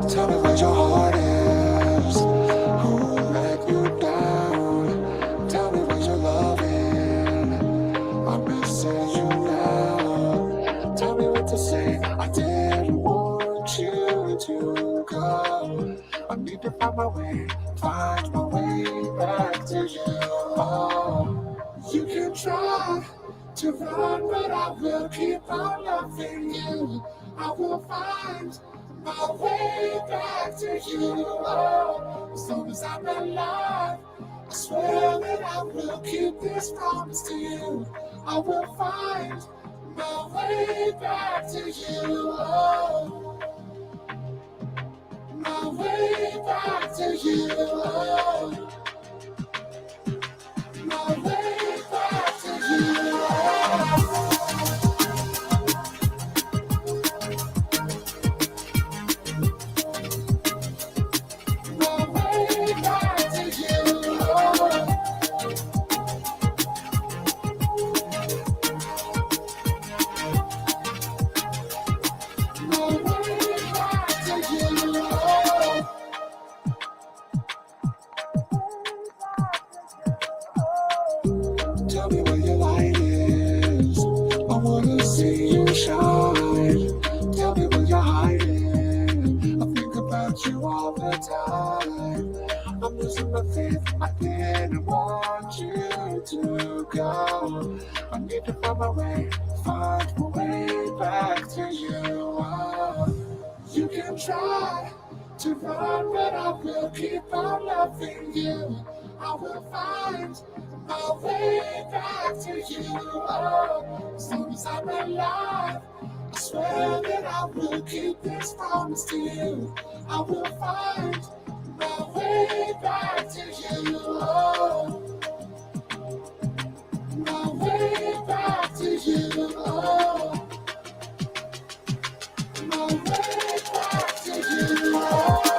Tell me where your heart is. Who let you down? Tell me where you're loving. I'm missing you now. Tell me what to say. I didn't want you to go. I need to find my way back to you. Oh, you can try to run, but I will keep on loving you. I will find my way back to you. Oh, as long as I'm alive, I swear that I will keep this promise to you. I will find my way back to you. Oh, my way back to you. Oh, my way back to you. Oh. Tell me where your light is. I wanna see you shine. Tell me where you're hiding. I think about you all the time. I'm losing my faith. I didn't want you to go. I need to find my way back to you. Oh, you can try to run, but I will keep on loving you. I will find my way back to you. Oh, as long as I'm alive, I swear that I will keep this promise to you. I will find my way back to you. Oh, my way back to you. Oh, my way back to you. Oh.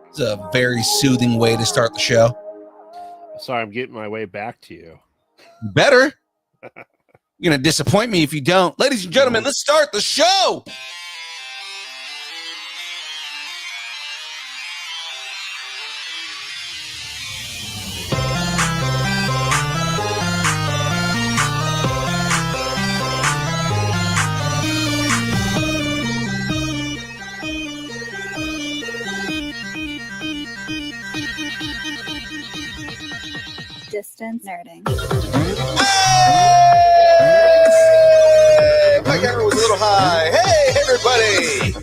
It's a very soothing way to start the show. Sorry, I'm getting my way back to you. Better. You're going to disappoint me if you don't. Ladies and gentlemen, let's start the show. Distance nerding. Hey! My camera was a little high. Hey, everybody.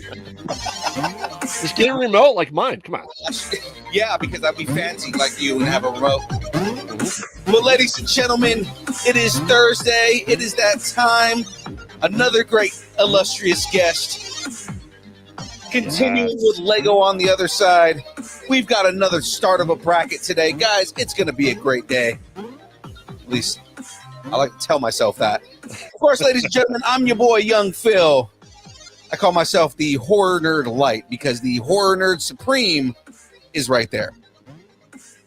Just get a remote like mine. Come on. Yeah, because I'd be fancy like you and have a remote. Well, ladies and gentlemen, it is Thursday. It is that time. Another great illustrious guest. Continuing with Lego on the other side. We've got another start of a bracket today. Guys, it's going to be a great day. At least I like to tell myself that. Of course, ladies and gentlemen, I'm your boy, Young Phil. I call myself the Horror Nerd Light because the Horror Nerd Supreme is right there.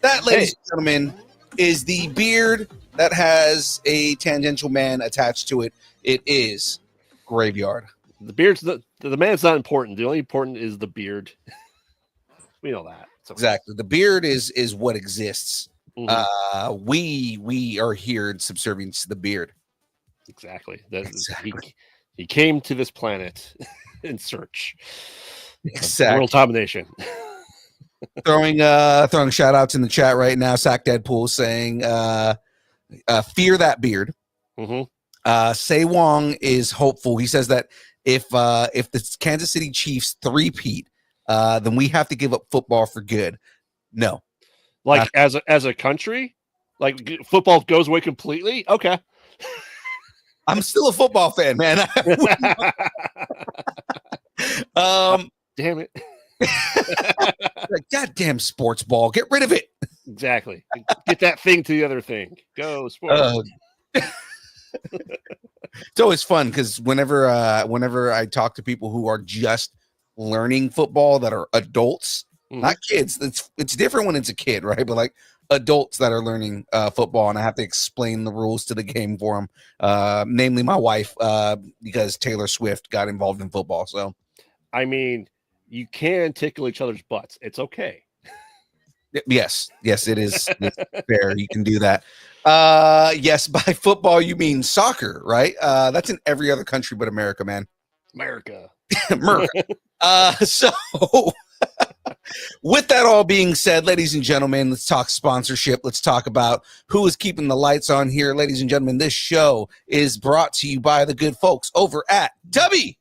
That, ladies and gentlemen, is the beard that has a tangential man attached to it. It is Graveyard. The beard's the man's not important. The only important is the beard. We know that. So. Exactly. The beard is what exists. Mm-hmm. We are here in subservience to the beard. Exactly. He came to this planet in search of world domination. throwing shout outs in the chat right now. Sack Deadpool saying Fear that beard. Mm-hmm. Say Wong is hopeful. He says that if the Kansas City Chiefs three-peat, then we have to give up football for good. No. Like as a country, like football goes away completely. Okay. I'm still a football fan, man. Damn it. Goddamn sports ball. Get rid of it. Exactly. Get that thing to the other thing. Go sports. It's always fun because whenever I talk to people who are just learning football that are adults, not kids. It's different when it's a kid, right? But like adults that are learning football, and I have to explain the rules to the game for them. Namely, my wife, because Taylor Swift got involved in football. So, I mean, you can tickle each other's butts. It's okay. Yes, it is. It's fair. You can do that. Yes, by football you mean soccer, right? That's in every other country but America, man. America. So with that all being said, ladies and gentlemen, let's talk sponsorship. Let's talk about who is keeping the lights on here. Ladies and gentlemen, this show is brought to you by the good folks over at Dubby.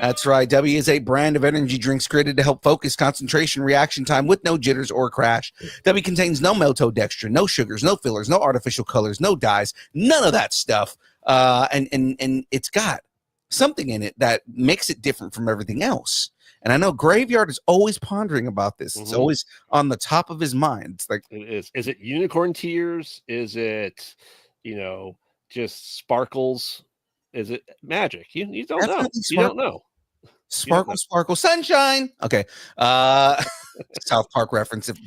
That's right. Dubby is a brand of energy drinks created to help focus, concentration, reaction time with no jitters or crash. Dubby contains no maltodextrin, no sugars, no fillers, no artificial colors, no dyes, none of that stuff. And it's got something in it that makes it different from everything else. And I know Graveyard is always pondering about this. It's always on the top of his mind. It's like, it is. Is it unicorn tears? Is it, just sparkles? Is it magic? You don't know. You don't know. Sparkle, sunshine. Okay. South Park reference. If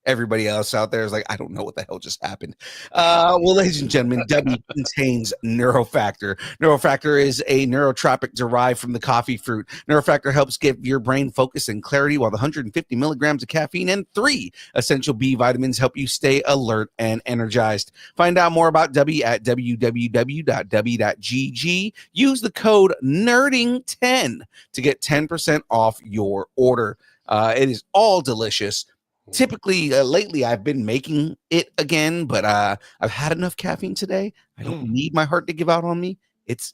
everybody else out there is like, I don't know what the hell just happened. Well, ladies and gentlemen, Dubby contains Neurofactor. Neurofactor is a neurotropic derived from the coffee fruit. Neurofactor helps give your brain focus and clarity, while the 150 milligrams of caffeine and 3 essential B vitamins help you stay alert and energized. Find out more about Dubby at www.dubby.gg. Use the code NERDING10 to get 10% off your order. It is all delicious. Typically, lately, I've been making it again, but I've had enough caffeine today. I don't need my heart to give out on me. It's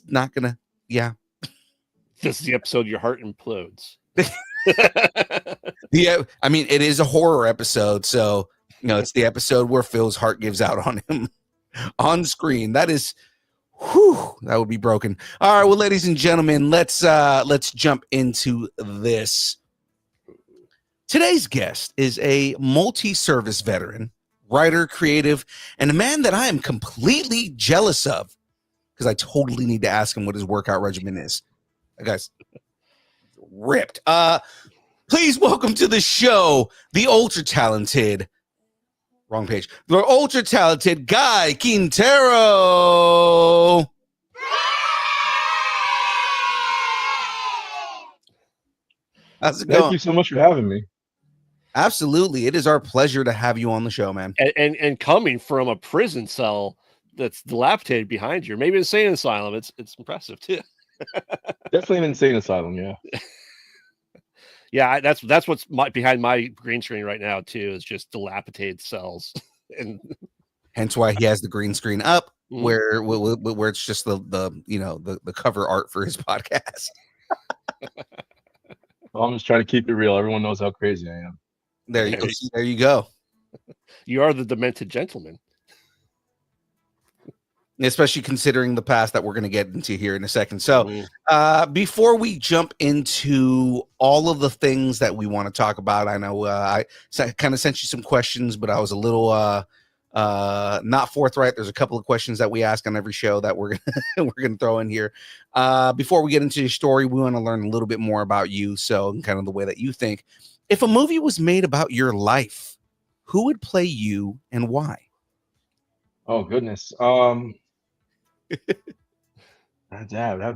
not gonna. Yeah. This is the episode your heart implodes. Yeah, I mean, it is a horror episode, so it's the episode where Phil's heart gives out on him on screen. That is, that would be broken. All right, well, ladies and gentlemen, let's jump into this. Today's guest is a multi-service veteran, writer, creative, and a man that I am completely jealous of because I totally need to ask him what his workout regimen is. That guy's ripped. Please welcome to the show the ultra-talented, wrong page, the ultra-talented Guy Quintero. How's it going? Thank you so much for having me. Absolutely. It is our pleasure to have you on the show, man. And coming from a prison cell that's dilapidated behind you, maybe an insane asylum, it's impressive too. Definitely an insane asylum, yeah. Yeah, that's what's behind my green screen right now too, is just dilapidated cells. And hence why he has the green screen up where it's just the cover art for his podcast. Well, I'm just trying to keep it real. Everyone knows how crazy I am. There you go. You are the demented gentleman. Especially considering the past that we're going to get into here in a second. So before we jump into all of the things that we want to talk about, I know I kind of sent you some questions, but I was a little not forthright. There's a couple of questions that we ask on every show that we're gonna throw in here. Before we get into your story, we want to learn a little bit more about you, so kind of the way that you think. If a movie was made about your life, who would play you and why? Oh goodness. That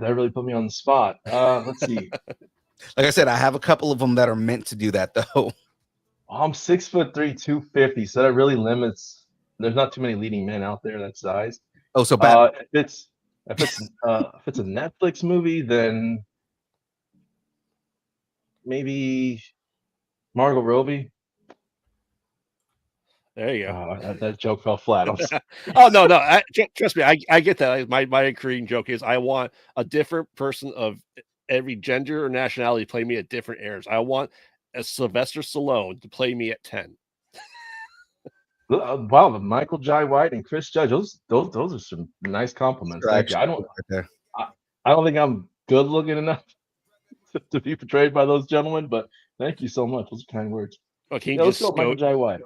really put me on the spot. Let's see. Like I said, I have a couple of them that are meant to do that, though. I'm 6'3", 250, so that really limits. There's not too many leading men out there that size. Oh, so bad. If it's a Netflix movie, then maybe Margot Robbie. There you go. That joke fell flat. Oh no, trust me, I get that. My recurring joke is I want a different person of every gender or nationality to play me at different eras. I want a Sylvester Stallone to play me at 10. Wow, Michael Jai White and Chris Judge. Those are some nice compliments. Thank you. I don't think I'm good looking enough to be portrayed by those gentlemen, but thank you so much. Those are kind words. Well, can you Yeah, let's just go, Michael Jai White.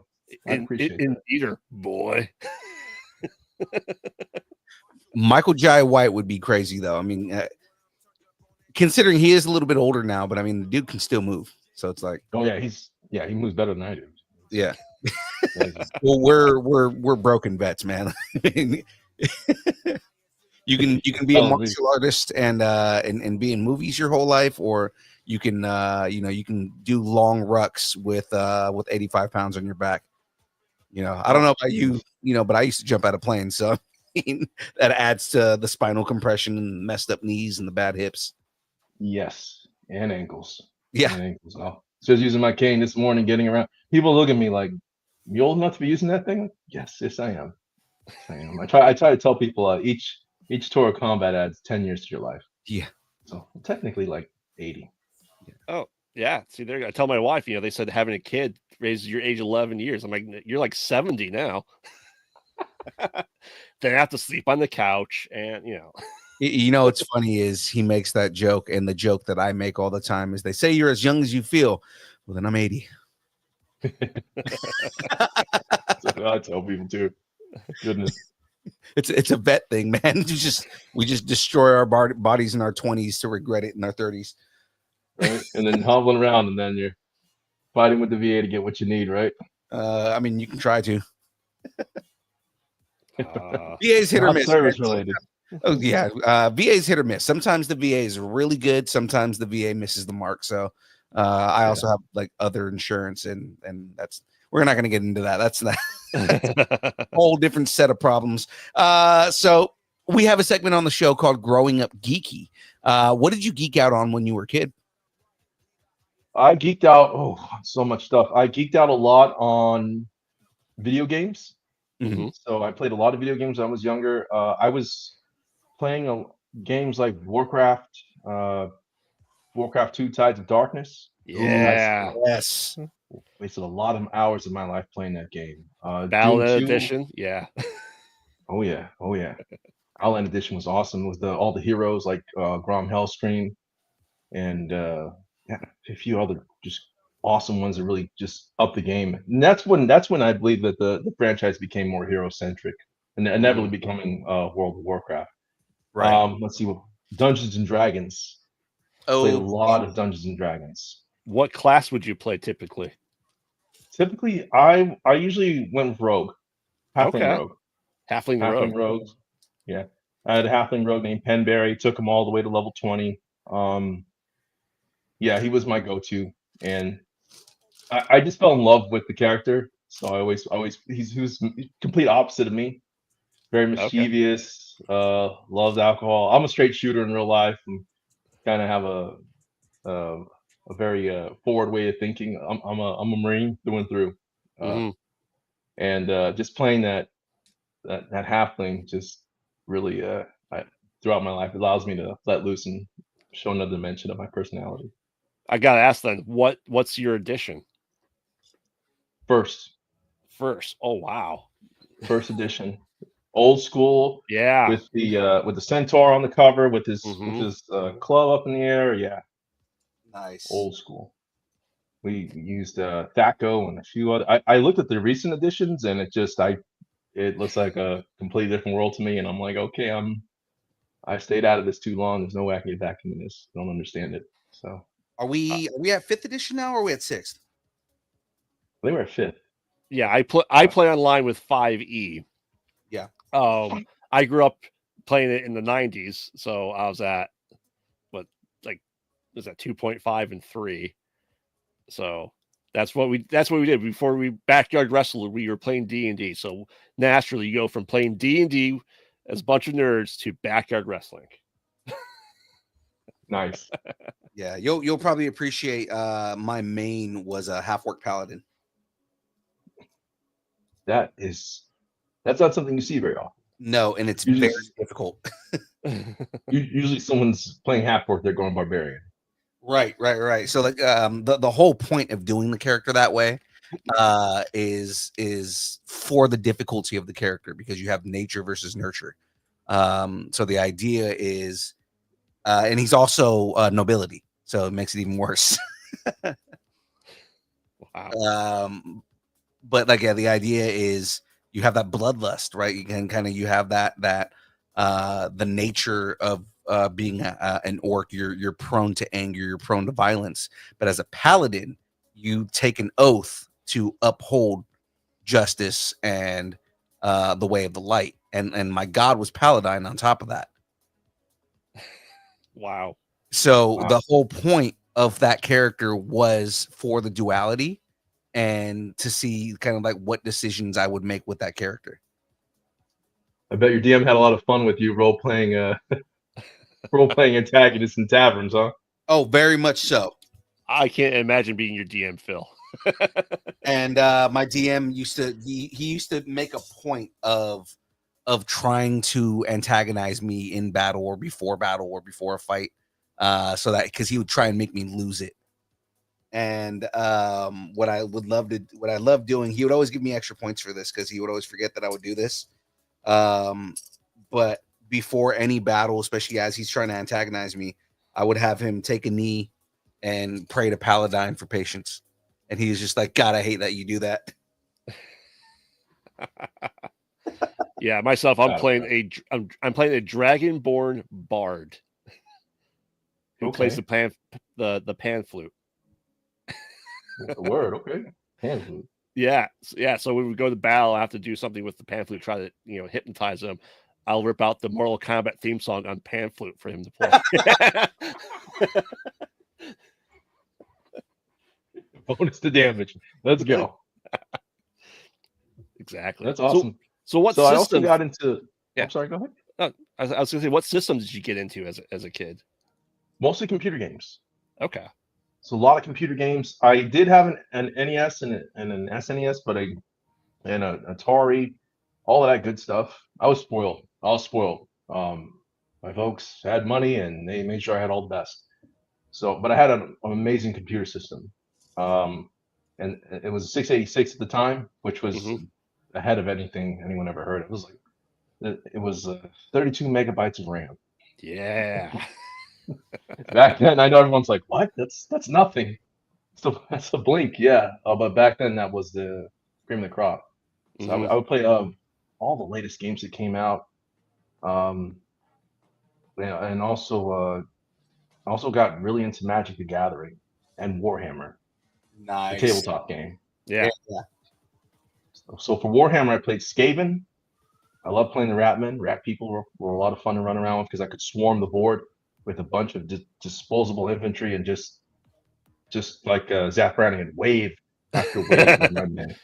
I appreciate in that. theater, boy. Michael Jai White would be crazy though. I mean, considering he is a little bit older now, but I mean, the dude can still move. So it's like, oh yeah, he moves better than I do. Yeah. Well, we're broken vets, man. you can be a martial artist and be in movies your whole life, or you can you can do long rucks with 85 pounds on your back. I don't know about you, but I used to jump out of planes, so that adds to the spinal compression and messed up knees and the bad hips. Yes, and ankles. Yeah. And ankles. Oh, just using my cane this morning, getting around. People look at me like, "You old enough to be using that thing?" Yes, I am. Yes, I am. I try to tell people each tour of combat adds 10 years to your life. Yeah. So technically, like 80. Oh yeah. See, there. I tell my wife, they said having a kid raises your age 11 years. I'm like, you're like 70 now. They have to sleep on the couch, and what's funny is he makes that joke, and the joke that I make all the time is they say you're as young as you feel. Well, then I'm 80. I tell people too. Goodness. It's a vet thing, man. We just destroy our bodies in our 20s to regret it in our 30s. Right? And then hobbling around, and then you're fighting with the VA to get what you need, right? I mean, you can try to. VA's hit or miss. Service related. Oh yeah, VA's hit or miss. Sometimes the VA is really good. Sometimes the VA misses the mark. So I also have like other insurance, and we're not going to get into that. That's a whole different set of problems. So we have a segment on the show called "Growing Up Geeky." What did you geek out on when you were a kid? I geeked out. So much stuff. I geeked out a lot on video games. Mm-hmm. So I played a lot of video games when I was younger. I was playing games like Warcraft, Warcraft 2 Tides of Darkness. Yeah. Yes. Wasted a lot of hours of my life playing that game. Ballad Edition. Yeah. Oh yeah. Outland Edition was awesome. With all the heroes like Grom Hellstream and a few other just awesome ones that really just up the game. And that's when I believe that the franchise became more hero centric and inevitably becoming World of Warcraft. Right. Let's see what Dungeons and Dragons. Played a lot of Dungeons and Dragons. What class would you play typically? Typically, I usually went with Rogue. Rogue. Halfling Rogue. Yeah. I had a halfling rogue named Penberry, took him all the way to level 20. Yeah, he was my go-to. And I just fell in love with the character. So I always he was complete opposite of me. Very mischievous, loves alcohol. I'm a straight shooter in real life and kind of have a very forward way of thinking. I'm a Marine through and through. And just playing that halfling just really throughout my life allows me to let loose and show another dimension of my personality. I gotta ask then, what's your edition? First. Oh wow. First edition. Old school. Yeah. With the centaur on the cover with his club up in the air. Yeah. Nice. Old school. We used Thaco and a few other. I looked at the recent editions and it looks like a completely different world to me. And I'm like, okay, I stayed out of this too long. There's no way I can get back into this. I don't understand it. So are we at 5th edition now, or are we at 6th? I think we're at 5th. Yeah, I play online with 5e. Yeah. I grew up playing it in the 90s, so I was at 2.5 and 3. So that's what we did before we backyard wrestled. We were playing D&D. So naturally, you go from playing D&D as a bunch of nerds to backyard wrestling. Nice. Yeah, you'll probably appreciate. My main was a half-orc paladin. that's not something you see very often. No, and it's Usually, very difficult. usually someone's playing half orc, they're going barbarian. Right. So like the whole point of doing the character that way is for the difficulty of the character, because you have nature versus nurture. So the idea is and he's also nobility, so it makes it even worse. Wow. But like, yeah, the idea is you have that bloodlust, right? You can kind of, you have that the nature of being an orc. You're prone to anger, you're prone to violence. But as a paladin, you take an oath to uphold justice and the way of the light. And my god was paladin on top of that. Wow. So Wow. the whole point of that character was for the duality and to see kind of like what decisions I would make with that character. I bet your DM had a lot of fun with you role playing antagonists in taverns, huh? Oh, very much so. I can't imagine being your DM, Phil. And my DM used to he used to make a point of trying to antagonize me in battle or before a fight, so that because he would try and make me lose it. And what I love doing, he would always give me extra points for this because he would always forget that I would do this. But before any battle, especially as he's trying to antagonize me, I would have him take a knee and pray to Paladine for patience. And he's just like, God, I hate that you do that. Yeah, myself, I'm playing a dragonborn bard who plays the pan flute. The word, okay. Pan flute. Yeah. So when we go to battle, I have to do something with the pan flute, try to hypnotize him. I'll rip out the Mortal Kombat theme song on pan flute for him to play. Bonus to damage. Let's go. Exactly. That's awesome. So what? So I also got into. Yeah. I'm sorry. Go ahead. I was going to say, what systems did you get into as a kid? Mostly computer games. Okay. So a lot of computer games. I did have an NES and an SNES, but and an Atari, all of that good stuff. I was spoiled. My folks had money and they made sure I had all the best. So, but I had an amazing computer system. And it was 686 at the time, which was ahead of anything anyone ever heard. It was 32 megabytes of RAM. Yeah. Back then, I know everyone's like, "What? That's nothing." So that's a blink, yeah. But back then, that was the cream of the crop. So I would play all the latest games that came out. And also got really into Magic the Gathering and Warhammer. Nice. The tabletop game. Yeah. So for Warhammer, I played Skaven. I love playing the Ratmen. Rat people were a lot of fun to run around with because I could swarm the board with a bunch of disposable infantry and just like Zafrani and wave after wave of Redmen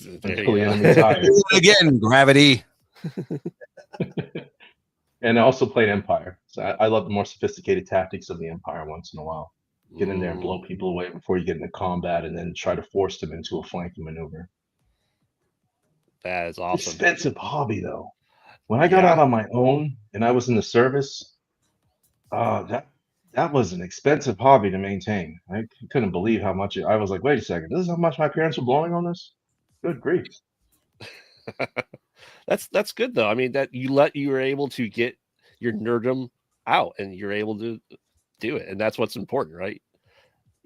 until the enemy tired. Again, gravity. And I also played Empire. So I love the more sophisticated tactics of the Empire once in a while. Get in there and blow people away before you get into combat and then try to force them into a flanking maneuver. That is awesome. Expensive hobby, though. When I got out on my own and I was in the service, that was an expensive hobby to maintain. I couldn't believe how much I was like, wait a second, this is how much my parents were blowing on this? Good grief. That's good though. I mean, that you were able to get your nerdom out and you're able to do it. And that's what's important, right?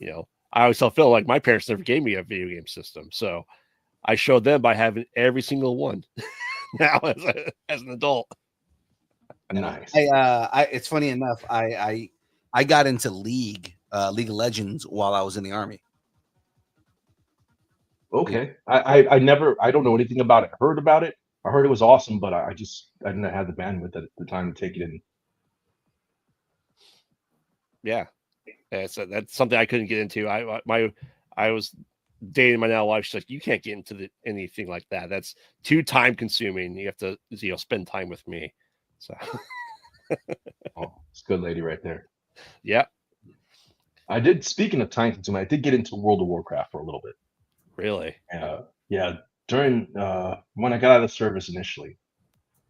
I always tell Phil, like, my parents never gave me a video game system. So I showed them by having every single one now as an adult. Nice. It's funny enough, I got into League of Legends while I was in the Army. Okay. I don't know anything about it. I heard about it. I heard it was awesome, but I didn't have the bandwidth at the time to take it in. Yeah. That's something I couldn't get into. I was dating my now wife. She's like, you can't get into anything like that. That's too time consuming. You have to spend time with me. So Oh, it's a good lady right there. Yeah. I did, speaking of time consuming, I did get into World of Warcraft for a little bit. Really? Yeah. during when I got out of the service initially,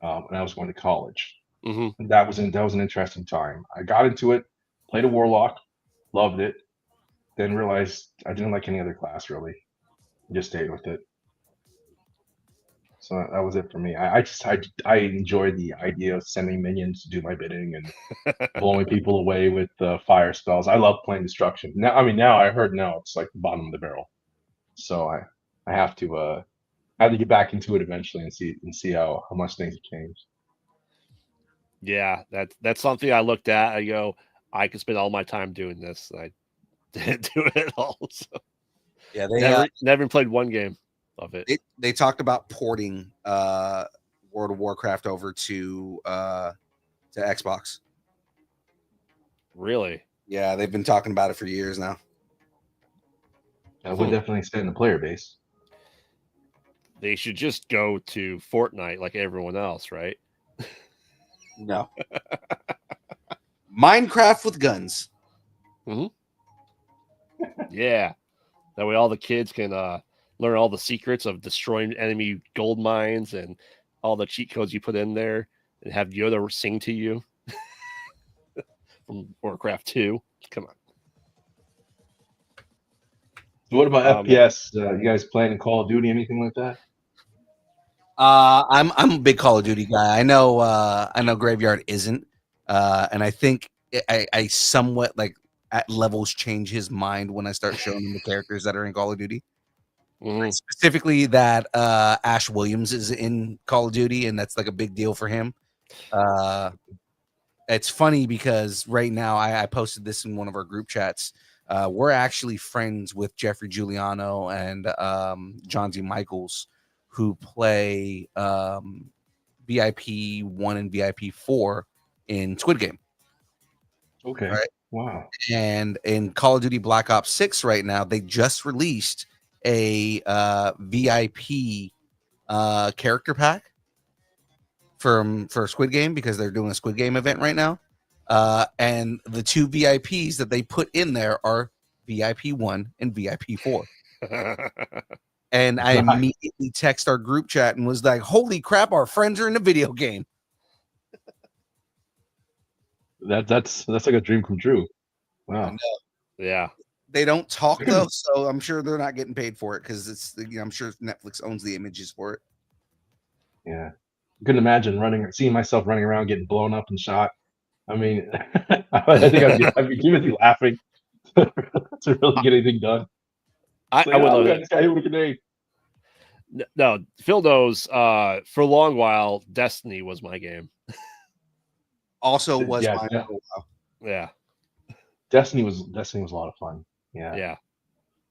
when I was going to college. Mm-hmm. That was an interesting time. I got into it, played a warlock, loved it, then realized I didn't like any other class really. Just stayed with it. So that was it for me. I enjoy the idea of sending minions to do my bidding and blowing people away with fire spells. I love playing destruction. Now, I mean, now I heard now it's like the bottom of the barrel. So I have to get back into it eventually and see how much things have changed. Yeah, that's something I looked at. I go, I could spend all my time doing this. I didn't do it at all. So Yeah, never even played one game of it. they talked about porting World of Warcraft over to Xbox. Really? Yeah, they've been talking about it for years now. I would definitely expand the player base. They should just go to Fortnite like everyone else, right? No. Minecraft with guns. Yeah. That way all the kids can learn all the secrets of destroying enemy gold mines and all the cheat codes you put in there and have Yoda sing to you from Warcraft 2. Come on. So what about FPS? You guys playing Call of Duty, anything like that? I'm a big Call of Duty guy. I know Graveyard isn't, and I think I somewhat like at levels change his mind when I start showing him the characters that are in Call of Duty. Mm-hmm. Specifically, that Ash Williams is in Call of Duty, and that's like a big deal for him. It's funny because right now I posted this in one of our group chats. We're actually friends with Jeffrey Giuliano and John Z. Michaels, who play VIP 1 and VIP 4 in Squid Game. Okay. Right? Wow. And in Call of Duty Black Ops 6 right now, they just released a VIP character pack for Squid Game because they're doing a Squid Game event right now. And the two VIPs that they put in there are VIP 1 and VIP 4. And I immediately text our group chat and was like, holy crap, our friends are in a video game. That's like a dream come true. Wow. Yeah. They don't talk though, so I'm sure they're not getting paid for it because it's I'm sure Netflix owns the images for it. Yeah. I couldn't imagine seeing myself running around getting blown up and shot. I mean, I think I'd be too busy laughing to really get anything done. I would love it. This guy hit with a grenade. No, Phil knows. For a long while, Destiny was my game. Also was mine for a while. Yeah. Destiny was a lot of fun. Yeah. Yeah.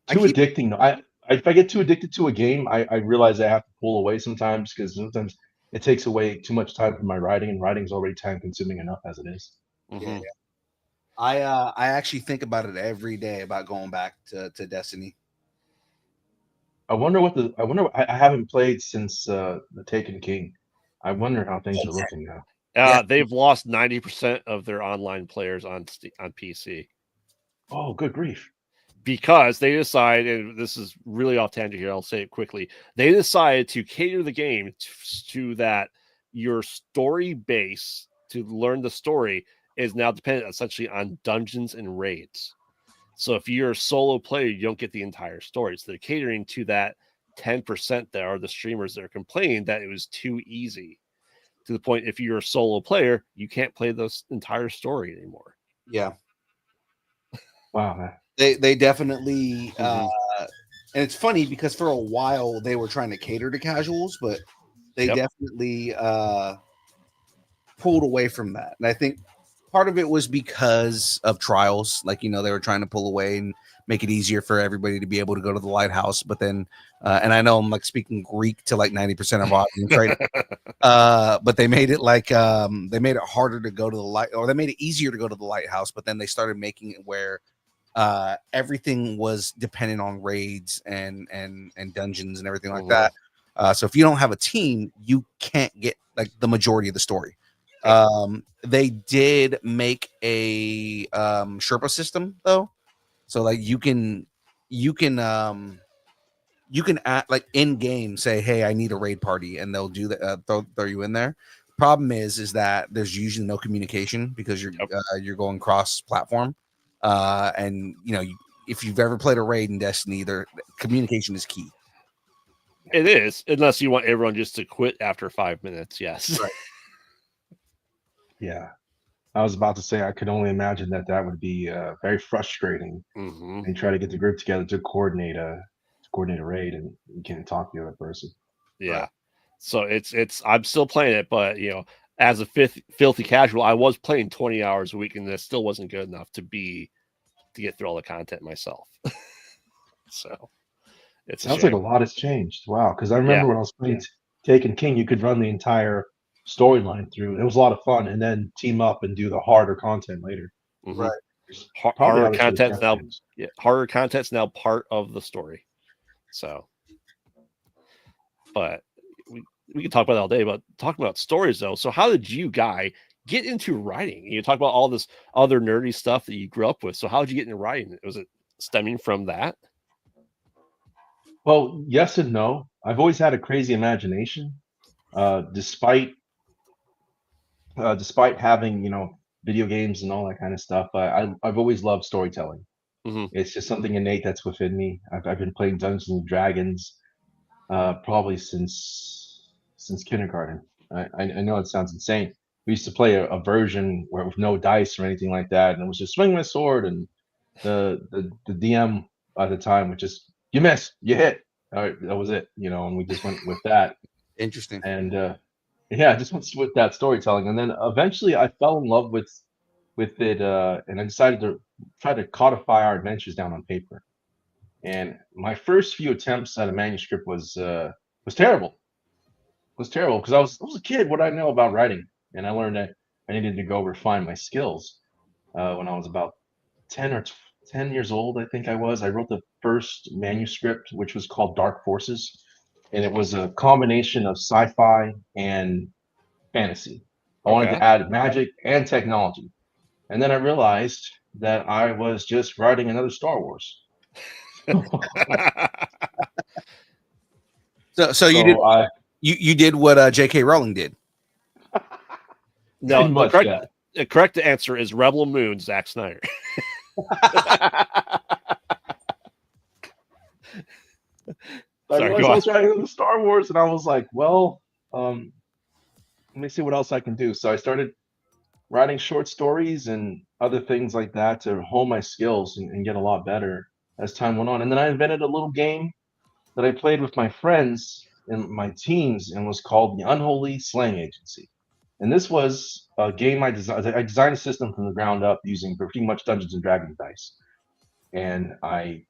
Too addicting though. If I get too addicted to a game, I realize I have to pull away sometimes because sometimes it takes away too much time from my writing, and writing's already time consuming enough as it is. Mm-hmm. Yeah. I actually think about it every day about going back to Destiny. I wonder I haven't played since the Taken King. I wonder how things are looking now. They've lost 90% of their online players on PC. Oh, good grief. Because they decided, and this is really off tangent here, I'll say it quickly. They decided to cater the game to that your story base to learn the story is now dependent essentially on dungeons and raids. So if you're a solo player, you don't get the entire story. So they're catering to that 10% that are the streamers that are complaining that it was too easy. To the point, if you're a solo player, you can't play the entire story anymore. Yeah. Wow, man. They definitely and it's funny because for a while they were trying to cater to casuals, but they definitely pulled away from that. And I think part of it was because of trials. Like, they were trying to pull away and make it easier for everybody to be able to go to the lighthouse. But then, and I know I'm like speaking Greek to like 90% of audience, right? But they made it like they made it harder to go to the light, or they made it easier to go to the lighthouse. But then they started making it where everything was dependent on raids and dungeons and everything like that. So if you don't have a team, you can't get like the majority of the story. They did make a Sherpa system though, so like you can you can like in game say, "Hey, I need a raid party," and they'll do that. Throw you in there. Problem is that there's usually no communication because you're going cross platform, and if you've ever played a raid in Destiny, communication is key. It is, unless you want everyone just to quit after 5 minutes. Yes. Right. Yeah. I was about to say I could only imagine that would be very frustrating. Mm-hmm. And try to get the group together to coordinate a raid, and you can't talk to the other person. Yeah. Right. So it's I'm still playing it, but as a filthy casual, I was playing 20 hours a week, and that still wasn't good enough to get through all the content myself. So it sounds like a lot has changed. Wow, because I remember when I was playing Taken King, you could run the entire storyline through. It was a lot of fun, and then team up and do the harder content later. Mm-hmm. Right. Harder content's now harder content's now part of the story. So, but we can talk about it all day. But talking about stories though, so how did you get into writing? You talk about all this other nerdy stuff that you grew up with. So how did you get into writing? Was it stemming from that? Well, yes and no. I've always had a crazy imagination, despite having video games and all that kind of stuff. I've always loved storytelling. Mm-hmm. It's just something innate that's within me. I've been playing Dungeons and Dragons probably since kindergarten. I know it sounds insane. We used to play a version where with no dice or anything like that, and it was just swing my sword, and the DM at the time would just, you miss, you hit. All right, that was it, and we just went with that. Interesting. And I just went with that storytelling, and then eventually I fell in love with it, and I decided to try to codify our adventures down on paper. And my first few attempts at a manuscript was terrible. Was terrible because I was a kid. What did I know about writing? And I learned that I needed to go refine my skills when I was about 10 years old. I think I was. I wrote the first manuscript, which was called Dark Forces, and it was a combination of sci-fi and fantasy. I wanted to add magic and technology, and then I realized that I was just writing another Star Wars. So you did what J.K. Rowling did. No, the correct answer is Rebel Moon, Zack Snyder. I was writing the Star Wars, and I was like, well, let me see what else I can do. So I started writing short stories and other things like that to hone my skills and get a lot better as time went on. And then I invented a little game that I played with my friends in my teens, and was called the Unholy Slaying Agency. And this was a game I designed. I designed a system from the ground up using pretty much Dungeons and Dragons dice, and I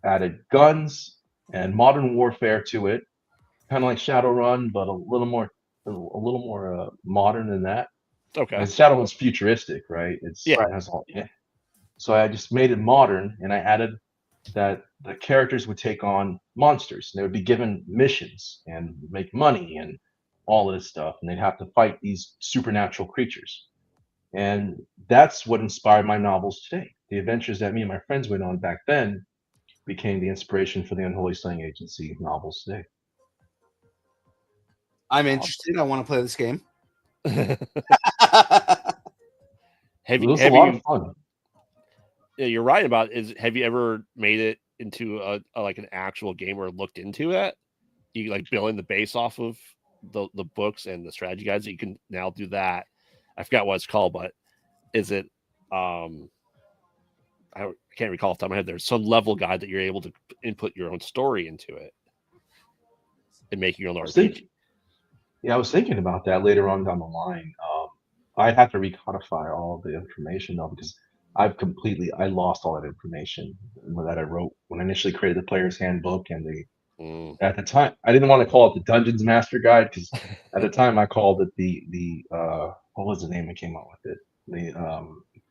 added guns and modern warfare to it, kind of like Shadowrun, but a little more modern than that. Okay. And Shadowrun's futuristic, right? It has all. Yeah. So I just made it modern, and I added that the characters would take on monsters. They would be given missions and make money and all of this stuff, and they'd have to fight these supernatural creatures. And that's what inspired my novels today. The adventures that me and my friends went on back then became the inspiration for the Unholy Slaying Agency novels today. I'm interested. I want to play this game. It was a lot of fun. Yeah, you're right about it. Have you ever made it into a like an actual game or looked into it? You like building the base off of the books and the strategy guides. You can now do that. I forgot what it's called, but is it I can't recall off the top of my head. There's some level guide that you're able to input your own story into it and make your own RPG. I was thinking about that later on down the line. I'd have to recodify all the information though, because I lost all that information that I wrote when I initially created the player's handbook, and at the time I didn't want to call it the Dungeons Master Guide, because at the time I called it the what was the name I came up with it? The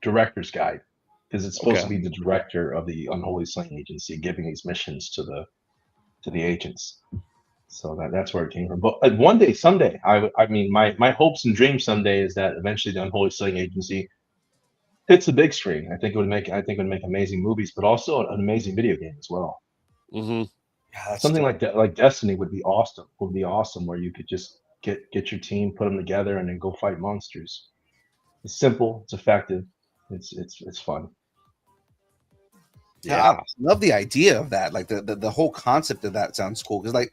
Director's Guide, because it's supposed to be the director of the Unholy Slaying Agency giving these missions to the agents. So that's where it came from. But one day, someday, I mean, my hopes and dreams someday is that eventually the Unholy Slaying Agency hits the big screen. I think it would make amazing movies, but also an amazing video game as well. Mm-hmm. that's Something dope. like that, like Destiny would be awesome. Would be awesome where you could just get your team, put them together, and then go fight monsters. It's simple. It's effective. It's fun. Yeah, I Yeah. love the idea of that. Like the whole concept of that sounds cool because, like,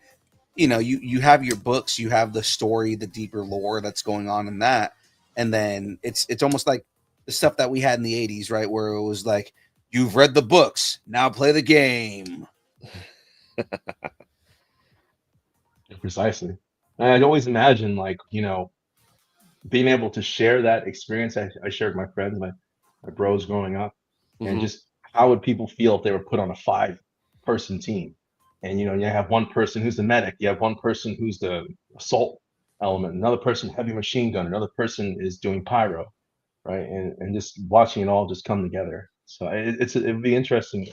you know, you have your books, you have the story, the deeper lore that's going on in that, and then it's almost like the stuff that we had in the '80s, right? Where it was like, you've read the books, now play the game. Precisely. And I'd always imagine, like, being able to share that experience I shared with my friends, my bros growing up, and Mhm. just how would people feel if they were put on a 5-person team? And you have one person who's the medic, you have one person who's the assault element, another person heavy machine gun, another person is doing pyro, right? And just watching it all just come together. So it'd be interesting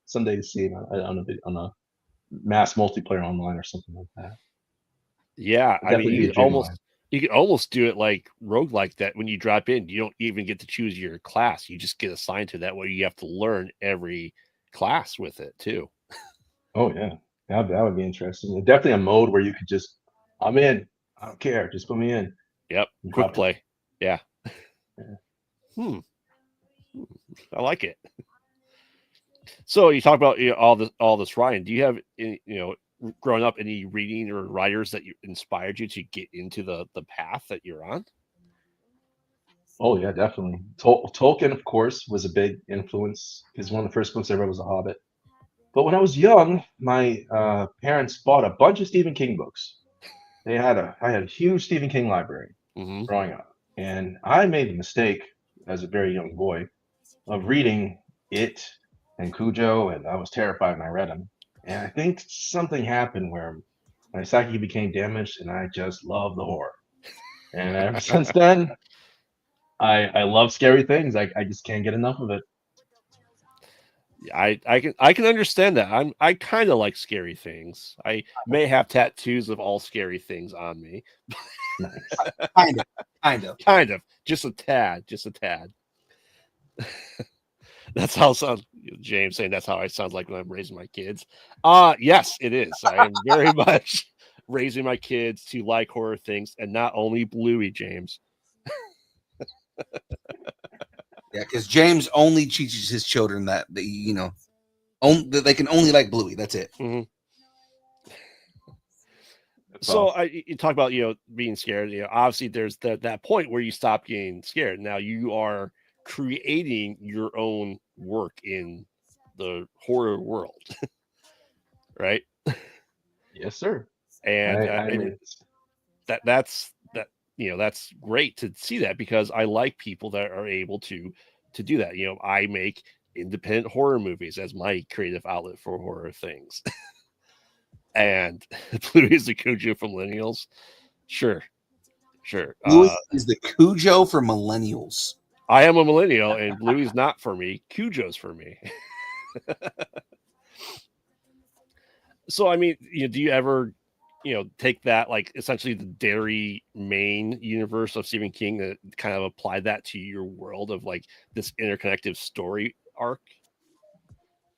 someday to see it on a mass multiplayer online or something like that. Yeah, It'd I mean, definitely be a dream of mine. you could almost do it like roguelike that when you drop in, you don't even get to choose your class. You just get assigned to that way. You have to learn every class with it too. Oh yeah, that would be interesting. And definitely a mode where you could just, I'm in. I don't care. Just put me in. Yep. And Quick drop it. play. Yeah. Yeah. Hmm. I like it. So you talk about all this writing. Do you have growing up any reading or writers that inspired you to get into the path that you're on? Oh yeah, definitely. Tolkien, of course, was a big influence because one of the first books I read was The Hobbit. But when I was young, my parents bought a bunch of Stephen King books. I had a huge Stephen King library Hmm. growing up, and I made the mistake as a very young boy of reading It and Cujo, and I was terrified when I read them. And I think something happened where my psyche became damaged, and I just love the horror. And ever since then, I love scary things. I just can't get enough of it. I can understand that. I kind of like scary things. I may have tattoos of all scary things on me. Nice. Kind of. Kind of, just a tad, just a tad. That's how sound James saying that's how I sound like when I'm raising my kids. Yes, it is. I am very much raising my kids to like horror things and not only Bluey, James. Yeah, because James only teaches his children that that they can only like Bluey. That's it. Mhm. That's So awesome. you talk about being scared. Obviously there's that point where you stop getting scared. Now you are creating your own work in the horror world, right? Yes, sir. And I and mean, that's great to see that because I like people that are able to do that. I make independent horror movies as my creative outlet for horror things. And Blue is the Cujo for millennials. Sure, sure. Bluey is the Cujo for millennials. I am a millennial, and Bluey's not for me. Cujo's for me. So, I mean, do you ever, take that like essentially the Derry Maine universe of Stephen King that kind of apply that to your world of like this interconnected story arc?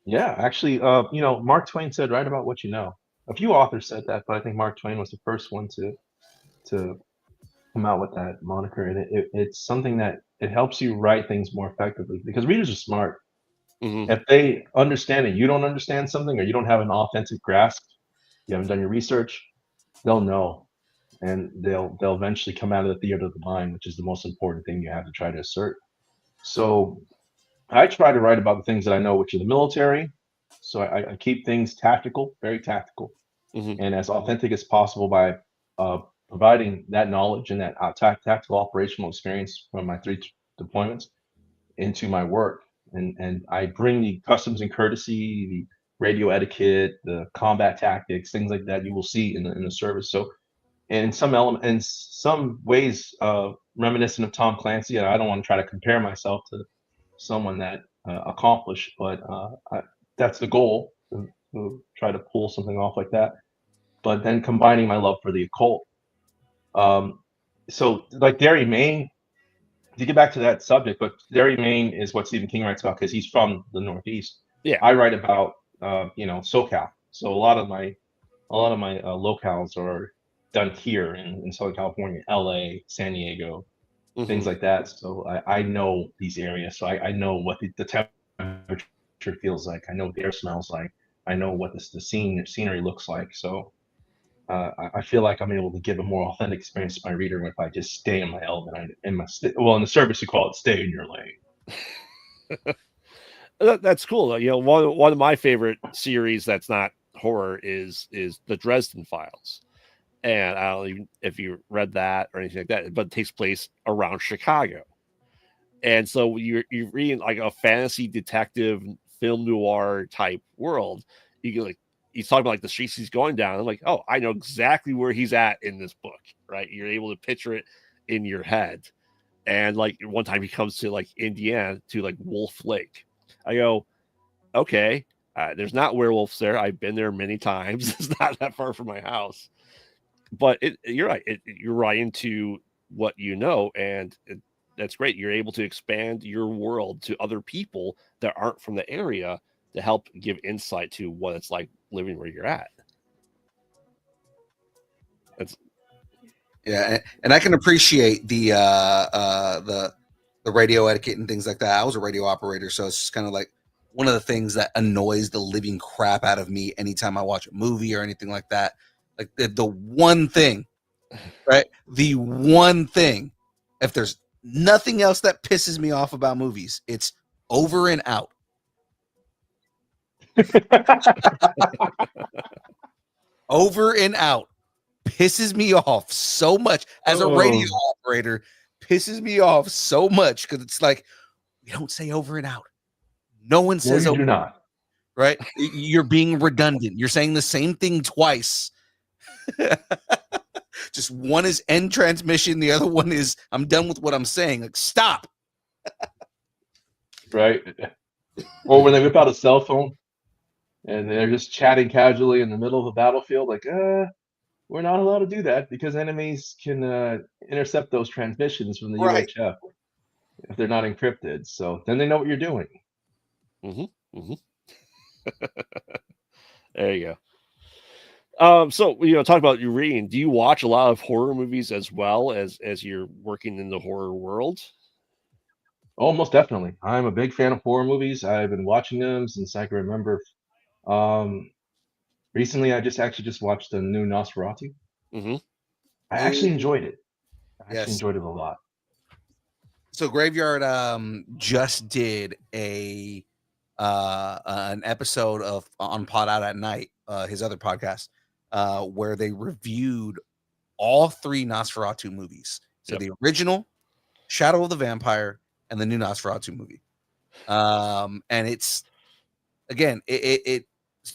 yeah, actually, Mark Twain said, "Write about what you know." A few authors said that, but I think Mark Twain was the first one to come out with that moniker, and it's something that it helps you write things more effectively because readers are smart. Hmm. If they understand and you don't understand something, or you don't have an authentic grasp, you haven't done your research, they'll know, and they'll eventually come out of the theater of the mind, which is the most important thing you have to try to assert. So I try to write about the things that I know, which are the military. So I keep things tactical, very tactical, Hmm. and as authentic as possible by uh, providing that knowledge and that tactical operational experience from my deployments into my work. And I bring the customs and courtesy, the radio etiquette, the combat tactics, things like that you will see in the service. So in some element, in some ways, reminiscent of Tom Clancy. And I don't want to try to compare myself to someone that accomplished, but that's the goal to try to pull something off like that. But then combining my love for the occult. Um, so like Derry, Maine, to get back to that subject, but Derry, Maine is what Stephen King writes about because he's from the Northeast. Yeah. I write about, SoCal. So a lot of my locales are done here in Southern California, LA, San Diego, things like that. So I know these areas. So I know what the temperature feels like. I know what the air smells like. I know what the scenery looks like. So I feel like I'm able to give a more authentic experience to my reader if I just stay in my element. In the service, you call it stay in your lane. That's cool. You know, one of my favorite series that's not horror is the Dresden Files. And I don't even if you read that or anything like that, but it takes place around Chicago. And so you're reading like a fantasy detective film noir type world. You can like he's talking about like the streets he's going down. I'm like, oh, I know exactly where he's at in this book, right? You're able to picture it in your head. And like one time he comes to like Indiana to like Wolf Lake. I go, okay, there's not werewolves there. I've been there many times. It's not that far from my house. But you're right. You're right into what you know, and that's great. You're able to expand your world to other people that aren't from the area to help give insight to what it's like living where you're at. That's Yeah, and I can appreciate the radio etiquette and things like that. I was a radio operator, so it's just kind of like one of the things that annoys the living crap out of me anytime I watch a movie or anything like that. Like the one thing, right? The one thing, if there's nothing else that pisses me off about movies, it's over and out. Over and out pisses me off so much as a radio operator. Pisses me off so much because it's like we don't say over and out. No one says you over. Do not. Right? You're being redundant. You're saying the same thing twice. Just one is end transmission, the other one is I'm done with what I'm saying. Like, stop. Right. Or when they whip out a cell phone and they're just chatting casually in the middle of a battlefield, like, we're not allowed to do that because enemies can intercept those transmissions from the UHF if they're not encrypted. So then they know what you're doing. There you go. So talk about your reading. Do you watch a lot of horror movies as well as you're working in the horror world? Oh, most definitely. I'm a big fan of horror movies. I've been watching them since I can remember. Recently, I just watched the new Nosferatu. I actually enjoyed it. I actually enjoyed it a lot. So Graveyard just did an episode of on Pod Out at Night, his other podcast, where they reviewed all three Nosferatu movies. So the original, Shadow of the Vampire, and the new Nosferatu movie. And it's again, it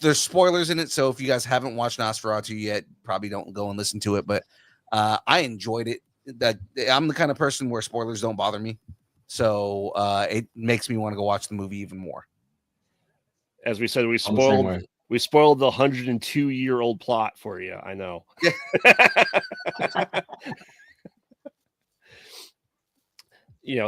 there's spoilers in it, so if you guys haven't watched Nosferatu yet, probably don't go and listen to it. But I enjoyed it. That I'm the kind of person where spoilers don't bother me, so it makes me want to go watch the movie even more. As we said, we spoiled the 102-year-old plot for you. I know.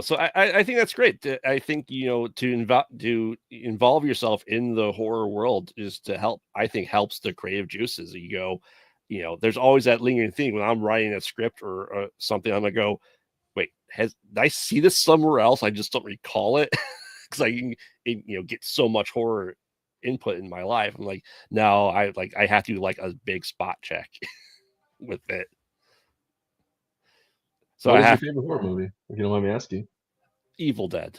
So I think that's great. I think to involve yourself in the horror world is to help. I think helps the creative juices. You go. There's always that lingering thing when I'm writing a script or something. I'm gonna go, wait, did I see this somewhere else? I just don't recall it because I can, get so much horror input in my life. I'm like, no, I have to do like a big spot check with it. So what is your favorite horror movie? If you don't mind me asking. Evil Dead.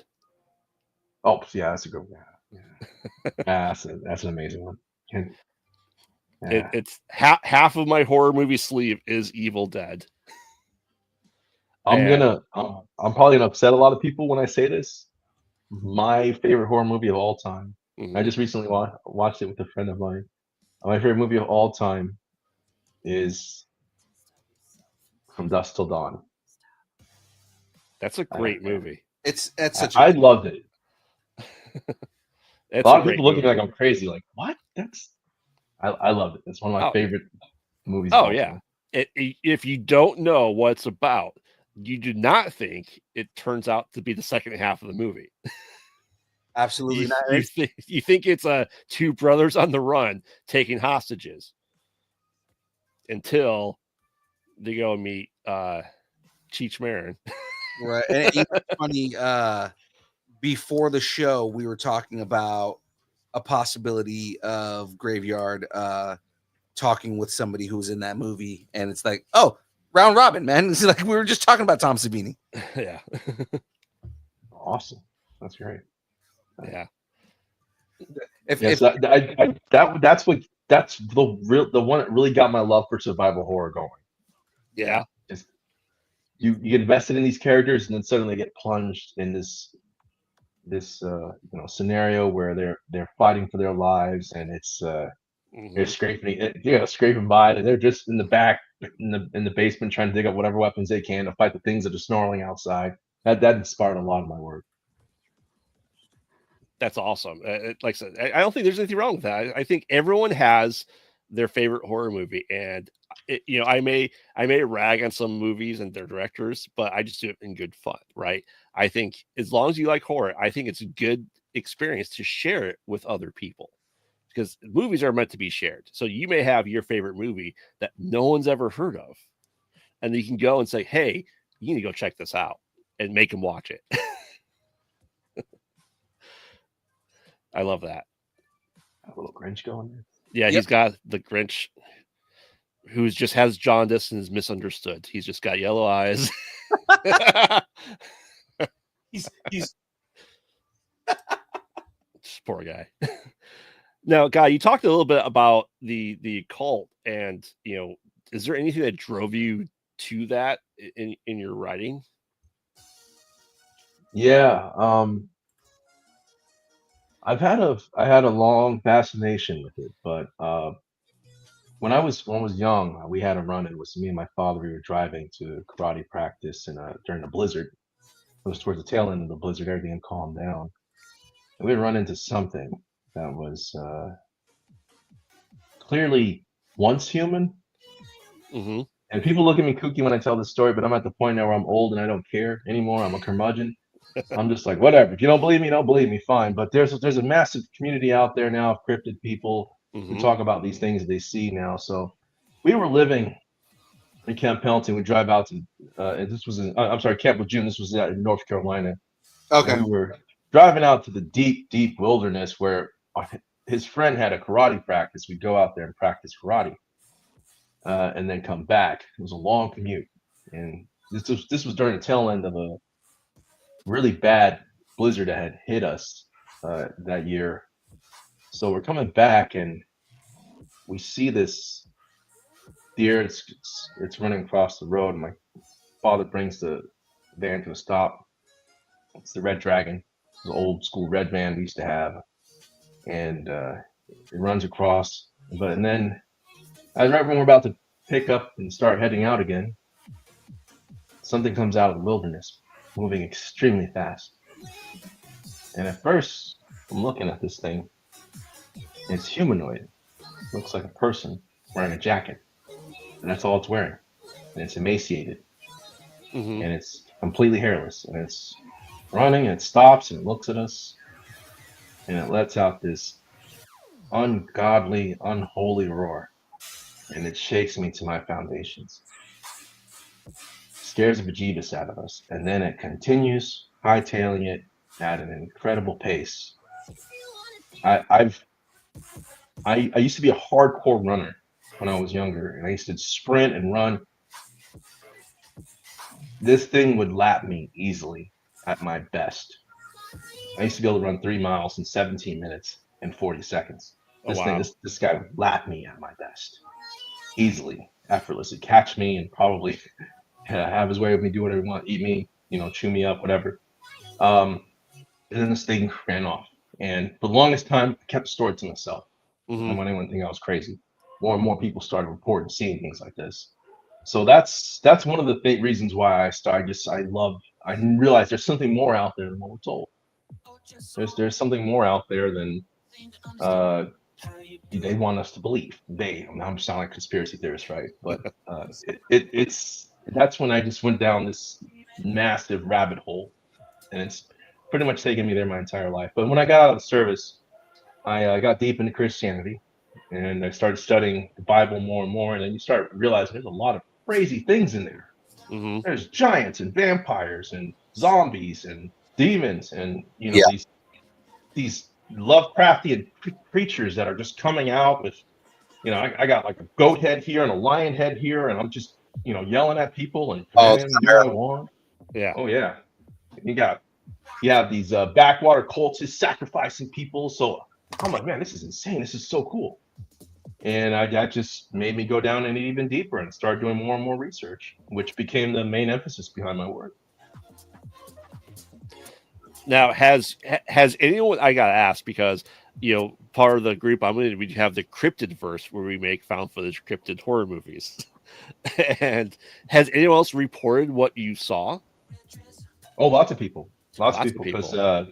Oh yeah, that's a good one. Yeah. That's an amazing one. Yeah. It's half of my horror movie sleeve is Evil Dead. I'm probably gonna upset a lot of people when I say this. My favorite horror movie of all time. I just recently watched it with a friend of mine. My favorite movie of all time is From Dusk Till Dawn. That's a great movie. I loved it. A lot of people look at me like I'm crazy. Like, what? I loved it. It's one of my favorite movies. Oh yeah. If you don't know what it's about, you do not think it turns out to be the second half of the movie. Absolutely not. You think it's two brothers on the run taking hostages until they go and meet Cheech Marin. Right. And it's funny, before the show, we were talking about a possibility of Graveyard talking with somebody who was in that movie, and it's like, oh, round robin, man. It's like we were just talking about Tom Savini. Yeah. Awesome. That's great. Yeah. That's the one that really got my love for survival horror going. Yeah. Just you get invested in these characters, and then suddenly get plunged in this scenario where they're fighting for their lives, and it's they're scraping by, and they're just in the back in the basement trying to dig up whatever weapons they can to fight the things that are snarling outside. That inspired a lot of my work. That's awesome. Like I said, I don't think there's anything wrong with that. I think everyone has their favorite horror movie, and I may rag on some movies and their directors, but I just do it in good fun, right? I think as long as you like horror, I think it's a good experience to share it with other people, because movies are meant to be shared. So you may have your favorite movie that no one's ever heard of, and you can go and say, "Hey, you need to go check this out," and make them watch it. I love that. A little Grinch going there. Yeah, Yep. He's got the Grinch, who just has jaundice and is misunderstood. He's just got yellow eyes. He's Poor guy. Now, Guy, you talked a little bit about the cult, and is there anything that drove you to that in your writing? Yeah, I had a long fascination with it, but when I was young, we had a run-in with me and my father. We were driving to karate practice, and during a blizzard, it was towards the tail end of the blizzard. Everything had calmed down, and we had run into something that was clearly once human. Mm-hmm. And people look at me kooky when I tell this story, but I'm at the point now where I'm old and I don't care anymore. I'm a curmudgeon. I'm just like, whatever. If you don't believe me, don't believe me, fine. But there's a massive community out there now of cryptid people who talk about these things they see now. So we were living in Camp Pendleton. We drive out to, and this was Camp Lejeune. This was in North Carolina. okay. And we were driving out to the deep, deep wilderness where his friend had a karate practice. We'd go out there and practice karate, and then come back. It was a long commute, and this was during the tail end of a really bad blizzard that had hit us that year. So we're coming back, and we see this deer. It's running across the road, and my father brings the van to a stop. It's the Red Dragon, the old school red van we used to have, and it runs across. And then, right when we're about to pick up and start heading out again, something comes out of the wilderness, moving extremely fast. And at first, I'm looking at this thing. It's humanoid. Looks like a person wearing a jacket. And that's all it's wearing. And it's emaciated. Mm-hmm. And it's completely hairless. And it's running, and it stops, and it looks at us. And it lets out this ungodly, unholy roar. And it shakes me to my foundations. Scares the bejeebus out of us. And then it continues hightailing it at an incredible pace. I used to be a hardcore runner when I was younger, and I used to sprint and run. This thing would lap me easily at my best. I used to be able to run 3 miles in 17 minutes and 40 seconds. This guy would lap me at my best easily, effortlessly, catch me and probably have his way with me, do whatever he wants, eat me, chew me up, whatever. And then this thing ran off. And for the longest time, I kept the story to myself. Mm-hmm. And when anyone think I was crazy, more and more people started reporting seeing things like this. So that's one of the reasons why I started. I realized there's something more out there than what we're told. There's something more out there than they want us to believe. I'm sounding like conspiracy theorist, right? But that's when I just went down this massive rabbit hole, and pretty much taken me there my entire life. But when I got out of the service, I got deep into Christianity, and I started studying the Bible more and more. And then you start realizing there's a lot of crazy things in there. Mm-hmm. There's giants and vampires and zombies and demons, and Yeah. these Lovecraftian creatures that are just coming out with, I got like a goat head here and a lion head here, and I'm just yelling at people and Oh, commanding them to do what I want. Yeah. Oh yeah, you have these backwater cultists sacrificing people. So I'm like, man, this is insane. This is so cool. And that just made me go down in it even deeper and start doing more and more research, which became the main emphasis behind my work. Now, has anyone, I gotta ask, because part of the group I'm in, we have the cryptid verse where we make found footage cryptid horror movies. And has anyone else reported what you saw? Oh, lots of people, because I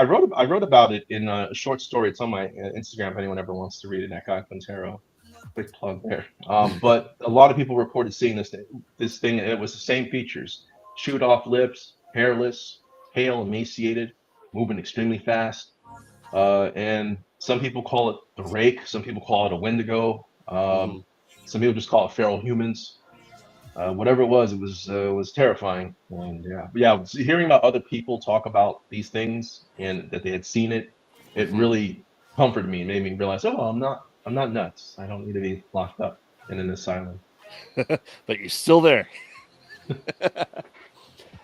wrote about it in a short story. It's on my Instagram if anyone ever wants to read it. That guy Quintero, quick plug there. But a lot of people reported seeing this thing. It was the same features: chewed off lips, hairless, pale, emaciated, moving extremely fast. And some people call it the rake. Some people call it a wendigo. Some people just call it feral humans. Whatever it was terrifying. And hearing about other people talk about these things and that they had seen it, it really comforted me and made me realize, oh, I'm not nuts. I don't need to be locked up in an asylum. But you're still there.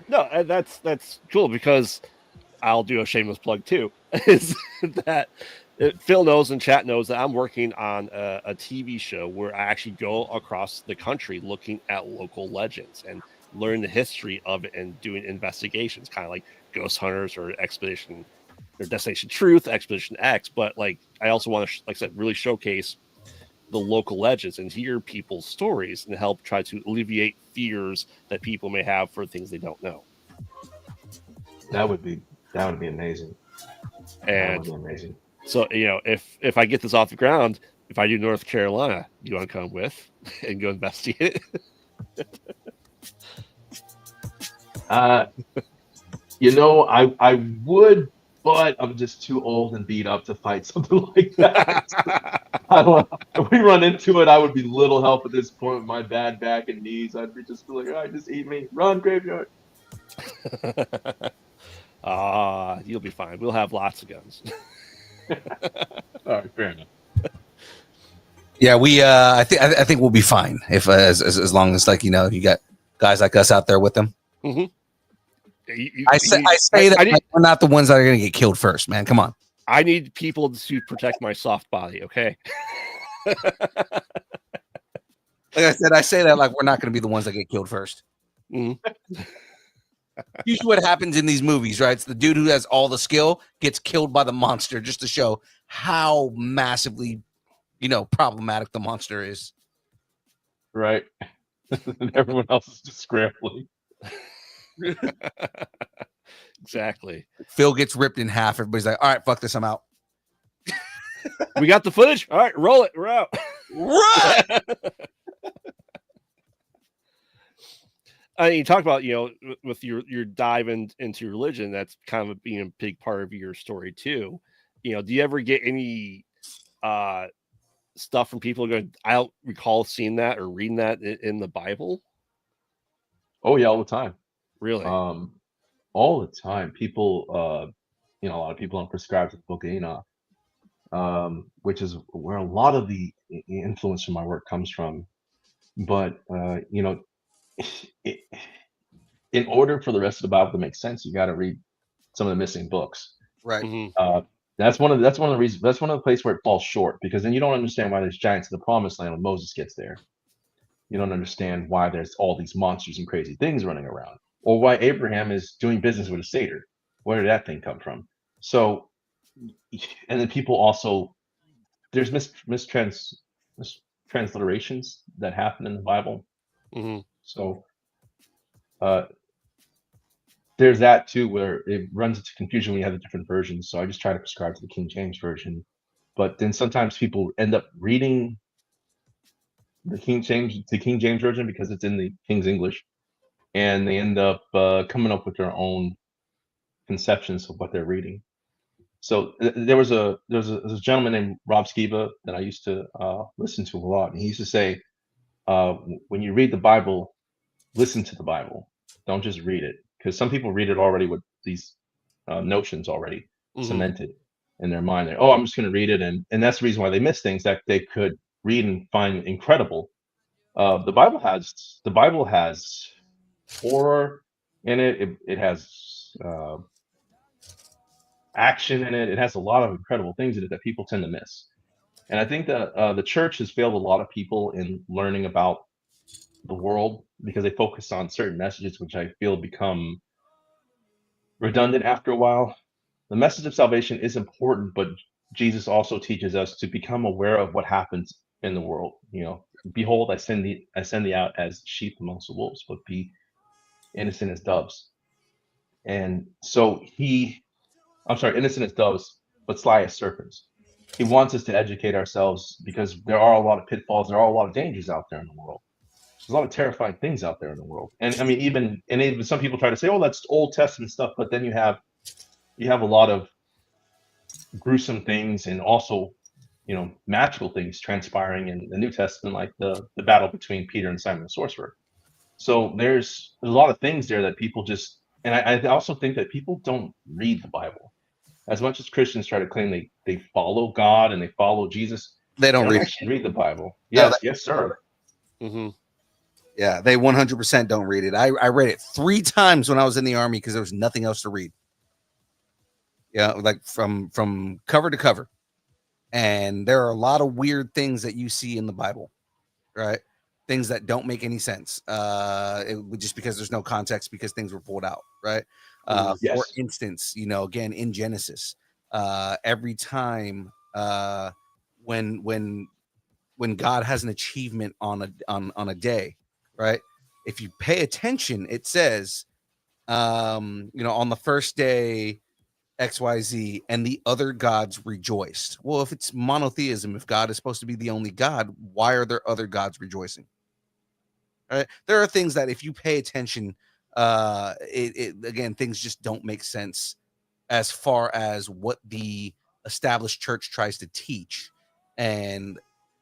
No, that's cool, because I'll do a shameless plug too. Is that Phil knows and chat knows that I'm working on a TV show where I actually go across the country looking at local legends and learn the history of it and doing investigations, kind of like Ghost Hunters or Expedition or Destination Truth, Expedition X. But like, I also want to, like I said, really showcase the local legends and hear people's stories and help try to alleviate fears that people may have for things they don't know. That would be amazing. And that would be amazing. So, if I get this off the ground, if I do North Carolina, you want to come with and go investigate it? I would, but I'm just too old and beat up to fight something like that. I don't know. If we run into it, I would be little help at this point with my bad back and knees. I'd be just like, all right, just eat me. Run, graveyard. You'll be fine. We'll have lots of guns. All right, fair enough. Yeah, I think we'll be fine if as long as you got guys like us out there with them. Mm-hmm. I say that we're not the ones that are going to get killed first, man. Come on. I need people to protect my soft body. Okay. Like I said, I say that like we're not going to be the ones that get killed first. Mm-hmm. Usually what happens in these movies, right? It's the dude who has all the skill gets killed by the monster just to show how massively, problematic the monster is. Right. And everyone else is just scrambling. Exactly. Phil gets ripped in half. Everybody's like, all right, fuck this, I'm out. We got the footage. All right, roll it. We're out. Right. You talk about, with your dive into religion, that's kind of being a big part of your story too. Do you ever get any stuff from people going, I don't recall seeing that or reading that in the Bible? Oh yeah, all the time. Really? All the time. People, a lot of people don't prescribe to the Book of Enoch, which is where a lot of the influence from my work comes from. But in order for the rest of the Bible to make sense, you got to read some of the missing books. Right. Mm-hmm. That's one of the reasons. That's one of the places where it falls short, because then you don't understand why there's giants in the Promised Land when Moses gets there. You don't understand why there's all these monsters and crazy things running around, or why Abraham is doing business with a satyr. Where did that thing come from? So, and then people also, there's mistransliterations that happen in the Bible. Mm-hmm. So there's that too, where it runs into confusion when you have the different versions. So I just try to prescribe to the King James version, but then sometimes people end up reading the King James version because it's in the King's English, and they end up coming up with their own conceptions of what they're reading. So there was a gentleman named Rob Skiba that I used to listen to a lot, and he used to say, when you read the Bible, listen to the Bible. Don't just read it, because some people read it already with these notions already cemented in their mind. They're, oh, I'm just going to read it, and that's the reason why they miss things that they could read and find incredible. The Bible has horror in it. It has action in it. It has a lot of incredible things in it that people tend to miss. And I think that the church has failed a lot of people in learning about the world because they focus on certain messages, which I feel become redundant after a while. The message of salvation is important, but Jesus also teaches us to become aware of what happens in the world. You know, behold, I send thee out as sheep amongst the wolves, but be innocent as doves. And so innocent as doves, but sly as serpents. He wants us to educate ourselves because there are a lot of pitfalls, there are a lot of dangers out there in the world. There's a lot of terrifying things out there in the world. And I mean, even some people try to say, oh, that's Old Testament stuff, but then you have a lot of gruesome things and also, you know, magical things transpiring in the New Testament, like the battle between Peter and Simon the sorcerer. So there's a lot of things there that people just, and I also think that people don't read the Bible. As much as Christians try to claim they follow God and they follow Jesus, They don't read actually read the Bible. No, Yes, sir. Yeah, they 100% don't read it. I read it 3 times when I was in the Army because there was nothing else to read. Yeah, like from cover to cover. And there are a lot of weird things that you see in the Bible, right? Things that don't make any sense. Just because there's no context because things were pulled out, right? Yes. For instance, you know, again in Genesis, every time when God has an achievement on a day, right? If you pay attention, it says, you know, on the first day, XYZ, and the other gods rejoiced. Well, if it's monotheism, if God is supposed to be the only God, why are there other gods rejoicing? Right? There are things that if you pay attention, again, things just don't make sense as far as what the established church tries to teach. And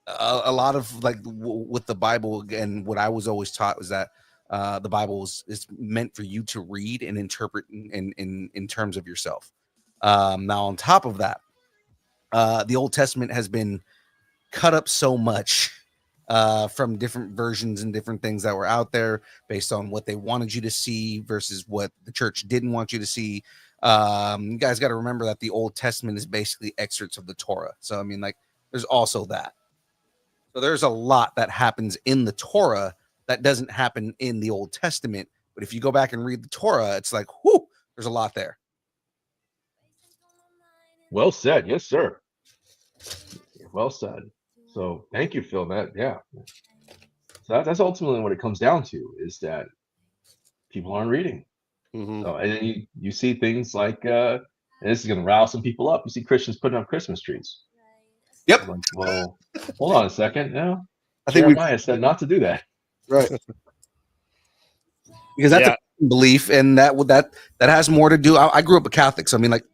a lot of like with the Bible, and what I was always taught was that the Bible is meant for you to read and interpret in terms of yourself. Now, on top of that, the Old Testament has been cut up so much from different versions and different things that were out there based on what they wanted you to see versus what the church didn't want you to see. You guys got to remember that the Old Testament is basically excerpts of the Torah. So, I mean, like, there's also that. So there's a lot that happens in the Torah that doesn't happen in the Old Testament. But if you go back and read the Torah, it's like, whoo, there's a lot there. Well said. Yes, sir. Well said. So thank you, Phil. Yeah. So that's ultimately what it comes down to, is that people aren't reading. So, and then you see things like, and this is going to rile some people up. You see Christians putting up Christmas trees. Yep. Like, well, hold on a second. No, I think Jeremiah said not to do that. Right. Because that's a belief, and that has more to do. I grew up a Catholic, so I mean, like,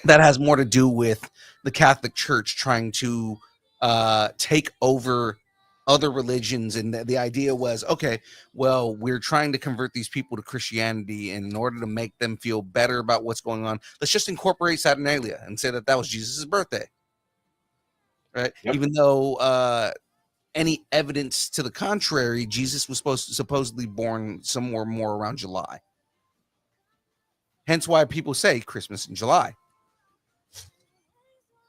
that has more to do with the Catholic Church trying to take over other religions, and the idea was, okay, well, we're trying to convert these people to Christianity, and in order to make them feel better about what's going on, let's just incorporate Saturnalia and say that was Jesus's birthday, right? Yep. Even though any evidence to the contrary, Jesus was supposedly born somewhere more around July. Hence why people say Christmas in July.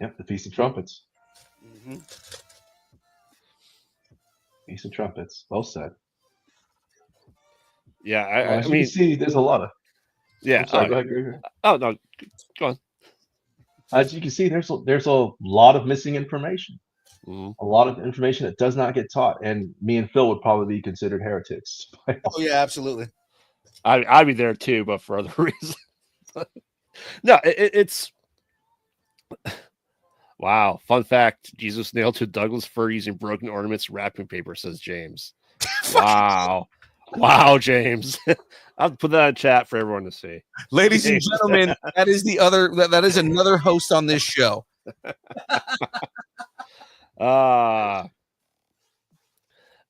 Yep, the Feast of Trumpets. Mm-hmm. Feast of Trumpets. Well said. Yeah, I mean, you see, there's a lot of. Yeah. Sorry, go ahead. Oh no, go on. As you can see, there's a lot of missing information. Mm-hmm. A lot of information that does not get taught, and me and Phil would probably be considered heretics. Oh yeah, absolutely. I'd be there too, but for other reasons. No, it's wow. Fun fact: Jesus nailed to Douglas fir using broken ornaments, wrapping paper. Says James. Wow. Wow, James. I'll put that in chat for everyone to see. Ladies and James. gentlemen, that is the other that is another host on this show.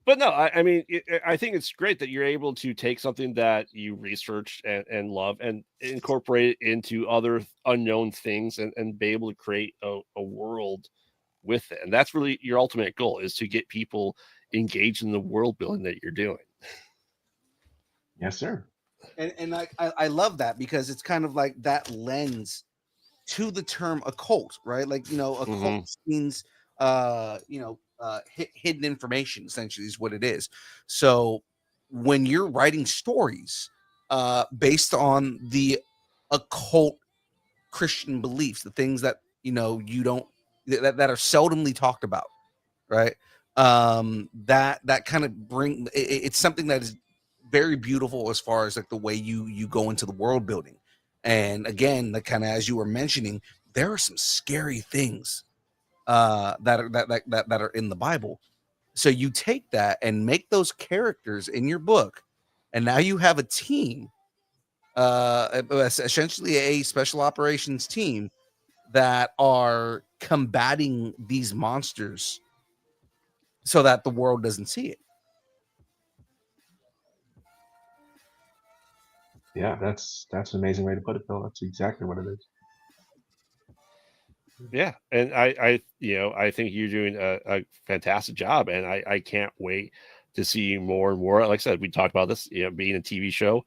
But no, I mean, I think it's great that you're able to take something that you researched and love and incorporate it into other unknown things and be able to create a world with it. And that's really your ultimate goal, is to get people engaged in the world building that you're doing. Yes, sir. And I love that, because it's kind of like that lens to the term occult, right? Like, occult means hidden information, essentially, is what it is. So when you're writing stories based on the occult Christian beliefs, the things that you don't that are seldomly talked about, right? That kind of it's something that is very beautiful as far as like the way you go into the world building. And again, like kind of as you were mentioning, there are some scary things that are in the Bible. So you take that and make those characters in your book, and now you have a team, essentially a special operations team that are combating these monsters so that the world doesn't see it. Yeah, that's an amazing way to put it, Phil. That's exactly what it is. Yeah, and I think you're doing a fantastic job, and I can't wait to see more and more. Like I said, we talked about this, being a TV show.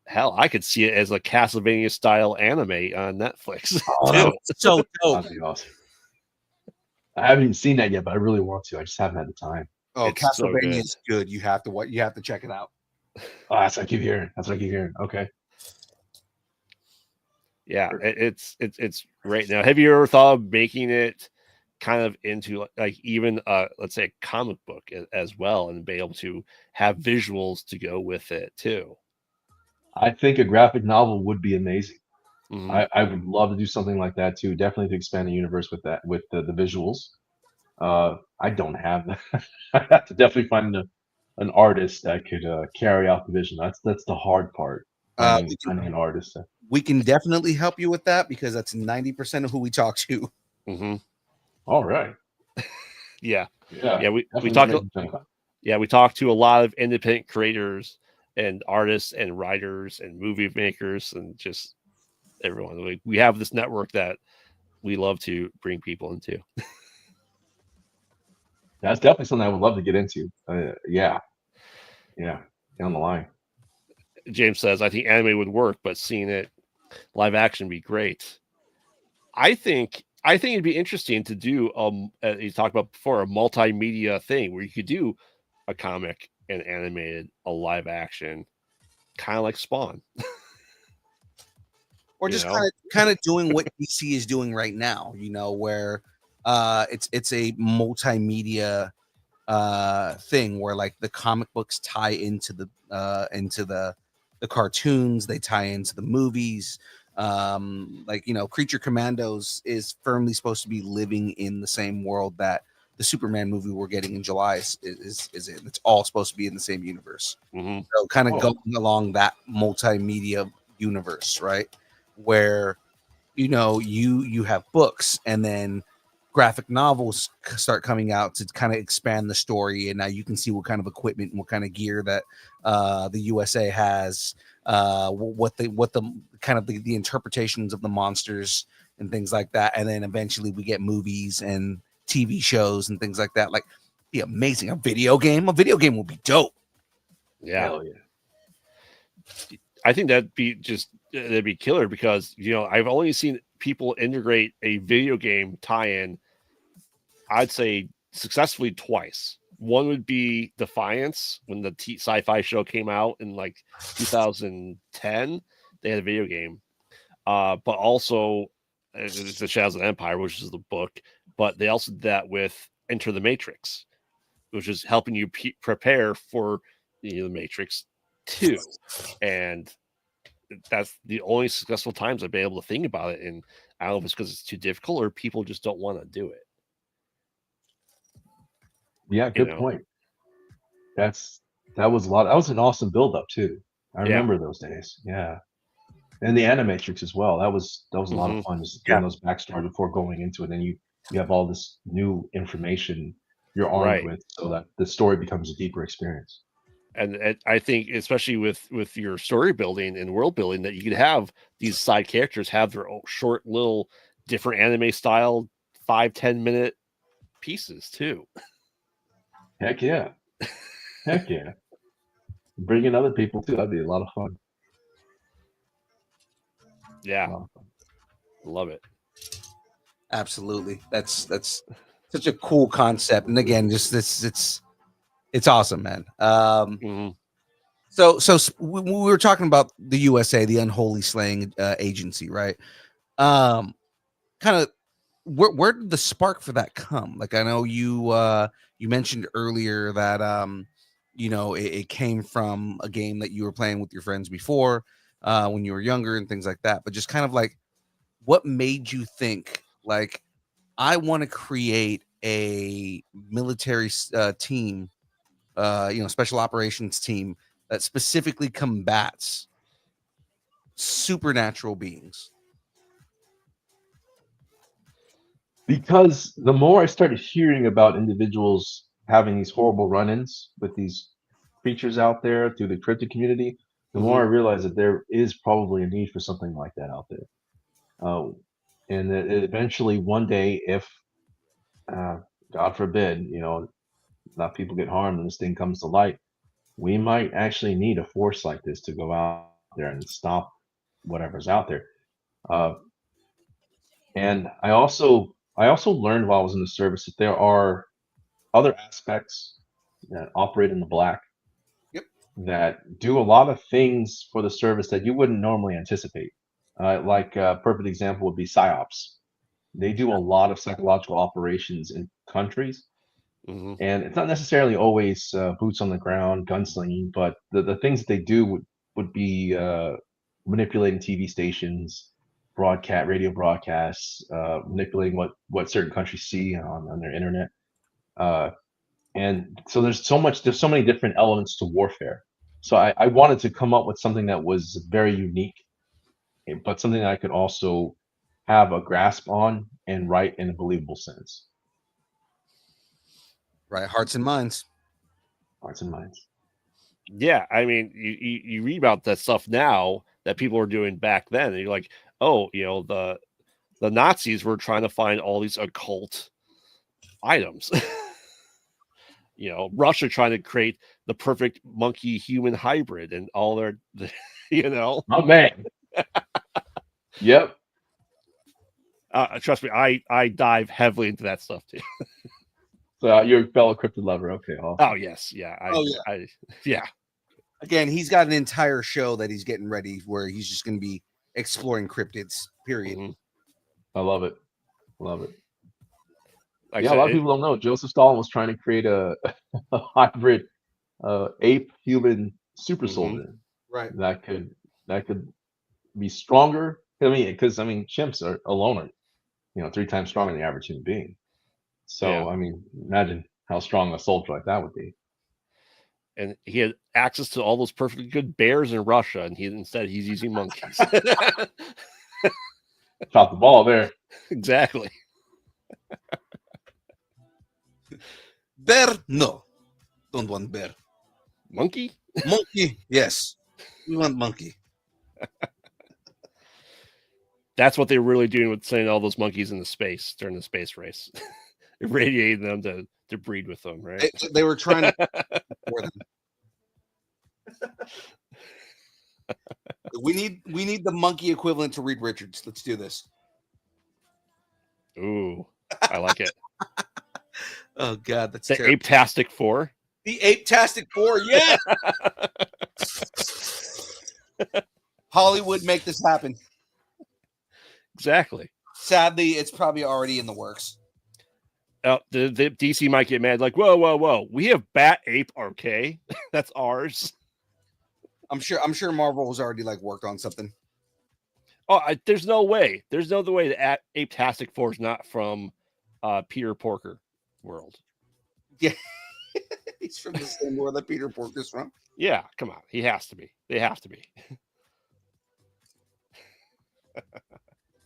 Hell, I could see it as a Castlevania style anime on Netflix Oh, too. So dope. that'd be awesome. I haven't even seen that yet, but I really want to. I just haven't had the time. Oh, It's so Castlevania good. is good. You have to check it out. Oh, that's what I keep hearing. That's what I keep hearing. Okay. Yeah, it's right now. Have you ever thought of making it kind of into like even let's say a comic book as well, and be able to have visuals to go with it too? I think a graphic novel would be amazing. Mhm. I would love to do something like that too. Definitely to expand the universe with that, with the visuals. I don't have that. I have to definitely find an artist that could carry out the vision. That's the hard part. Finding an artist. We can definitely help you with that, because that's 90% of who we talk to. Mm-hmm. All right. Yeah. Yeah. We definitely talk. making something. Yeah, we talk to a lot of independent creators and artists and writers and movie makers and just everyone. We have this network that we love to bring people into. That's definitely something I would love to get into. Yeah. Down the line. James says, I think anime would work, but seeing it live action would be great. I think it'd be interesting to do you talked about before, a multimedia thing where you could do a comic and animated, a live action, kind of like Spawn. Or just kind of doing what DC is doing right now, where it's a multimedia thing where like the comic books tie into the cartoons, they tie into the movies. Creature Commandos is firmly supposed to be living in the same world that the Superman movie we're getting in July is in. It's all supposed to be in the same universe. Mm-hmm. So kind of going along that multimedia universe, right? Where you have books, and then graphic novels start coming out to kind of expand the story, and now you can see what kind of equipment and what kind of gear that the USA has, what the kind of the interpretations of the monsters and things like that, and then eventually we get movies and TV shows and things like that. Like, be amazing. A video game will be dope. Yeah. Hell yeah. I think that'd be killer, because I've only seen people integrate a video game tie-in, I'd say successfully twice. One would be Defiance, when the sci-fi show came out in like 2010. They had a video game, but also it's the Shadows of the Empire, which is the book. But they also did that with Enter the Matrix, which is helping you prepare for the Matrix 2, and that's the only successful times I've been able to think about it. And I don't know if it's because it's too difficult or people just don't want to do it. Yeah, good point. That's that was a lot. That was an awesome build up too. I Yeah. remember those days. Yeah. And the Animatrix as well. That was a lot of fun, just getting those backstory before going into it. And you have all this new information you're armed Right. with, so that the story becomes a deeper experience. And I think, especially with your story building and world building, that you could have these side characters have their own short little different anime style 5-10 minute pieces too. Heck yeah. Heck yeah. Bring in other people too. That'd be a lot of fun. Yeah. A lot of fun. Love it. Absolutely. That's such a cool concept. And again, just it's awesome, man. So we were talking about the USA, the Unholy Slaying Agency, right? Kind of where did the spark for that come? Like, I know you mentioned earlier that it came from a game that you were playing with your friends before when you were younger and things like that. But just kind of like, what made you think, like, I want to create a military team, special operations team that specifically combats supernatural beings? Because the more I started hearing about individuals having these horrible run-ins with these creatures out there through the cryptid community, the more I realized that there is probably a need for something like that out there. And that eventually one day, if God forbid, not people get harmed and this thing comes to light, we might actually need a force like this to go out there and stop whatever's out there. And I also learned while I was in the service that there are other aspects that operate in the black. Yep. That do a lot of things for the service that you wouldn't normally anticipate. Like a perfect example would be psyops. They do a lot of psychological operations in countries, and it's not necessarily always boots on the ground, gunslinging, but the things that they do would be manipulating TV stations, radio broadcasts, manipulating what certain countries see on their internet. And so there's so many different elements to warfare. So I wanted to come up with something that was very unique, but something that I could also have a grasp on and write in a believable sense. Right, hearts and minds. Hearts and minds. Yeah, I mean, you read about that stuff now that people were doing back then, and you're like, oh, the Nazis were trying to find all these occult items. Russia trying to create the perfect monkey human hybrid and all their, Oh man. Yep. Trust me, I dive heavily into that stuff too. So you're a fellow cryptid lover. Okay. Awesome. Oh yes, yeah. Yeah. Again, he's got an entire show that he's getting ready where he's just going to be exploring cryptids. Period. I love it. Love it. Like a lot of people don't know Joseph Stalin was trying to create a hybrid ape human super soldier, right? That could be stronger. Because chimps are alone are 3 times stronger than the average human being. So imagine how strong a soldier like that would be. And he had access to all those perfectly good bears in Russia, and instead he's using monkeys. Drop the ball there. Exactly. Bear? No. Don't want bear. Monkey? Monkey? Yes. We want monkey. That's what they were really doing with sending all those monkeys into space during the space race. Irradiating them to breed with them, right? They were trying to for them. We need the monkey equivalent to Reed Richards. Let's do this. Ooh, I like it. Oh God, that's the Ape-tastic Four. The Ape-tastic Four, yeah. Hollywood, make this happen. Exactly. Sadly, it's probably already in the works. The DC might get mad, like, whoa. We have Bat Ape RK. That's ours. I'm sure Marvel was already worked on something. Oh, there's no way. There's no other way that Ape-tastic Four is not from Peter Porker world. Yeah. He's from the same world that Peter Porker's from. Yeah, come on. He has to be. They have to be.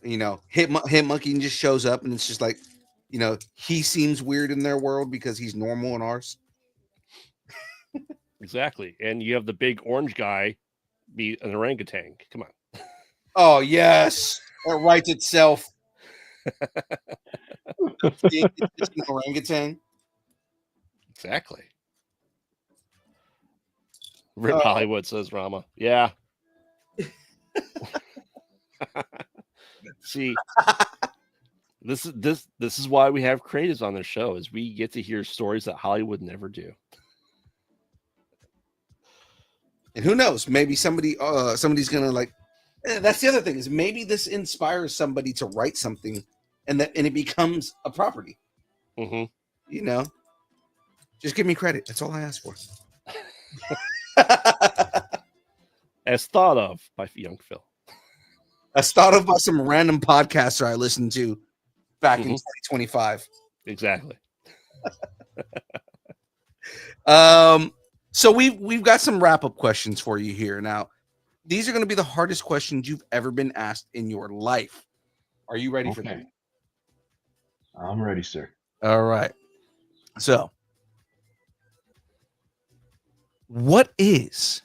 You know, Hit Monkey just shows up, and it's just like, you know, he seems weird in their world because he's normal in ours. Exactly. And you have the big orange guy be an orangutan. Come on. Oh yes, that writes itself. It's just an orangutan. Exactly. Rip Hollywood, says Rama. Yeah. See, this is why we have creatives on their show, is we get to hear stories that Hollywood never do. And who knows? Maybe somebody's gonna like. That's the other thing, is maybe this inspires somebody to write something, and it becomes a property. Mm-hmm. You know, just give me credit. That's all I ask for. As thought of by young Phil. As thought of by some random podcaster I listened to back in 2025. Exactly. So we've got some wrap-up questions for you here. Now, these are going to be the hardest questions you've ever been asked in your life. Are you ready for them? I'm ready, sir. All right. So, what is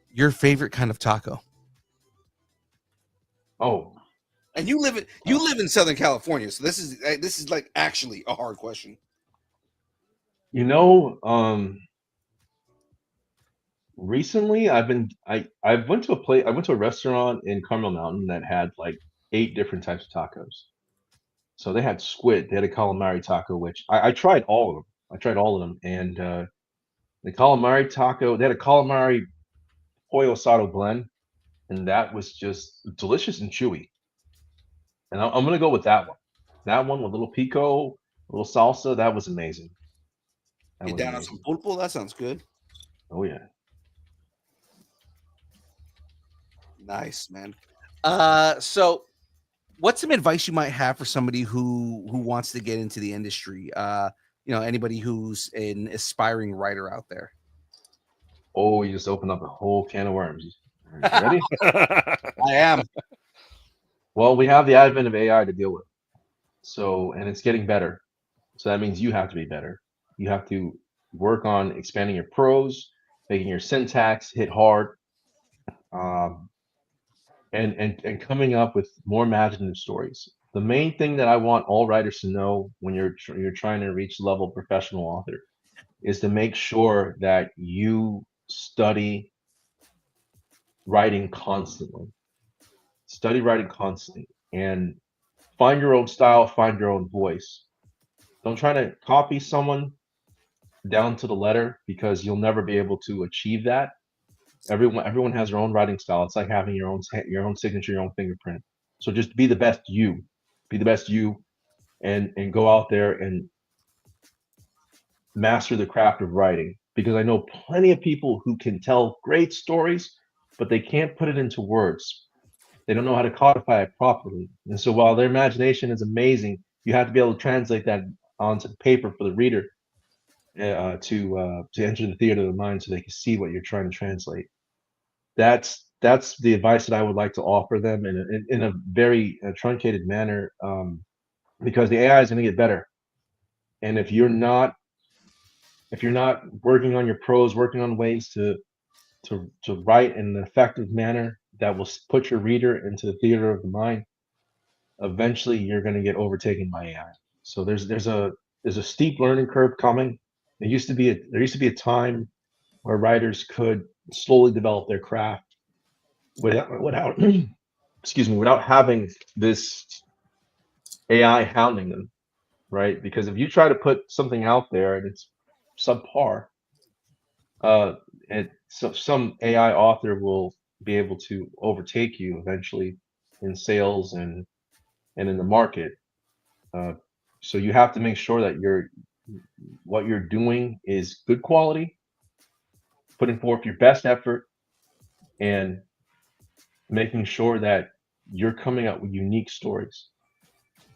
your favorite kind of taco? Oh, and you live in Southern California, so this is like actually a hard question. You know, recently I went to a restaurant in Carmel Mountain that had like 8 different types of tacos. So they had squid, they had a calamari taco, which I tried all of them. I tried all of them, and the calamari taco, they had a calamari pollo asado blend, and that was just delicious and chewy. And I'm gonna go with that one. That one with a little pico, a little salsa, that was amazing. Get down on some pulpo. That sounds good. Oh yeah. Nice, man. So what's some advice you might have for somebody who wants to get into the industry? You know, anybody who's an aspiring writer out there. Oh, you just opened up a whole can of worms. You ready? I am. Well, we have the advent of AI to deal with. So, and it's getting better. So that means you have to be better. You have to work on expanding your prose, making your syntax hit hard, and coming up with more imaginative stories. The main thing that I want all writers to know when you're trying to reach the level of professional author is to make sure that you study writing constantly. Study writing constantly and find your own style, find your own voice. Don't try to copy someone down to the letter, because you'll never be able to achieve that. Everyone has their own writing style. It's like having your own signature, your own fingerprint. So just be the best you. Be the best you, and go out there and master the craft of writing, because I know plenty of people who can tell great stories, but they can't put it into words. They don't know how to codify it properly. And so while their imagination is amazing, you have to be able to translate that onto paper for the reader, to enter the theater of the mind so they can see what you're trying to translate. That's the advice that I would like to offer them in a very truncated manner, because the AI is going to get better. And if you're not working on your prose, working on ways to write in an effective manner that will put your reader into the theater of the mind, eventually you're going to get overtaken by AI. So there's a steep learning curve coming. There used to be a time where writers could slowly develop their craft without excuse me, without having this AI hounding them, right? Because if you try to put something out there and it's subpar, and so some AI author will be able to overtake you eventually in sales and in the market. So you have to make sure that what you're doing is good quality, putting forth your best effort, and making sure that you're coming up with unique stories.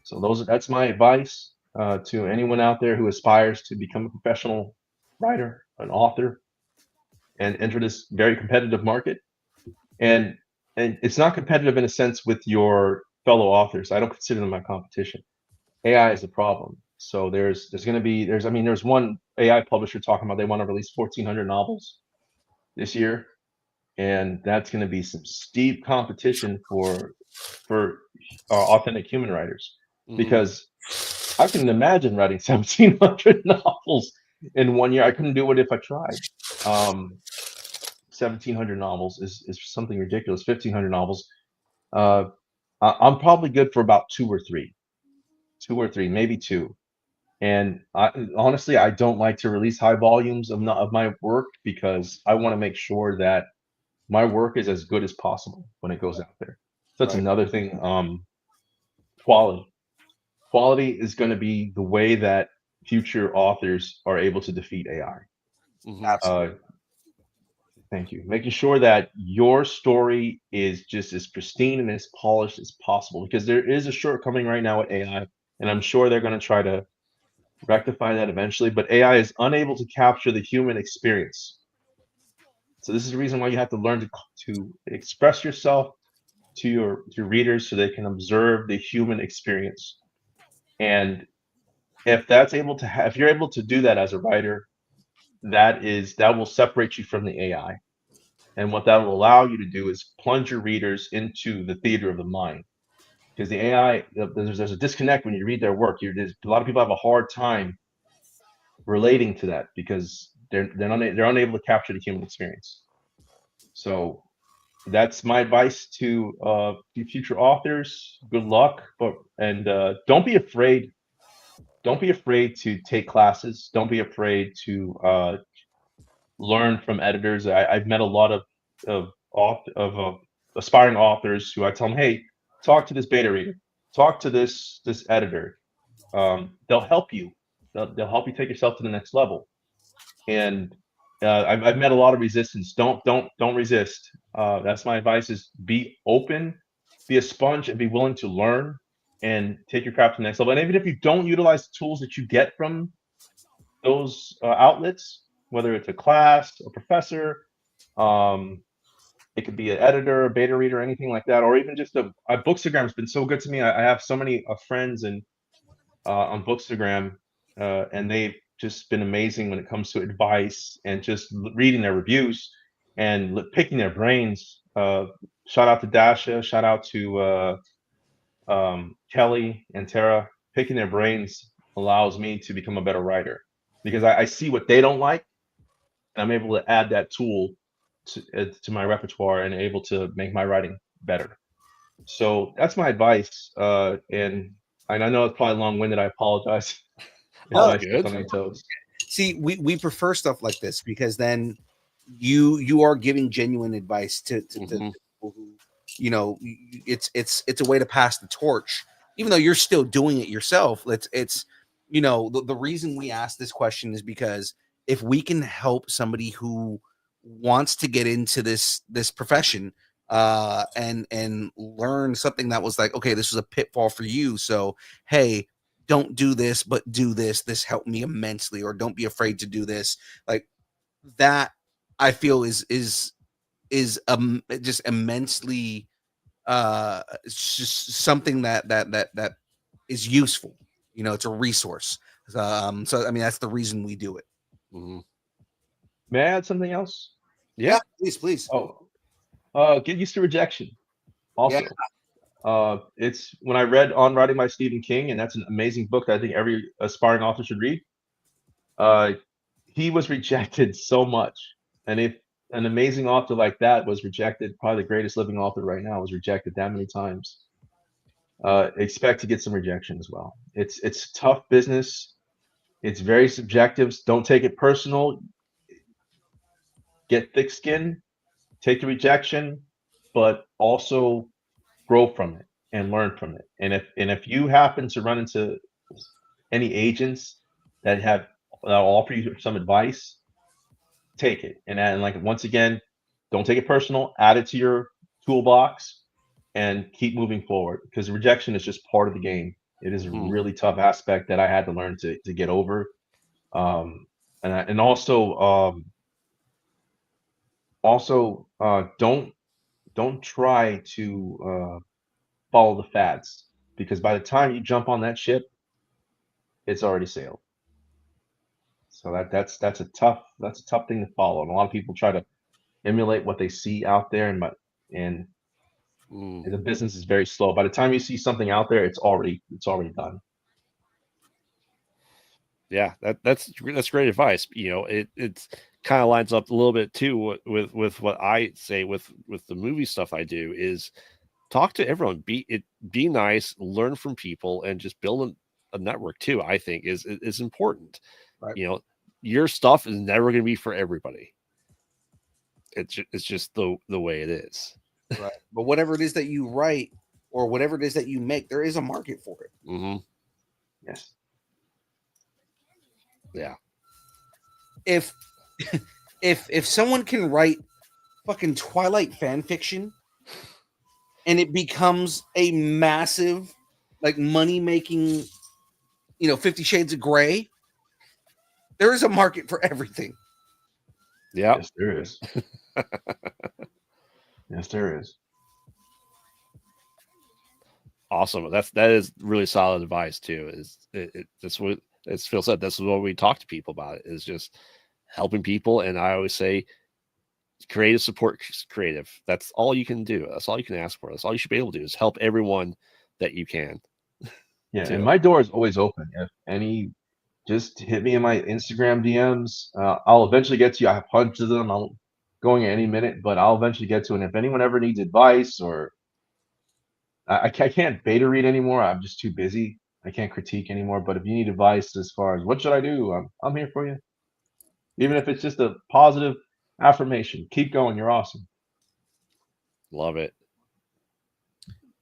So that's my advice to anyone out there who aspires to become a professional writer, an author, and enter this very competitive market. And it's not competitive in a sense with your fellow authors. I don't consider them my competition. AI is a problem. So there's going to be there's one AI publisher talking about they want to release 1,400 novels this year, and that's going to be some steep competition for authentic human writers, because I can imagine writing 1,700 novels in 1 year. I couldn't do it if I tried. 1,700 novels is something ridiculous. 1,500 novels. I'm probably good for about two or three, maybe two. And honestly, I don't like to release high volumes of my work, because I want to make sure that my work is as good as possible when it goes out there. So that's Right. another thing. Quality. Quality is going to be the way that future authors are able to defeat AI. Absolutely. Thank you. Making sure that your story is just as pristine and as polished as possible, because there is a shortcoming right now with AI, and I'm sure they're going to try to rectify that eventually. But AI is unable to capture the human experience. So this is the reason why you have to learn to express yourself to your readers so they can observe the human experience. And if that's able to if you're able to do that as a writer, that will separate you from the AI. And what that will allow you to do is plunge your readers into the theater of the mind. Because the AI, there's a disconnect when you read their work. A lot of people have a hard time relating to that, because they're unable to capture the human experience. So that's my advice to future authors. Good luck, and don't be afraid. Don't be afraid to take classes. Don't be afraid to learn from editors. I've met a lot of aspiring authors who I tell them, hey, talk to this beta reader, talk to this editor. They'll help you. They'll help you take yourself to the next level. And I've met a lot of resistance. Don't resist. That's my advice: is be open, be a sponge, and be willing to learn and take your craft to the next level. And even if you don't utilize the tools that you get from those outlets, whether it's a class, a professor, um, it could be an editor, a beta reader, anything like that, or even just a Bookstagram's been so good to me. I have so many friends on Bookstagram, and they've just been amazing when it comes to advice and just reading their reviews and picking their brains. Shout out to Dasha, shout out to Kelly and Tara. Picking their brains allows me to become a better writer, because I see what they don't like, and I'm able to add that tool to my repertoire and able to make my writing better. So that's my advice. And I know it's probably long-winded. I apologize if No, I stepped on your toes. see, we prefer stuff like this, because then you are giving genuine advice to people who, you know, it's a way to pass the torch, even though you're still doing it yourself. It's you know, the reason we ask this question is because if we can help somebody who wants to get into this profession and learn something that was like, okay, this was a pitfall for you, so hey, don't do this, but do this helped me immensely, or don't be afraid to do this, like that, I feel is just immensely it's just something that is useful. You know, it's a resource. So I mean, that's the reason we do it. May I add something else? Yeah. Please. Oh, get used to rejection. Yeah. Also, it's when I read On Writing by Stephen King, and that's an amazing book that I think every aspiring author should read. He was rejected so much, and if an amazing author like that was rejected, probably the greatest living author right now was rejected that many times. Expect to get some rejection as well. It's tough business. It's very subjective. Don't take it personal. Get thick skin. Take the rejection, but also grow from it and learn from it. And if you happen to run into any agents that'll offer you some advice, take it. And like, once again, don't take it personal. Add it to your toolbox and keep moving forward, because rejection is just part of the game. It is a really tough aspect that I had to learn to get over. Um, and also don't try to follow the fads, because by the time you jump on that ship, it's already sailed. So that's a tough thing to follow, and a lot of people try to emulate what they see out there, and the business is very slow. By the time you see something out there, it's already done. Yeah, that's great advice. You know, it's kind of lines up a little bit too with what I say with the movie stuff I do is talk to everyone, be nice, learn from people, and just build a network too. I think is important. Right. You know, your stuff is never going to be for everybody. It's just the way it is. Right. But whatever it is that you write or whatever it is that you make, there is a market for it. Mm-hmm. Yes. Yeah. If if someone can write fucking Twilight fan fiction and it becomes a massive like money making, 50 Shades of Grey, there is a market for everything. Yeah. Yes, there is. Yes, there is. Awesome. That is really solid advice too. That's what, as Phil said, that's what we talk to people about. Is just helping people. And I always say, creative support creative. That's all you can do. That's all you can ask for. That's all you should be able to do is help everyone that you can. Yeah, too. and my door is always open. If any, just hit me in my Instagram DMs. I'll eventually get to you. I have hundreds of them. I'm going at any minute, but I'll eventually get to it. And if anyone ever needs advice, or I can't beta read anymore. I'm just too busy. I can't critique anymore. But if you need advice as far as what should I do, I'm here for you. Even if it's just a positive affirmation, keep going. You're awesome. Love it.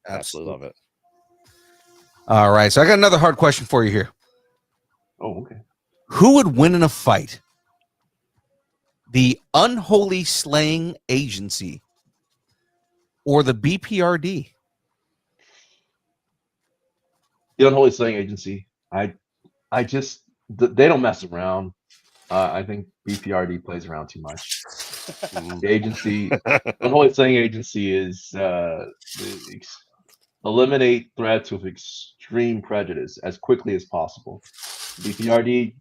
Absolutely love it. All right. So I got another hard question for you here. Oh, okay. Who would win in a fight? The Unholy Slaying Agency or the BPRD? The Unholy Slaying Agency. I just they don't mess around. I think BPRD plays around too much. The agency, Unholy Slaying Agency is eliminate threats with extreme prejudice as quickly as possible. BPRD,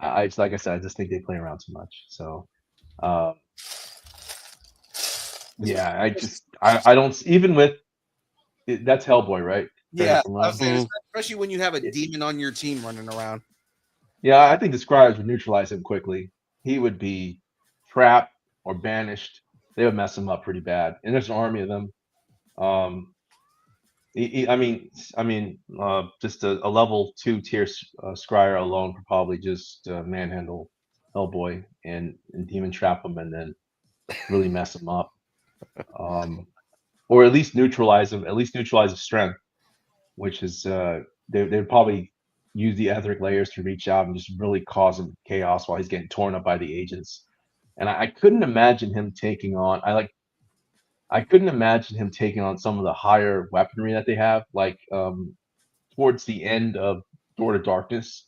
like I said, I just think they play around too much. So, yeah, I don't, even with that's Hellboy, right? Yeah, I was saying, especially when you have a demon on your team running around. Yeah, I think the scribes would neutralize him quickly. He would be trapped or banished. They would mess him up pretty bad. And there's an army of them. Just a level 2 tier scryer alone could probably just manhandle Hellboy and demon trap him, and then really mess him up. Or at least neutralize him. At least neutralize his strength, which is they'd probably use the etheric layers to reach out and just really cause him chaos while he's getting torn up by the agents. And I couldn't imagine him taking on. I couldn't imagine him taking on some of the higher weaponry that they have, like towards the end of Door to Darkness,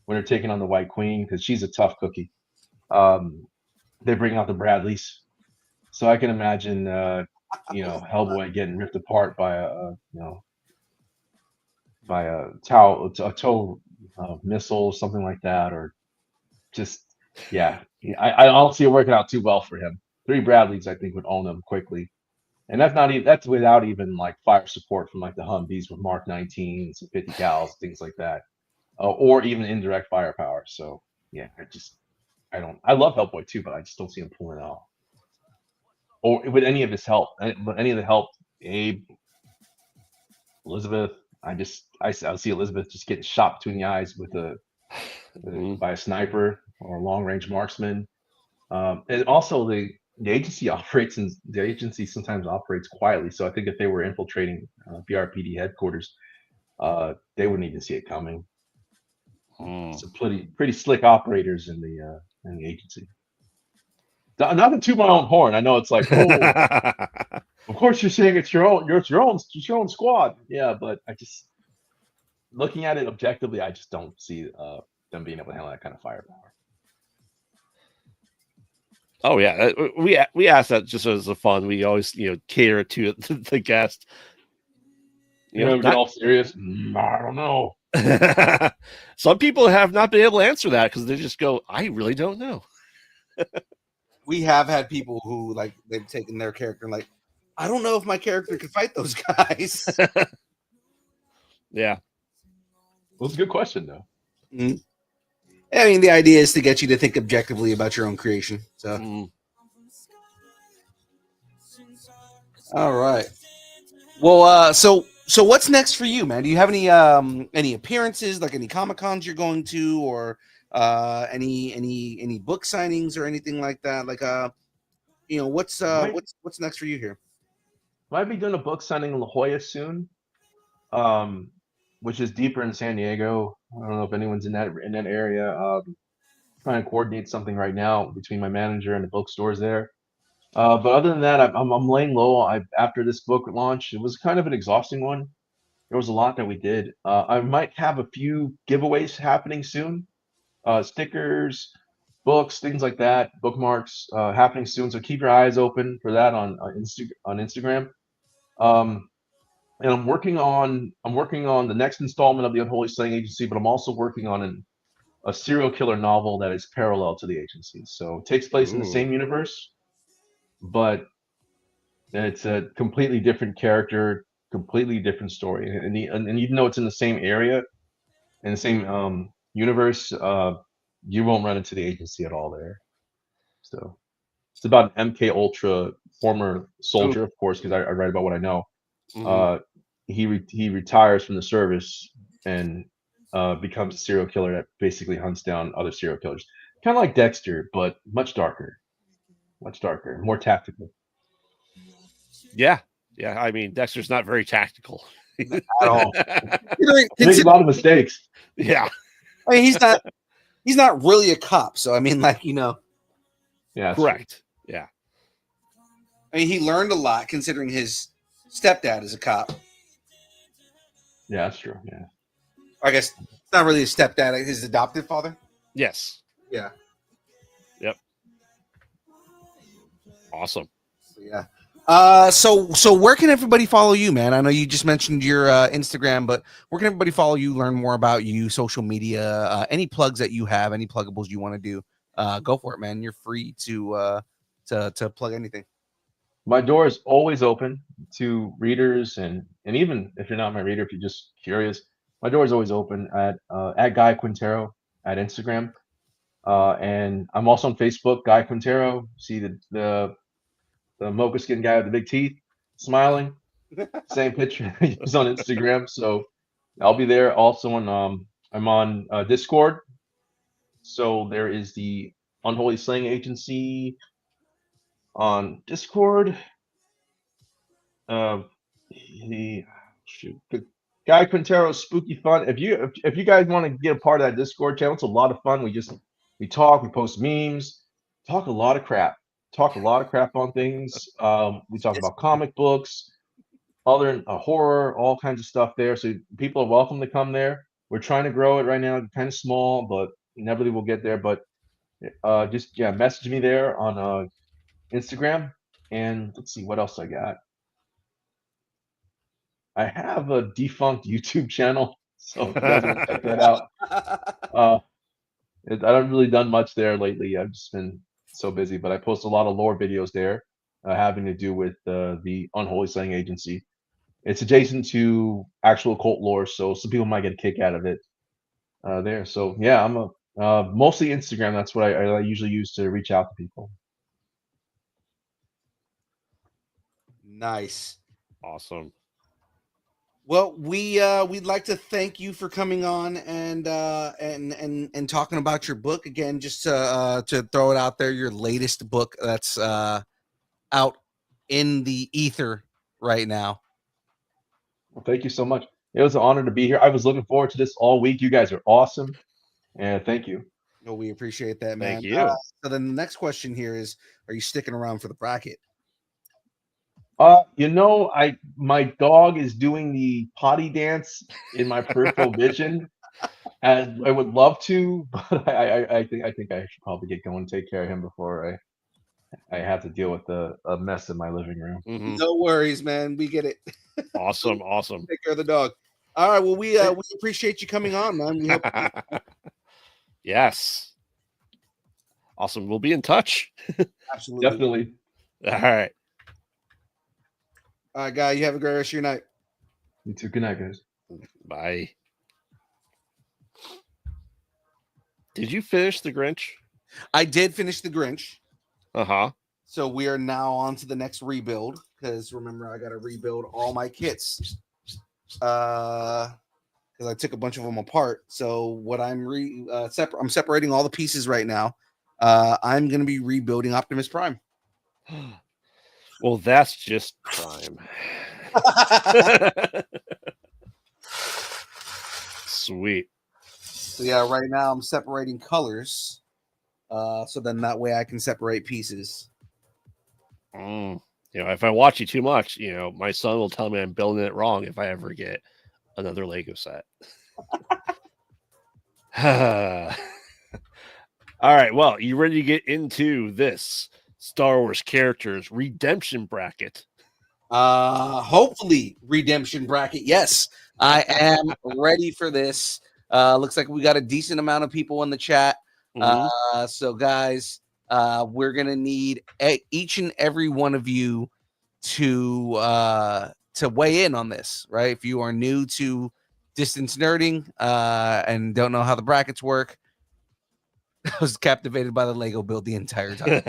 when they're taking on the White Queen, because she's a tough cookie. They bring out the Bradleys, so I can imagine, Hellboy getting ripped apart by a tow missile, something like that, or just I don't see it working out too well for him. 3 Bradleys, I think, would own him quickly. And that's without even like fire support from like the Humvees with Mark 19s and 50 cals, things like that, or even indirect firepower. So yeah, I love Hellboy too, but I just don't see him pulling it off. Or with any of his help, any of the help, Abe, Elizabeth. I see Elizabeth just getting shot between the eyes by a sniper or a long range marksman. And also the agency sometimes operates quietly. So I think if they were infiltrating BRPD headquarters, they wouldn't even see it coming. Some pretty slick operators in the agency. Not to toot my own horn. I know it's like, of course you're saying it's your own squad. Yeah, but I just, looking at it objectively, I just don't see them being able to handle that kind of firepower. Oh yeah, we ask that just as a fun. We always cater to the guest. You know, get Not all serious. I don't know. some people have not been able to answer that because they just go, I really don't know. We have had people who like they've taken their character and like, I don't know if my character could fight those guys. Yeah. Well, it's a good question though. Mhm. I mean, the idea is to get you to think objectively about your own creation. So, all right. Well, so what's next for you, man? Do you have any appearances, like any Comic Cons you're going to, or any book signings or anything like that? Like what's next for you here? Might be doing a book signing in La Jolla soon, um, which is deeper in San Diego. I don't know if anyone's in that area. Trying to coordinate something right now between my manager and the bookstores there. But other than that, I'm laying low. After this book launch, it was kind of an exhausting one. There was a lot that we did. I might have a few giveaways happening soon. Stickers, books, things like that, bookmarks happening soon. So keep your eyes open for that on Instagram. Um, and I'm working on the next installment of the Unholy Slaying Agency, but I'm also working on a serial killer novel that is parallel to the agency. So it takes place in the same universe, but it's a completely different character, completely different story. And even though it's in the same area, in the same universe, you won't run into the agency at all there. So it's about an MK Ultra former soldier, of course, because I write about what I know. Uh, he retires from the service and becomes a serial killer that basically hunts down other serial killers, kind of like Dexter, but much darker, more tactical. Yeah. I mean, Dexter's not very tactical At all. Considering, He makes a lot of mistakes. Yeah. I mean, he's not really a cop, so I mean, like Yeah, that's correct. Yeah. I mean, he learned a lot considering his stepdad is a cop. Yeah, that's true. Yeah. I guess it's not really his stepdad, his adoptive father. Yes. Yeah. Yep. Awesome. Yeah. So where can everybody follow you, man? I know you just mentioned your Instagram, but where can everybody follow you, learn more about you, social media, any plugs that you have, any pluggables you want to do? Go for it, man. You're free to plug anything. My door is always open to readers and even if you're not my reader, if you're just curious, my door is always open at Guy Quintero at Instagram. And I'm also on Facebook, Guy Quintero. See the mocha skin guy with the big teeth smiling. Same picture he's on Instagram. So I'll be there. Also on I'm on Discord. So there is the Unholy Slaying Agency on Discord. The shoot, the Guy Quintero's Spooky Fun. If you guys want to get a part of that Discord channel, it's a lot of fun. We talk, we post memes, talk a lot of crap on things. We talk about comic books, other horror, all kinds of stuff there. So people are welcome to come there. We're trying to grow it right now, kind of small, but inevitably we'll get there. But just message me there on Instagram, and let's see what else I got. I have a defunct YouTube channel, so if you guys want to check that out. I haven't really done much there lately. I've just been so busy, but I post a lot of lore videos there, having to do with the Unholy Slaying Agency. It's adjacent to actual cult lore, so some people might get a kick out of it there. So yeah, I'm mostly Instagram. That's what I usually use to reach out to people. Nice. Awesome. Well, we'd like to thank you for coming on and talking about your book again. Just to throw it out there, your latest book that's out in the ether right now. Well, thank you so much. It was an honor to be here. I was looking forward to this all week. You guys are awesome, and thank you. Well, we appreciate that, man. Thank you. So then the next question here is: are you sticking around for the bracket? My dog is doing the potty dance in my peripheral vision, and I would love to, but I think I should probably get going and take care of him before I have to deal with a mess in my living room. Mhm. No worries, man. We get it. Awesome. Take care of the dog. All right. Well, we appreciate you coming on, man. We hope. Yes. Awesome. We'll be in touch. Absolutely. Definitely. All right. All right, guy. You have a great rest of your night. You too. Good night, guys. Bye. Did you finish the Grinch? I did finish the Grinch. Uh-huh. So we are now on to the next rebuild because remember I got to rebuild all my kits because I took a bunch of them apart. So what I'm I'm separating all the pieces right now. I'm going to be rebuilding Optimus Prime. Well, that's just prime. Sweet. So yeah, right now I'm separating colors. So then that way I can separate pieces. You know, if I watch you too much, you know, my son will tell me I'm building it wrong if I ever get another Lego set. All right. Well, you ready to get into this Star Wars characters redemption bracket? Hopefully redemption bracket. Yes, I am ready for this. Looks like we got a decent amount of people in the chat. So guys, we're gonna need each and every one of you to weigh in on this, right? If you are new to distance nerding and don't know how the brackets work, I was captivated by the Lego build the entire time.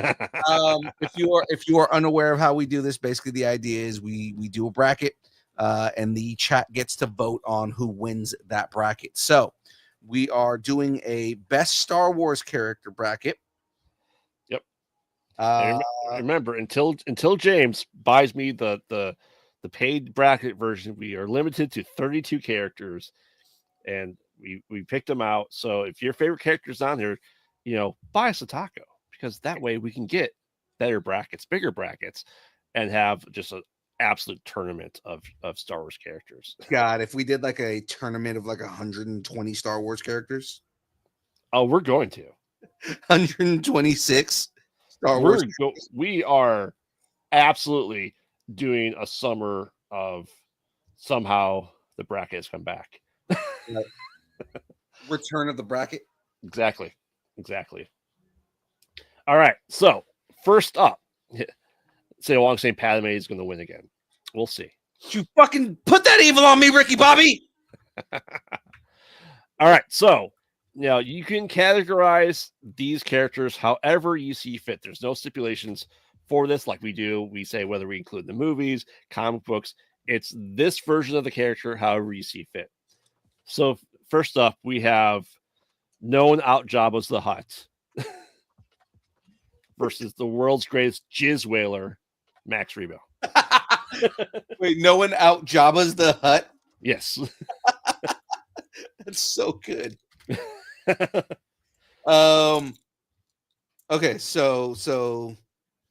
If you are unaware of how we do this, basically the idea is we do a bracket, and the chat gets to vote on who wins that bracket. So we are doing a best Star Wars character bracket. Yep. Remember, until James buys me the paid bracket version, we are limited to 32 characters, and we picked them out. So if your favorite character's on there, you know, buy us a taco because that way we can get better brackets, bigger brackets, and have just an absolute tournament of Star Wars characters. God, if we did like a tournament of like 120 Star Wars characters, Oh, we're going to 126 Star Wars. We are absolutely doing a summer of somehow the brackets come back. Return of the bracket. Exactly. All right. So first up, say along saying Padme is going to win again. We'll see. You fucking put that evil on me, Ricky Bobby. All right. So now you can categorize these characters however you see fit. There's no stipulations for this, like we do. We say whether we include the movies, comic books. It's this version of the character, however you see fit. So first up, we have known out Jabba's the Hutt versus the world's greatest jizz whaler, Max Rebo. Wait, no one out Jabba's the Hutt? Yes. That's so good. Okay, so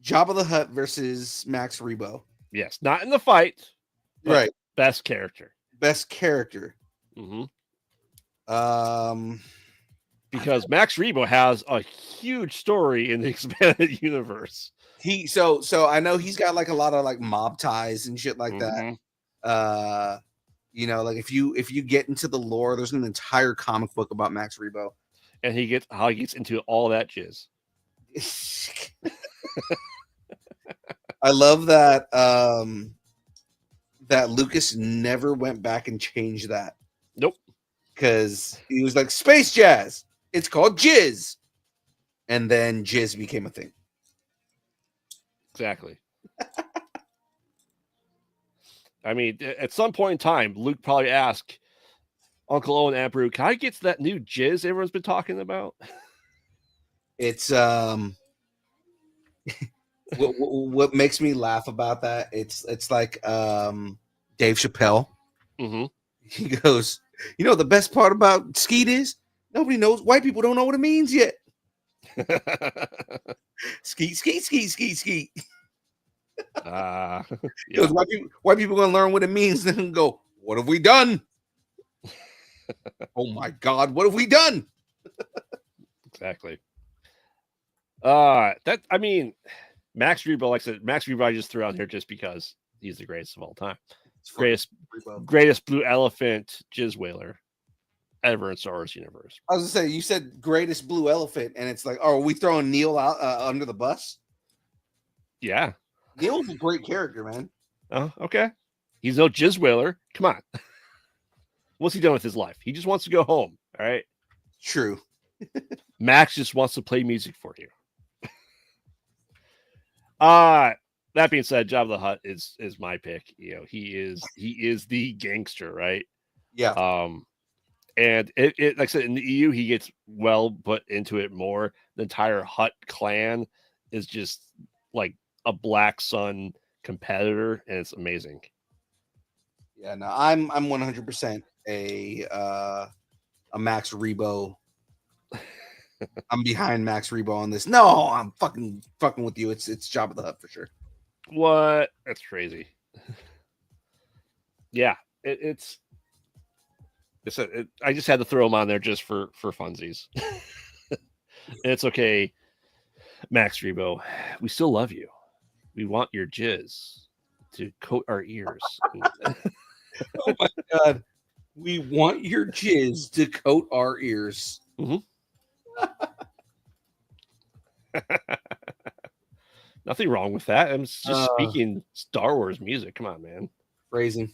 Jabba the Hutt versus Max Rebo. Yes, not in the fight. Right. Best character. Best character. Mm-hmm. Because Max Rebo has a huge story in the expanded universe. So I know he's got like a lot of like mob ties and shit like that. You know, like if you get into the lore, there's an entire comic book about Max Rebo. And how he gets into all that jizz. I love that that Lucas never went back and changed that. Nope. Because he was like, Space Jazz, it's called Jizz. And then Jizz became a thing. Exactly. I mean, at some point in time, Luke probably asked Uncle Owen Abreu, can I get to that new jizz everyone's been talking about? It's what makes me laugh about that, it's like Dave Chappelle. Mm-hmm. He goes, you know, the best part about skeet is nobody knows. White people don't know what it means yet. Skeet, skeet, skeet, skeet, skeet. Yeah. Goes, white people gonna learn what it means, then go, what have we done? Oh my God, what have we done? Exactly. I mean, Max Rebo, like I said, Max Rebo I just threw out here just because he's the greatest of all time. Greatest blue elephant jizz whaler ever in Star Wars universe. I was gonna say, you said greatest blue elephant, and it's like, oh, are we throwing Neil out under the bus? Yeah. Neil's a great character, man. Oh, okay. He's no jizz whaler. Come on. What's he done with his life? He just wants to go home. All right. True. Max just wants to play music for you. That being said, Jabba the Hutt is my pick. You know, he is the gangster, right? Yeah. And it like I said, in the EU, he gets well put into it more. The entire Hutt clan is just like a Black Sun competitor, and it's amazing. Yeah, no, I'm 100% a Max Rebo. I'm behind Max Rebo on this. No, I'm fucking with you. It's Jabba the Hutt for sure. What? That's crazy. Yeah, it's. I just had to throw him on there just for funsies. And it's okay, Max Rebo. We still love you. We want your jizz to coat our ears. Oh my god. We want your jizz to coat our ears. Mm-hmm. Nothing wrong with that. I'm just speaking Star Wars music. Come on, man. Phrasing.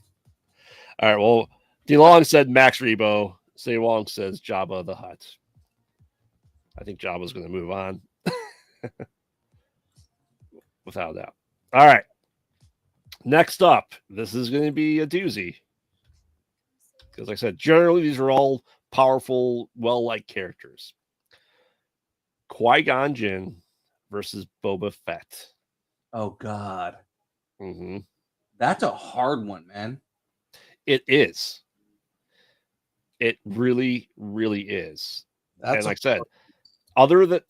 All right. Well, DeLong said Max Rebo. Say Wong says Jabba the Hutt. I think Jabba's going to move on. Without a doubt. All right. Next up, this is going to be a doozy. Because like I said, generally these are all powerful, well-liked characters. Qui-Gon Jinn versus Boba Fett. Oh god. Mm-hmm. That's a hard one, man. It is. It really, really is. And like I said, other than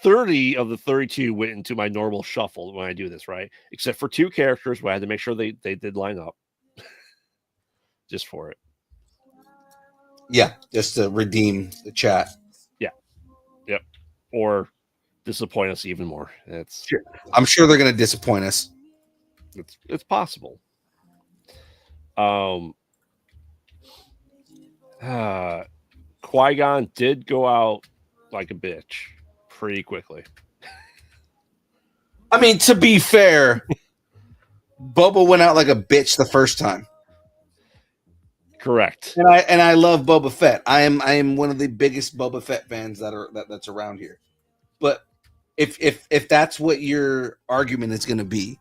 30 of the 32 went into my normal shuffle when I do this, right? Except for 2 characters where I had to make sure they did line up. Just for it. Yeah, just to redeem the chat. Yeah. Yep. Or disappoint us even more. I'm sure they're going to disappoint us. It's possible. Qui-Gon did go out like a bitch pretty quickly. I mean, to be fair, Boba went out like a bitch the first time. Correct. And I love Boba Fett. I am one of the biggest Boba Fett fans that's around here. But if that's what your argument is going to be,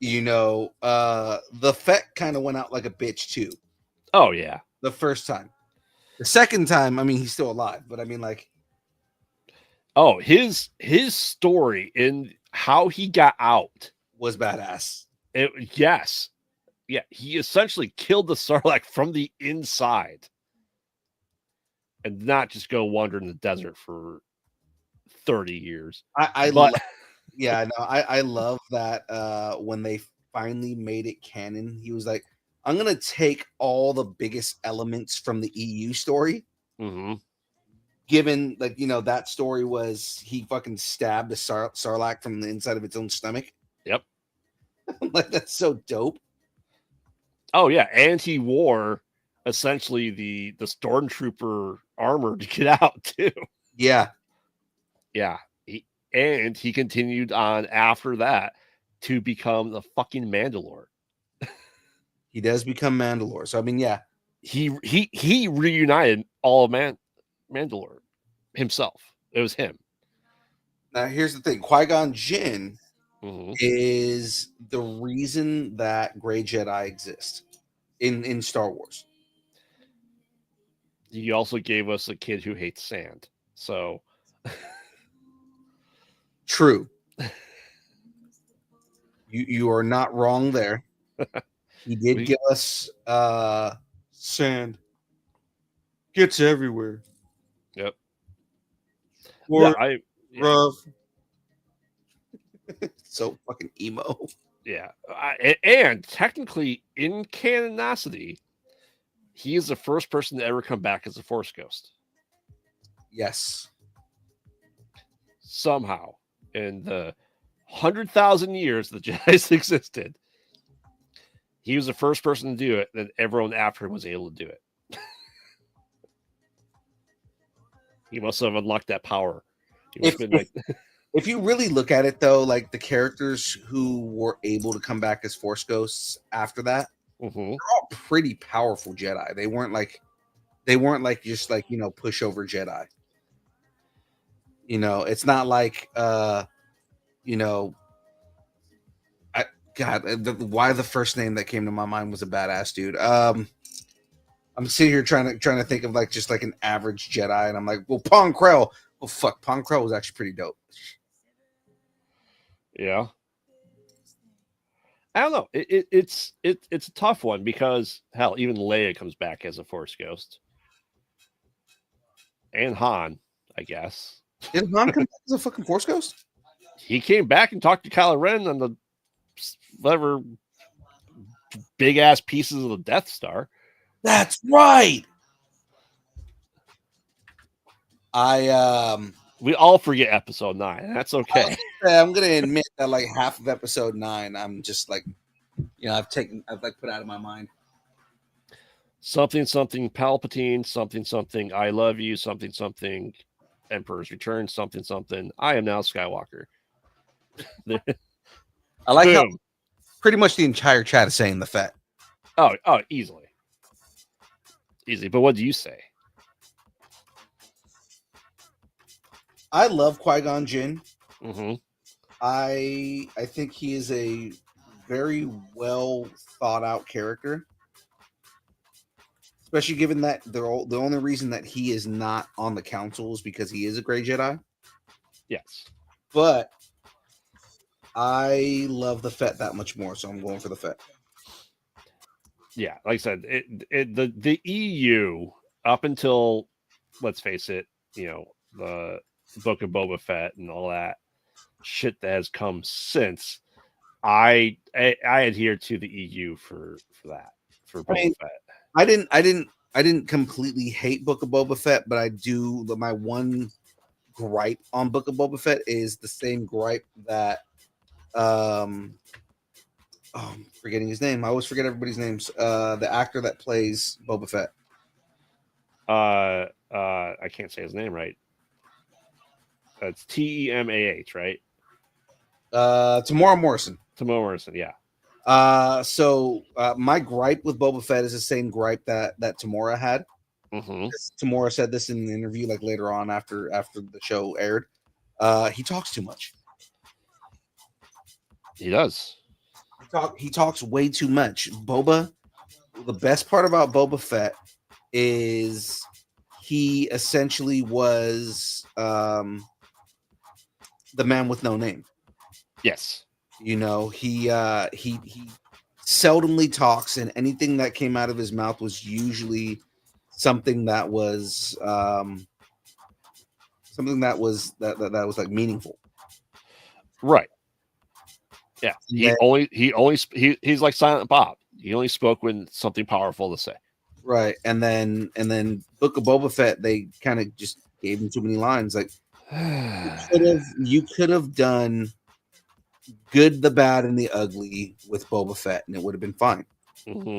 you know, the Fett kind of went out like a bitch too. Oh yeah. The first time. The second time, I mean, he's still alive, but I mean, like, oh, his story in how he got out was badass. Yes. Yeah, he essentially killed the Sarlacc from the inside and not just go wander in the desert for 30 years. I love that when they finally made it canon, he was like, I'm going to take all the biggest elements from the EU story. Mm-hmm. Given, like, you know, that story was he fucking stabbed a Sarlacc from the inside of its own stomach. Yep. Like, that's so dope. Oh yeah, and he wore essentially the stormtrooper armor to get out too. Yeah. He continued on after that to become the fucking Mandalore. He does become Mandalore. So I mean, yeah, he reunited all of Mandalore himself. It was him. Now here's the thing: Qui-Gon Jinn Mm-hmm. is the reason that Gray Jedi exist in Star Wars. He also gave us a kid who hates sand. So true. You are not wrong there. He did give us sand. Gets everywhere. Yep. Or rough. So fucking emo. Yeah. And technically, in canonicity, he is the first person to ever come back as a Force ghost. Yes. Somehow. in the 100,000 years the Jedi's existed, he was the first person to do it, and everyone after him was able to do it. He must have unlocked that power. He must have been like, If you really look at it, though, like the characters who were able to come back as Force ghosts after that, mhm. they're all pretty powerful Jedi. They weren't like just like, pushover Jedi. It's not like why the first name that came to my mind was a badass dude. I'm sitting here trying to think of like just like an average Jedi, and I'm like, well, Pong Krell. Oh fuck, Pong Krell was actually pretty dope. Yeah. I don't know. It's a tough one because hell, even Leia comes back as a Force ghost, and Han, I guess. Did Han come back as a fucking Force ghost? He came back and talked to Kylo Ren on the whatever big ass pieces of the Death Star. That's right. We all forget Episode 9. And that's okay. I'm gonna admit that like half of Episode 9, I'm just like, I've put out of my mind. Something Palpatine, something I love you, something Emperor's Return, something I am now Skywalker. I like how pretty much the entire chat is saying the Fett. Oh, easily. But what do you say? I love Qui-Gon Jinn. Mm-hmm. I think he is a very well thought out character, especially given that the only reason that he is not on the council is because he is a Grey Jedi. Yes, but I love the Fett that much more, so I'm going for the Fett. Yeah, like I said, the EU up until, let's face it, the Book of Boba Fett and all that shit that has come since, I adhere to the EU for that, for Boba Fett. I didn't completely hate Book of Boba Fett, but I do. My one gripe on Book of Boba Fett is the same gripe that I'm forgetting his name. I always forget everybody's names. The actor that plays Boba Fett. I can't say his name right. It's Temah, right? Tamora Morrison. Yeah. So my gripe with Boba Fett is the same gripe that Tamora had. Mm-hmm. Tamora said this in an interview like later on after the show aired. He talks too much. He does. He talks way too much. The best part about Boba Fett is he essentially was the man with no name. Yes. He seldomly talks, and anything that came out of his mouth was usually something that was that was like meaningful. Right. Yeah. He's like Silent Bob. He only spoke when something powerful to say. Right. And then Book of Boba Fett, they kind of just gave him too many lines. Like you could have done Good, the Bad, and the Ugly with Boba Fett, and it would have been fine. Mm-hmm.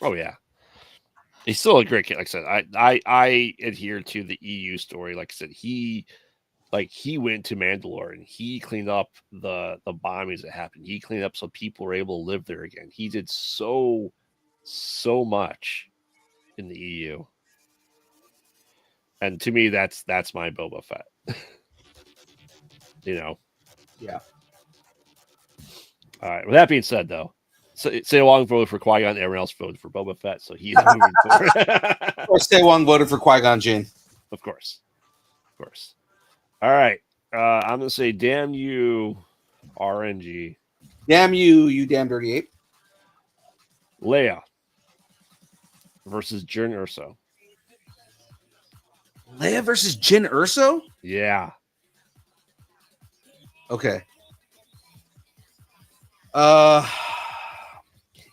Oh yeah, he's still a great kid. Like I said, I adhere to the EU story. Like I said, he went to Mandalore and he cleaned up the bombings that happened. He cleaned up so people were able to live there again. He did so much in the EU, and to me, that's my Boba Fett. Yeah. All right. With that being said, though, Say Wong voted for Qui-Gon, everyone else voted for Boba Fett, so he's moving forward. Or Say Wong voted for Qui-Gon Jinn. Of course. All right. I'm gonna say, damn you, RNG. Damn you, you damn dirty ape. Leia versus Jyn Erso. Leia versus Jyn Erso? Yeah. Okay.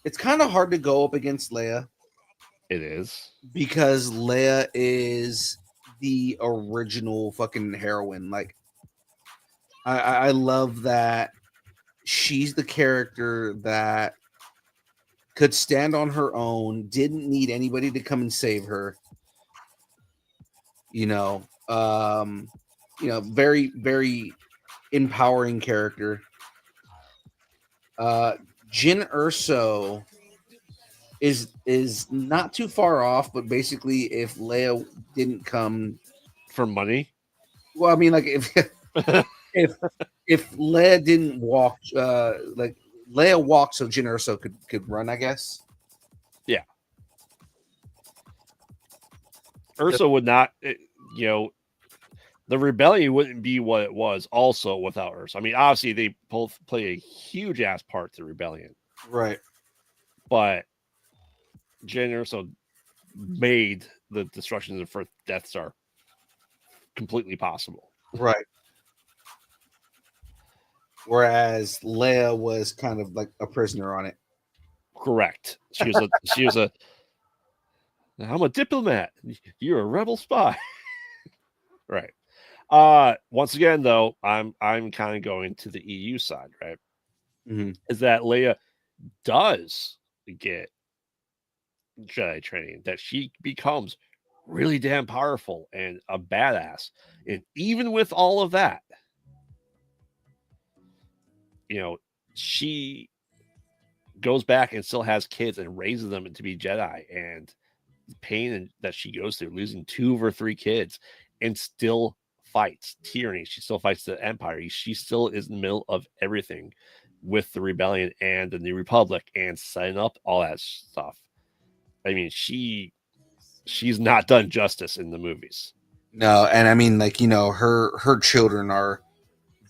It's kind of hard to go up against Leia. It is. Because Leia is the original fucking heroine. Like, I love that she's the character that could stand on her own, didn't need anybody to come and save her. You know, very, very empowering character. Jin Urso is not too far off, but basically, if Leia didn't come, For money. well, I mean, like if if Leia didn't walk, like Leia walked, so Jin Urso could run, I guess. Yeah. Ursa would not, the rebellion wouldn't be what it was also without Ursa. I mean, obviously they both play a huge ass part to the rebellion, Right. but Jyn Ursa made the destruction of the first Death Star completely possible. Right. Whereas Leia was kind of like a prisoner on it. Correct. She was a I'm a diplomat. You're a rebel spy. Right. Once again though, I'm kind of going to the EU side, right? Mm-hmm. Is that Leia does get Jedi training, that she becomes really damn powerful and a badass. And even with all of that, she goes back and still has kids and raises them to be Jedi, and the pain that she goes through, losing 2 of her 3 kids, and still fights tyranny. She still fights the Empire. She still is in the middle of everything with the rebellion and the New Republic and setting up all that stuff. I mean, she's not done justice in the movies. No, and I mean, like, her children are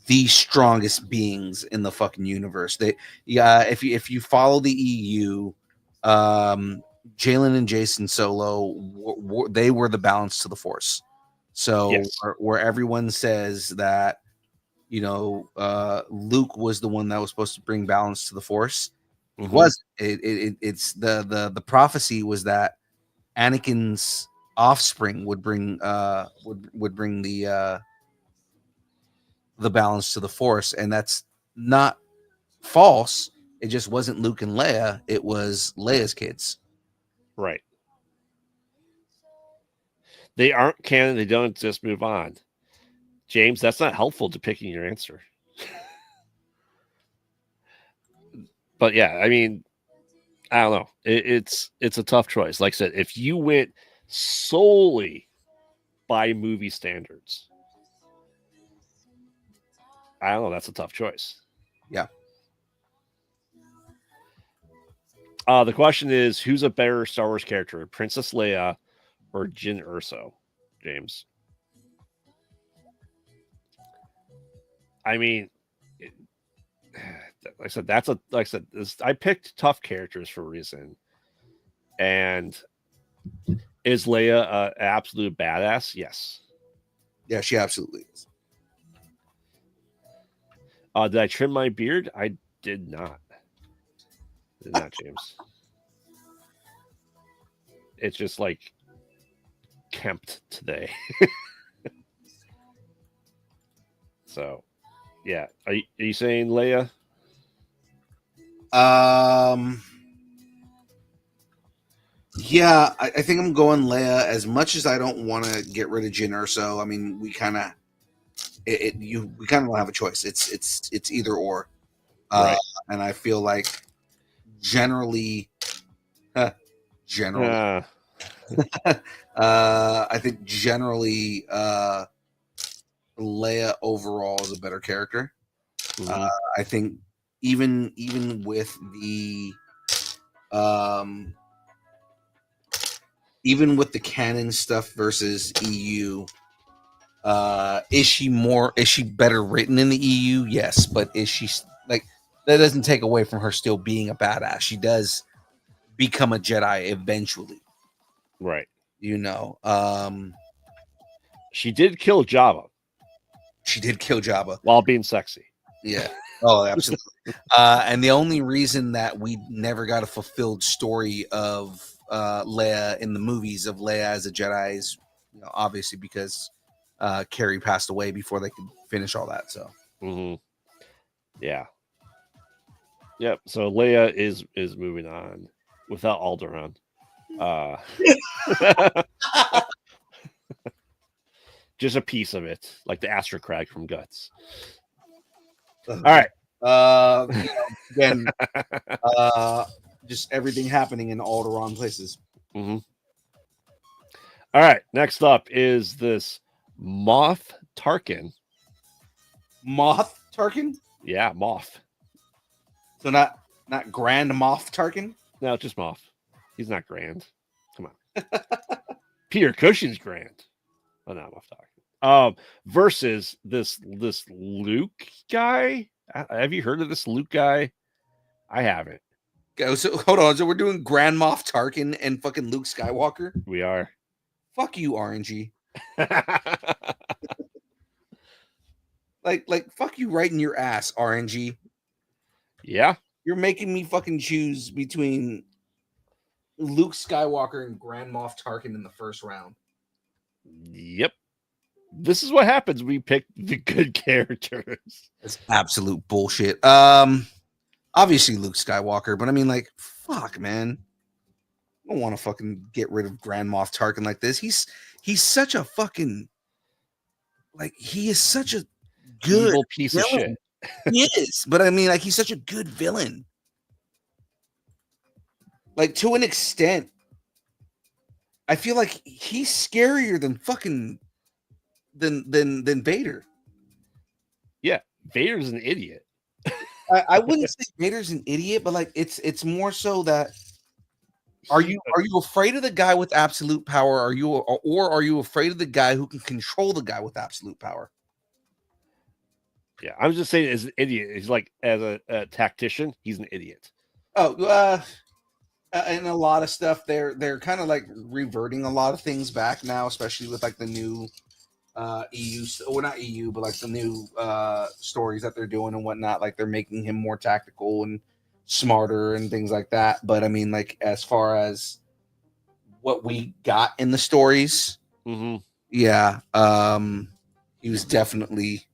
the strongest beings in the fucking universe. If you follow the EU, Jalen and Jason Solo, they were the balance to the Force. So Yes. where everyone says that, Luke was the one that was supposed to bring balance to the Force, he wasn't. It's the prophecy was that Anakin's offspring would bring would bring the balance to the Force, and that's not false. It just wasn't Luke and Leia. It was Leia's kids. Right. They aren't canon. They don't exist. Move on. James, that's not helpful to picking your answer. But yeah, I mean, I don't know. It's a tough choice. Like I said, if you went solely by movie standards, I don't know. That's a tough choice. Yeah. The question is, who's a better Star Wars character, Princess Leia or Jyn Erso? James. I mean, like I said, I picked tough characters for a reason. And is Leia an absolute badass? Yes. Yeah, she absolutely is. Did I trim my beard? I did not. Did not, James. It's just like kempt today. So, yeah. Are you saying Leia? Yeah, I think I'm going Leia. As much as I don't want to get rid of Jyn Erso, I mean, we kind of don't have a choice. It's either or, Right. And I feel like generally, I think generally, Leia overall is a better character. Mm-hmm. I think even with the even with the canon stuff versus EU, is she better written in the EU? Yes, but is she like that doesn't take away from her still being a badass. She does become a Jedi eventually. Right. She did kill Jabba. She did kill Jabba while being sexy. Yeah. Oh, absolutely. And the only reason that we never got a fulfilled story of Leia in the movies of Leia as a Jedi is, obviously because Carrie passed away before they could finish all that. So Mm-hmm. Yeah. Yep. So Leia is moving on without Alderaan. Just a piece of it, like the Astro Crag from Guts. All right. Again, just everything happening in all the wrong places. Mm-hmm. All right. Next up is this Moff Tarkin. Moff Tarkin? Yeah, Moff. So not Grand Moff Tarkin? No, just Moff. He's not grand. Come on. Peter Cushing's grand. Oh, no, Moff Tarkin. Versus this Luke guy. Have you heard of this Luke guy? I haven't. So hold on. So we're doing Grand Moff Tarkin and fucking Luke Skywalker? We are. Fuck you, RNG. Like fuck you right in your ass, RNG. Yeah. You're making me fucking choose between Luke Skywalker and Grand Moff Tarkin in the first round. Yep. This is what happens when we pick the good characters. It's absolute bullshit. Obviously Luke Skywalker, but I mean, like, fuck, man. I don't want to fucking get rid of Grand Moff Tarkin like this. He's such a fucking, like, he is such a good evil piece villain. of shit. He is, but I mean, like, he's such a good villain. Like, to an extent, I feel like he's scarier than fucking than Vader. Yeah, Vader's an idiot. I wouldn't say Vader's an idiot, but like it's more so that are you afraid of the guy with absolute power? Are you afraid of the guy who can control the guy with absolute power? Yeah, I'm just saying, as an idiot, he's like, as a tactician, he's an idiot. Oh, and a lot of stuff they're kind of like reverting a lot of things back now, especially with like the new EU, or not EU, but like the new stories that they're doing and whatnot. Like they're making him more tactical and smarter and things like that. But I mean, like as far as what we got in the stories, yeah, he was definitely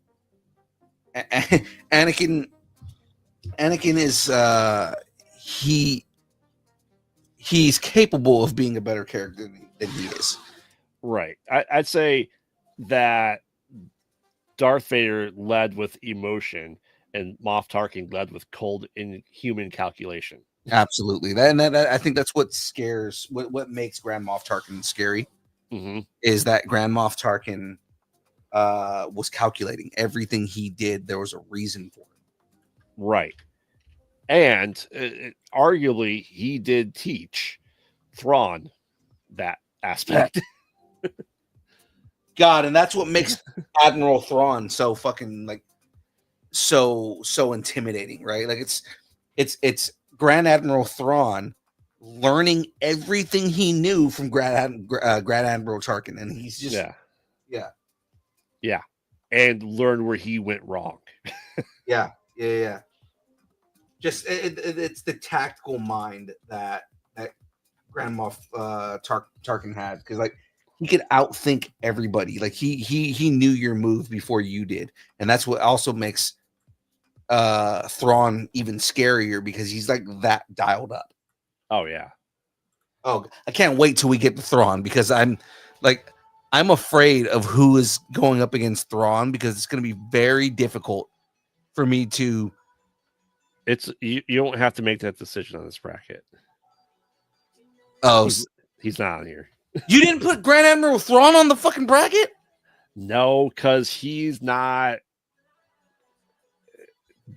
Anakin. Anakin is he's capable of being a better character than he is. Right. I'd say that Darth Vader led with emotion and Moff Tarkin led with cold, inhuman calculation. Absolutely. That I think that's what scares, what makes Grand Moff Tarkin scary, is that Grand Moff Tarkin was calculating everything he did. There was a reason for it. Right. And arguably, he did teach Thrawn that aspect. God, and that's what makes Admiral Thrawn so fucking like so intimidating, right? Like it's Grand Admiral Thrawn learning everything he knew from Grand Admiral Tarkin, and he's just yeah, and learn where he went wrong. yeah. Just it's the tactical mind that Grand Moff Tarkin had, because like he could outthink everybody. Like he knew your move before you did, and that's what also makes Thrawn even scarier, because he's like that dialed up. Oh yeah. Oh, I can't wait till we get to Thrawn, because I'm afraid of who is going up against Thrawn, because it's going to be very difficult for me to. It's you don't have to make that decision on this bracket. Oh, he's not on here. You didn't put Grand Admiral Thrawn on the fucking bracket? No, because he's not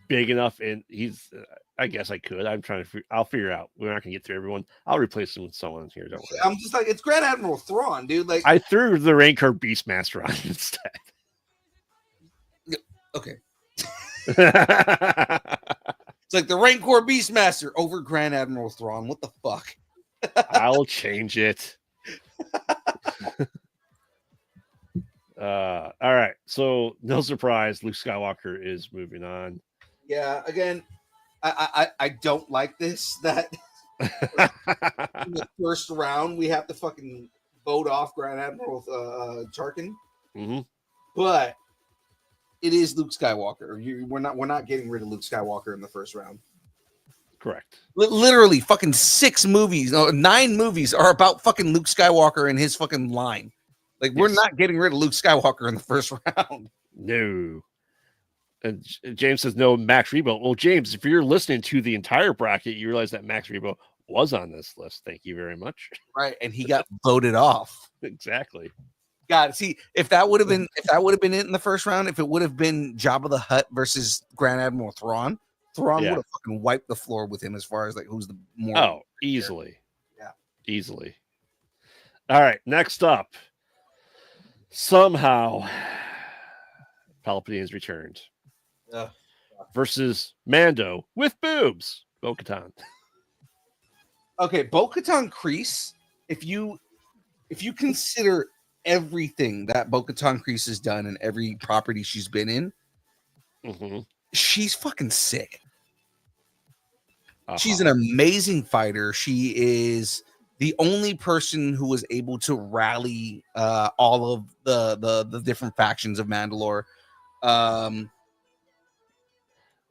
big enough, and he's. I guess I could. I'm trying to. I'll figure out. We're not gonna get through everyone. I'll replace him with someone here. Don't worry. I'm just like, it's Grand Admiral Thrawn, dude. Like I threw the Rancor Beastmaster on instead. Okay. It's like the Rancor Beastmaster over Grand Admiral Thrawn. What the fuck? I'll change it. All right. So no surprise, Luke Skywalker is moving on. Yeah. Again, I don't like this. That in the first round we have to fucking vote off Grand Admiral Tarkin. But it is Luke Skywalker. We're not getting rid of Luke Skywalker in the first round. Correct. Literally, fucking 9 movies are about fucking Luke Skywalker and his fucking line. Like, we're Yes. not getting rid of Luke Skywalker in the first round. No. And James says no Max Rebo. Well, James, if you're listening to the entire bracket, you realize that Max Rebo was on this list. Thank you very much. Right, and he got voted off. Exactly. God, see, if that would have been it in the first round, if it would have been Jabba the Hutt versus Grand Admiral Thrawn would have fucking wiped the floor with him as far as like who's the more. Oh, easily. Yeah. Easily. All right, next up. Somehow Palpatine's returned. Versus Mando with boobs. Bo-Katan. Okay, Bo-Katan Kryze, if you consider everything that Bo-Katan Kryze has done and every property she's been in, she's fucking sick. She's an amazing fighter. She is the only person who was able to rally all of the different factions of Mandalore.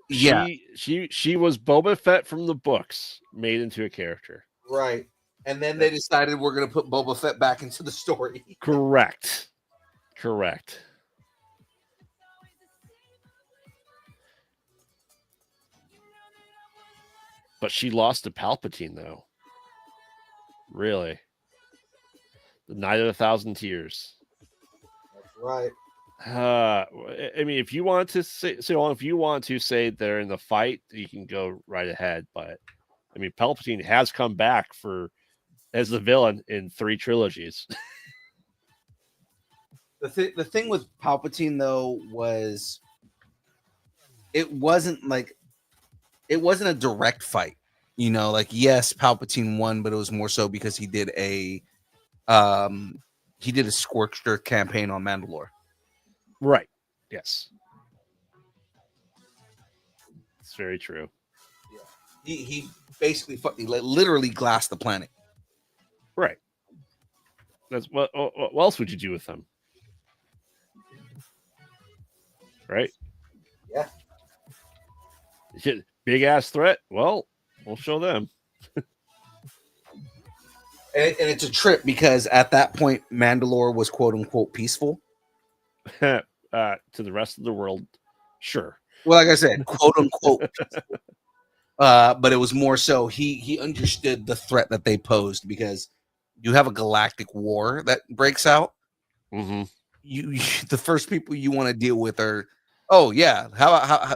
She was Boba Fett from the books made into a character. Right. And then they decided we're going to put Boba Fett back into the story. Correct. But she lost to Palpatine, though. Really. The Night of 1,000 Tears. That's right. I mean, if you want to say they're in the fight, you can go right ahead. But I mean, Palpatine has come back as the villain in 3 trilogies. The thing with Palpatine though was it wasn't a direct fight. You know, like yes, Palpatine won, but it was more so because he did a scorched earth campaign on Mandalore. Right. Yes. It's very true. Yeah. He basically literally glassed the planet. Right. That's what else would you do with them? Right? Yeah. Big ass threat. Well, we'll show them. And it's a trip because at that point, Mandalore was quote unquote peaceful. To the rest of the world, sure. Well, like I said, quote unquote peaceful. But it was more so he understood the threat that they posed because you have a galactic war that breaks out. Mm-hmm. You the first people you want to deal with are how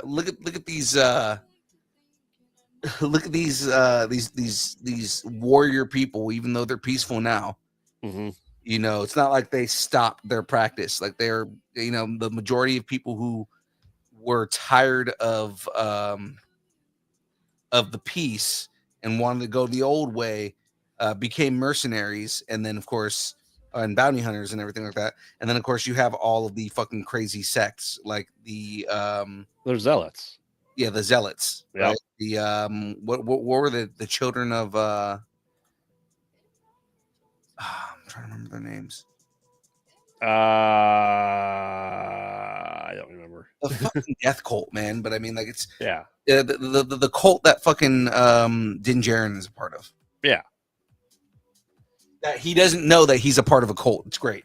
look at these these warrior people, even though they're peaceful now. Mm-hmm. You know, it's not like they stopped their practice. Like they're, you know, the majority of people who were tired of the peace and wanted to go the old way became mercenaries, and then of course and bounty hunters and everything like that. And then of course you have all of the fucking crazy sects like the they're zealots. Yeah, the zealots. Yep. Right? The what were the children of I'm trying to remember their names. I don't remember. The fucking death cult, man. But I mean, like, it's Yeah. The cult that fucking Din Djarin is a part of. Yeah. That he doesn't know that he's a part of a cult. It's great.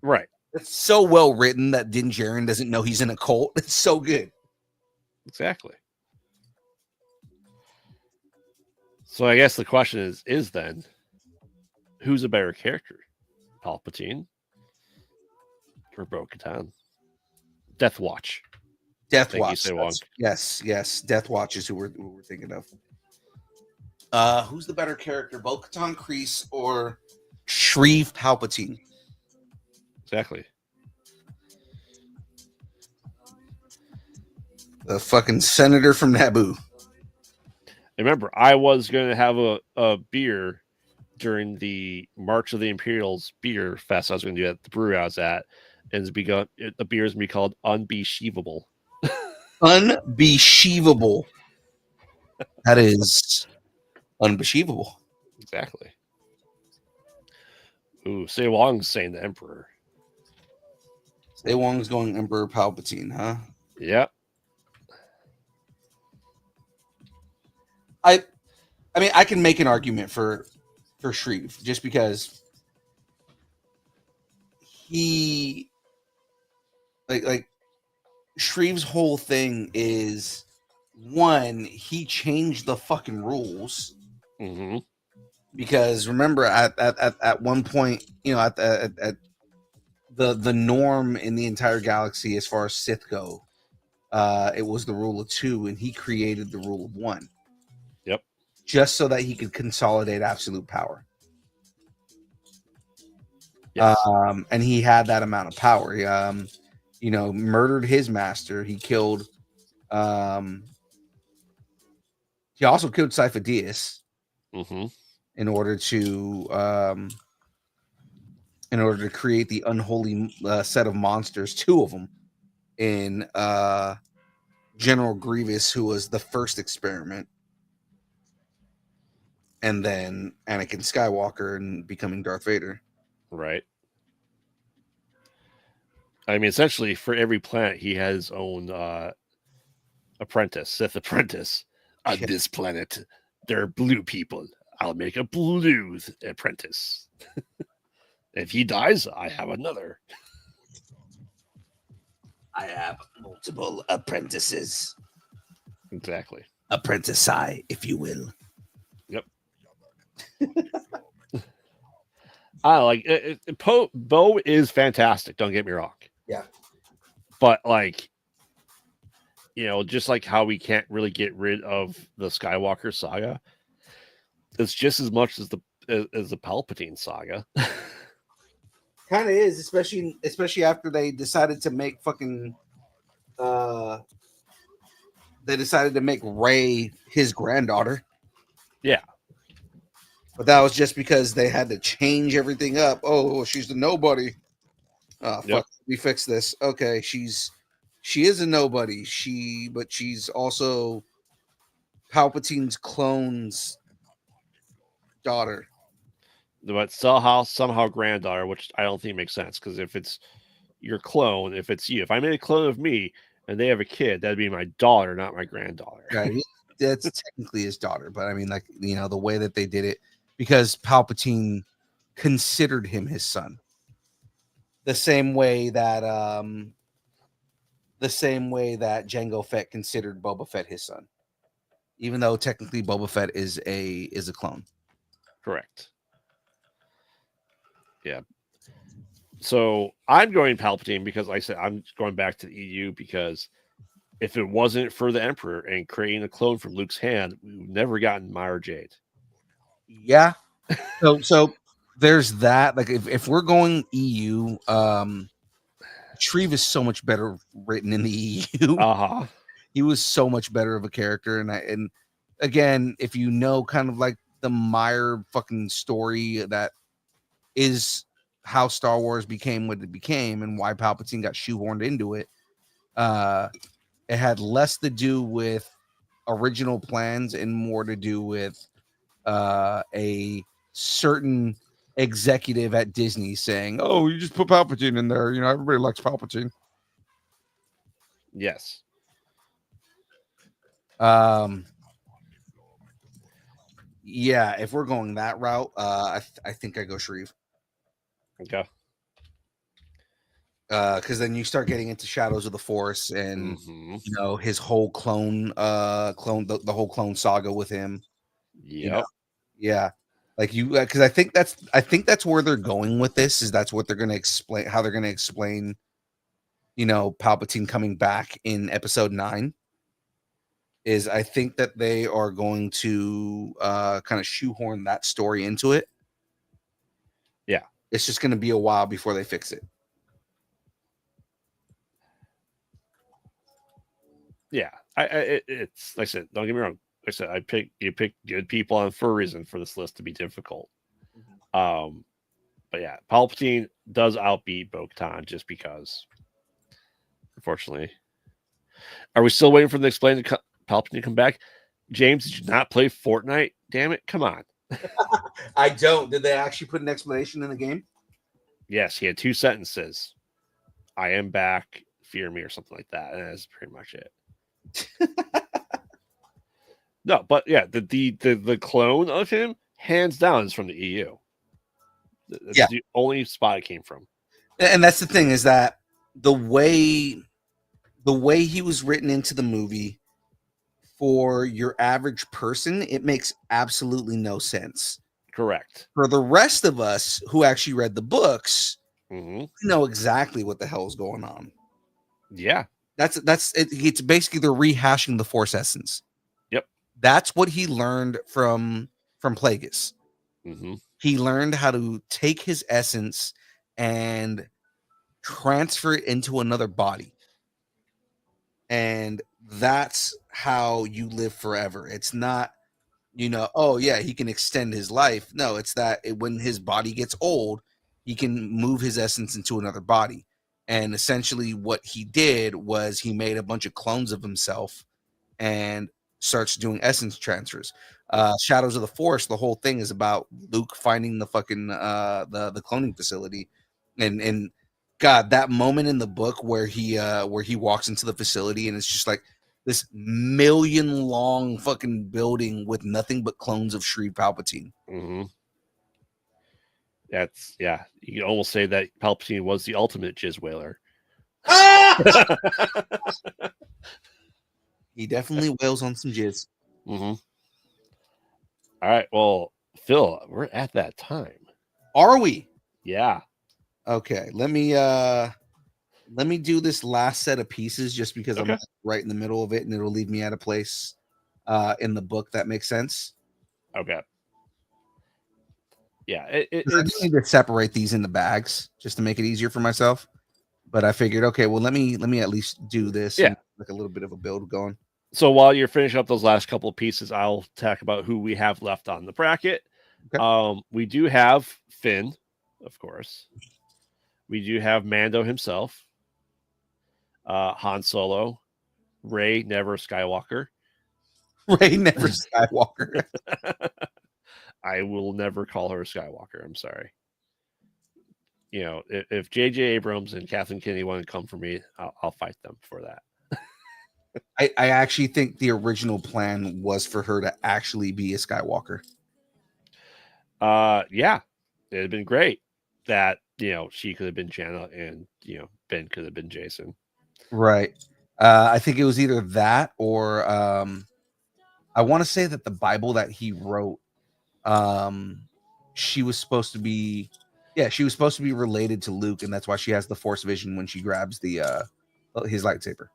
Right. It's so well written that Din Djarin doesn't know he's in a cult. It's so good. Exactly. So I guess the question is then, who's a better character? Palpatine or Bo-Katan? Death Watch. Death Thank you, Watch. Sewong. Yes. Death Watch is who we're thinking of. Who's the better character, Bo-Katan Kryze or Shreve Palpatine? Exactly. The fucking senator from Naboo. Remember, I was going to have a beer during the March of the Imperials beer fest I was going to do at the brewery I was at, and the beer is going to be called Unbesheevable. Unbesheevable. That is unbesheevable. Exactly. Ooh, Sewong's saying the Emperor. Sewong's going Emperor Palpatine, huh? Yep. I mean, I can make an argument for Shreve just because he like Shreve's whole thing is one, he changed the fucking rules Mm-hmm. because remember at one point, you know, at the norm in the entire galaxy as far as Sith go, it was the rule of 2, and he created the rule of 1. Yep. Just so that he could consolidate absolute power. Yes. And he had that amount of power. He, you know, murdered his master. He killed. He also killed Sifo-Dyas Mm-hmm. in order to create the unholy set of monsters, 2 of them, in General Grievous, who was the first experiment, and then Anakin Skywalker and becoming Darth Vader. Right. I mean, essentially, for every planet, he has his own apprentice, Sith apprentice. On Yeah. this planet, there are blue people. I'll make a blue apprentice. If he dies, I have another. I have multiple apprentices. Exactly. Apprentice I, if you will. Yep. I like it. Bo is fantastic. Don't get me wrong. Yeah. But like, you know, just like how we can't really get rid of the Skywalker saga, it's just as much as the Palpatine saga. Kind of is, especially after they decided to make fucking they decided to make Rey his granddaughter. Yeah. But that was just because they had to change everything up. Oh, she's the nobody. Oh, fuck. Yep. We fixed this. Okay, she is a nobody. But she's also Palpatine's clone's daughter. But somehow granddaughter, which I don't think makes sense, because if it's your clone, if it's you, if I made a clone of me and they have a kid, that'd be my daughter, not my granddaughter. Right. That's technically his daughter, but I mean, like, you know, the way that they did it, because Palpatine considered him his son. The same way that Jango Fett considered Boba Fett his son. Even though technically Boba Fett is a clone. Correct. Yeah. So I'm going Palpatine because, like I said, I'm going back to the EU because if it wasn't for the Emperor and creating a clone from Luke's hand, we would never gotten Mara Jade. Yeah. So there's that. Like if we're going EU, Shreve is so much better written in the EU. Uh-huh. He was so much better of a character, and again, if you know kind of like the Meyer fucking story that is how Star Wars became what it became and why Palpatine got shoehorned into it, it had less to do with original plans and more to do with a certain executive at Disney saying, "Oh, you just put Palpatine in there. You know, everybody likes Palpatine." Yes. Yeah, if we're going that route, I think I go Shreve. Okay. Because then you start getting into Shadows of the Force and Mm-hmm. you know his whole clone the whole clone saga with him. Yep. You know? Yeah, like you because I think that's where they're going with this. Is that's what they're going to explain, how they're going to explain, you know, Palpatine coming back in Episode 9. Is I think that they are going to kind of shoehorn that story into it. Yeah. It's just going to be a while before they fix it. Yeah. It's like I said, don't get me wrong. Like I said, you pick good people on for a reason for this list to be difficult. But yeah, Palpatine does outbeat Bo-Katan just because, unfortunately. Are we still waiting for the explain to Palpatine to come back? James, did you not play Fortnite? Damn it. Come on. I don't. Did they actually put an explanation in the game? Yes, he had 2 sentences. I am back. fear me or something like that. And that's pretty much it. No, but yeah, the clone of him, hands down, is from the EU. That's Yeah. the only spot it came from. And that's the thing, is that the way he was written into the movie, for your average person, it makes absolutely no sense. Correct. For the rest of us who actually read the books, Mm-hmm. we know exactly what the hell is going on. Yeah. That's it. It's basically they're rehashing the Force essence. Yep. That's what he learned from Plagueis. Mm-hmm. He learned how to take his essence and transfer it into another body. And that's how you live forever. It's not, oh yeah, he can extend his life. No, it's that when his body gets old, he can move his essence into another body. And essentially what he did was he made a bunch of clones of himself and starts doing essence transfers. Shadows of the Force, the whole thing is about Luke finding the fucking the cloning facility, and God, that moment in the book where he walks into the facility and it's just like this million long fucking building with nothing but clones of Shri Palpatine. Mm-hmm. That's, yeah, you can almost say that Palpatine was the ultimate jizz whaler. He definitely wails on some jizz. Mm-hmm. All right, well, Phil, we're at that time. Are we? Yeah. Okay, let me do this last set of pieces just because I'm right in the middle of it and it'll leave me at a place in the book that makes sense. Okay. Yeah, I just need to separate these into bags just to make it easier for myself. But I figured, okay, well, let me at least do this. Yeah, and like a little bit of a build going. So while you're finishing up those last couple of pieces, I'll talk about who we have left on the bracket. Okay. We do have Finn, of course. We do have Mando himself, Han Solo, Rey Never Skywalker. Rey Never Skywalker. I will never call her a Skywalker. I'm sorry. If J.J. Abrams and Kathleen Kennedy want to come for me, I'll fight them for that. I actually think the original plan was for her to actually be a Skywalker. Yeah, it'd have been great that she could have been Jana and Ben could have been Jason. Right. I think it was either that or I want to say that the Bible that he wrote, she was supposed to be related to Luke, and that's why she has the Force vision when she grabs his lightsaber.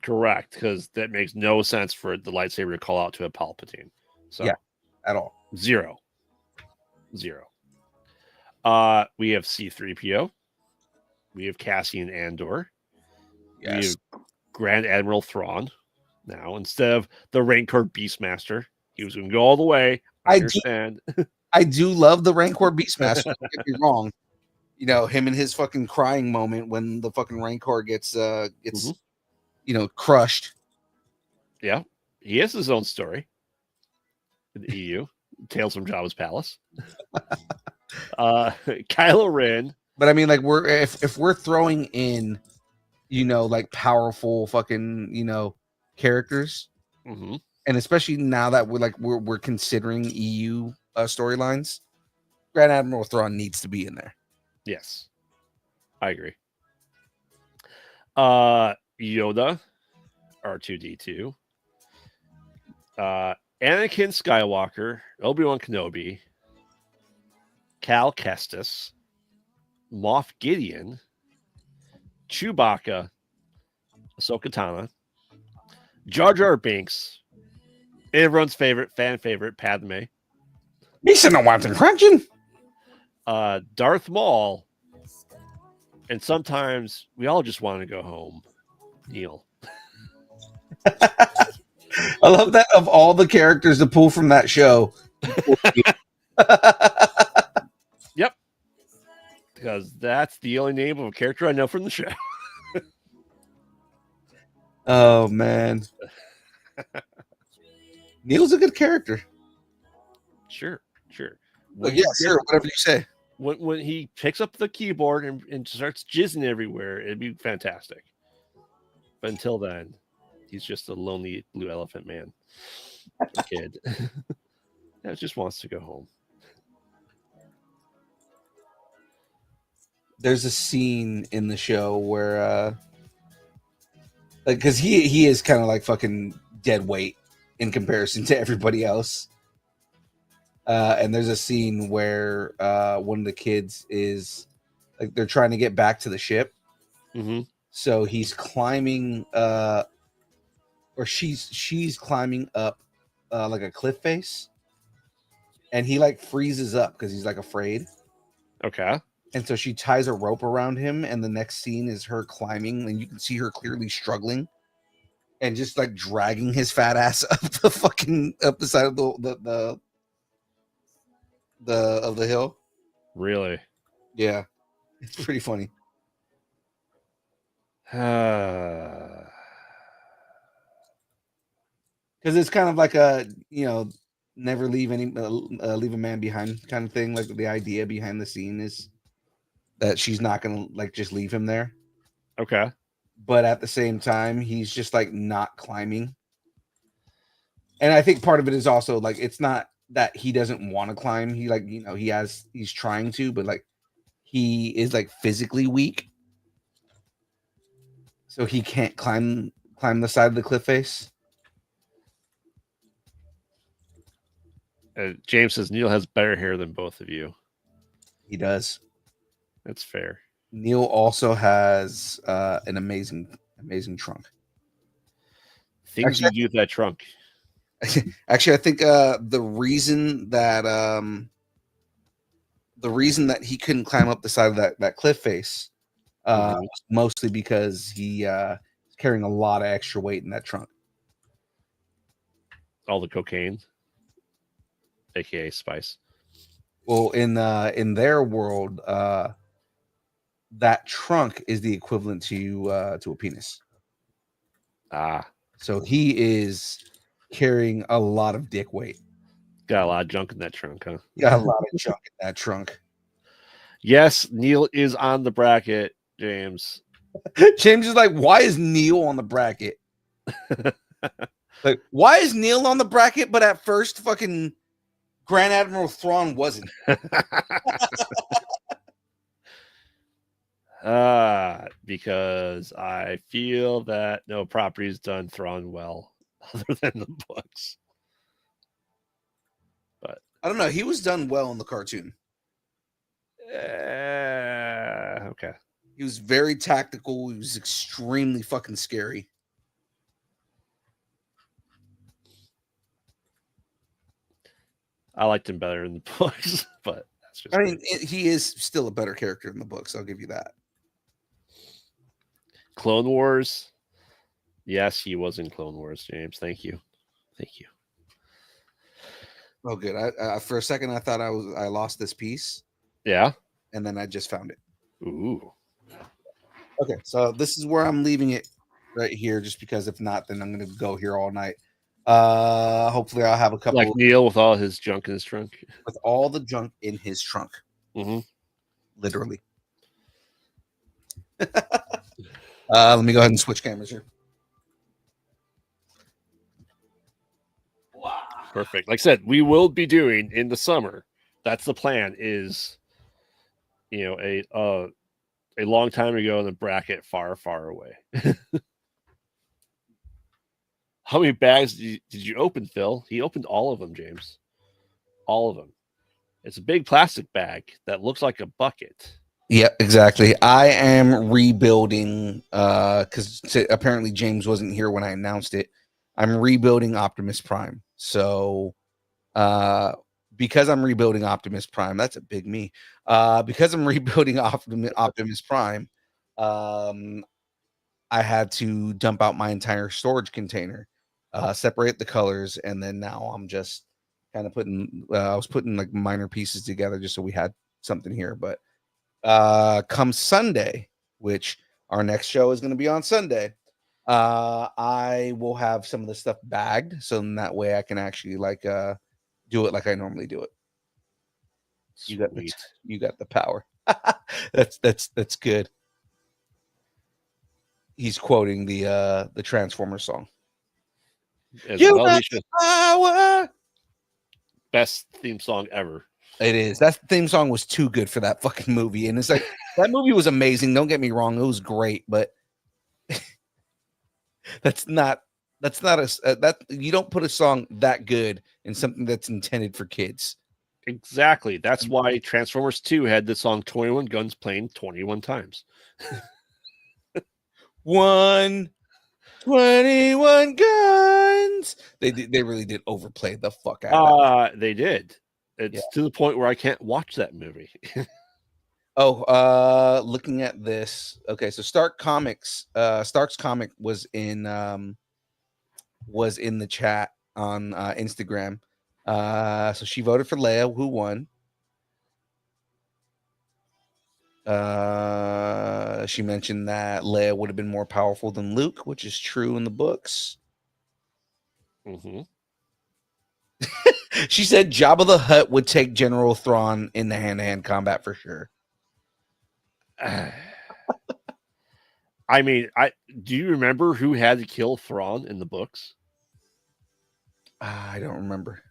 Correct, because that makes no sense for the lightsaber to call out to a Palpatine. So yeah, at all. Zero. We have C-3PO. We have Cassian Andor. Yes. We have Grand Admiral Thrawn. Now, instead of the Rancor Beastmaster, he was going to go all the way. I understand. I do love the Rancor Beastmaster. Don't get me wrong. Him and his fucking crying moment when the fucking Rancor gets crushed. Yeah, he has his own story. In the EU, Tales from Jabba's Palace. Kylo Ren. But I mean, like, if we're throwing in, like powerful fucking characters, mm-hmm. and especially now that we're considering EU storylines, Grand Admiral Thrawn needs to be in there. Yes, I agree. Yoda, R2D2, Anakin Skywalker, Obi-Wan Kenobi, Cal Kestis, Moff Gideon, Chewbacca, Ahsoka Tano, Jar Jar Binks, everyone's fan favorite, Padme. He's no wanting crunching. Darth Maul, and sometimes we all just want to go home. Neil. I love that of all the characters to pull from that show. Yep. Because that's the only name of a character I know from the show. Oh, man. Neil's a good character. Sure. Well, yeah, sure. Whatever you say. when he picks up the keyboard and starts jizzing everywhere, it'd be fantastic. But until then, he's just a lonely blue elephant man, a kid that just wants to go home. There's a scene in the show where like, because he is kind of like fucking dead weight in comparison to everybody else. And there's a scene where one of the kids is like, they're trying to get back to the ship. Mm-hmm. So he's climbing or she's climbing up like a cliff face, and he like freezes up because he's like afraid. Okay. And so she ties a rope around him, and the next scene is her climbing, and you can see her clearly struggling and just like dragging his fat ass up the side of the hill. Really? Yeah, it's pretty funny. Because it's kind of like a, never leave leave a man behind kind of thing. Like the idea behind the scene is that she's not gonna like just leave him there. Okay. But at the same time, he's just like not climbing. And I think part of it is also like, it's not that he doesn't want to climb. He like, he's trying to, but like he is like physically weak. So he can't climb the side of the cliff face. James says Neil has better hair than both of you. He does. That's fair. Neil also has an amazing trunk. Things you do with that trunk. Actually, I think the reason that he couldn't climb up the side of that cliff face was mostly because he is carrying a lot of extra weight in that trunk. All the cocaine, aka spice. Well, in their world, that trunk is the equivalent to a penis. So he is carrying a lot of dick weight. Got a lot of junk in that trunk, huh? Got a lot of junk in that trunk. Yes, Neil is on the bracket, James. James is like, why is Neil on the bracket? Like, why is Neil on the bracket? But at first, fucking Grand Admiral Thrawn wasn't. Because I feel that no property's done Thrawn well other than the books. But I don't know. He was done well in the cartoon. Okay. He was very tactical. He was extremely fucking scary. I liked him better in the books, but that's just. I mean, he is still a better character in the books. I'll give you that. Clone Wars. Yes, he was in Clone Wars, James. Thank you. Oh, good. I for a second I thought I lost this piece. Yeah. And then I just found it. Ooh. Okay, so this is where I'm leaving it right here, just because if not, then I'm gonna go here all night. Hopefully I'll have a couple like Neil with all his junk in his trunk. With all the junk in his trunk. Mm-hmm. Literally. Let me go ahead and switch cameras here. Wow. Perfect. Like I said, we will be doing in the summer. That's the plan. Is a long time ago in the bracket, far, far away. How many bags did you open, Phil? He opened all of them, James. All of them. It's a big plastic bag that looks like a bucket. Yeah, exactly. I am rebuilding because apparently James wasn't here when I announced it. I'm rebuilding Optimus Prime. So because I'm rebuilding Optimus Prime, that's a big me. Because I'm rebuilding Optimus Prime, I had to dump out my entire storage container, separate the colors, and then now I'm just kind of putting I was putting like minor pieces together just so we had something here. But come Sunday, which our next show is going to be on Sunday, I will have some of the stuff bagged, so in that way I can actually like do it like I normally do it. You got the Sweet. you got the power. That's good. He's quoting the Transformers song. As You well, got he should. the power. Best theme song ever. It is. That theme song was too good for that fucking movie, and it's like that movie was amazing. Don't get me wrong; it was great, but that's not that you don't put a song that good in something that's intended for kids. Exactly. That's why Transformers 2 had the song 21 Guns playing 21 times. 121 guns. They really did overplay the fuck out of that. They did. It's to the point where I can't watch that movie. Looking at this. Okay, so Stark's comic was in the chat on Instagram. So she voted for Leia, who won. She mentioned that Leia would have been more powerful than Luke, which is true in the books. Mm-hmm. She said Jabba the Hutt would take General Thrawn in the hand-to-hand combat for sure. I mean, do you remember who had to kill Thrawn in the books? I don't remember.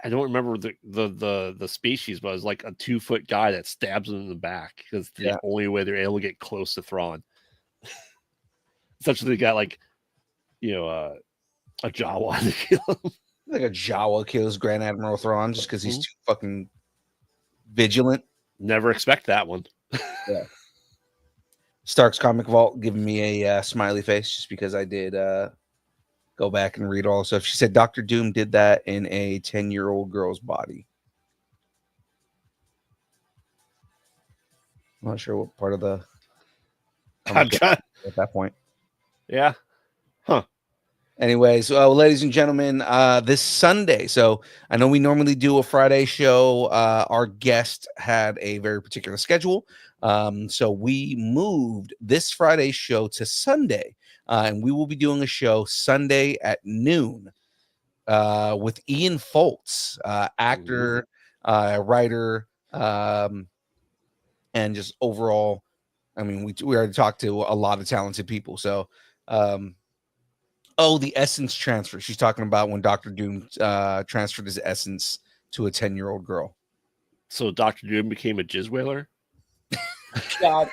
I don't remember the species, but it was like a 2-foot guy that stabs him in the back because the only way they're able to get close to Thrawn. Essentially, they got like, a Jawa to kill him. Like a Jawa kills Grand Admiral Thrawn just because he's too fucking vigilant. Never expect that one. Yeah. Stark's Comic Vault giving me a smiley face just because I did go back and read all the stuff. She said Dr. Doom did that in a 10-year-old girl's body. I'm not sure what part of the at that point. Yeah. Huh. Anyways, ladies and gentlemen, this Sunday. So I know we normally do a Friday show. Our guest had a very particular schedule. So we moved this Friday show to Sunday. And we will be doing a show Sunday at noon with Ian Foltz, actor, writer, and just overall. I mean, we already talked to a lot of talented people. So, the essence transfer. She's talking about when Dr. Doom transferred his essence to a 10-year-old girl. So Dr. Doom became a jizz whaler? God.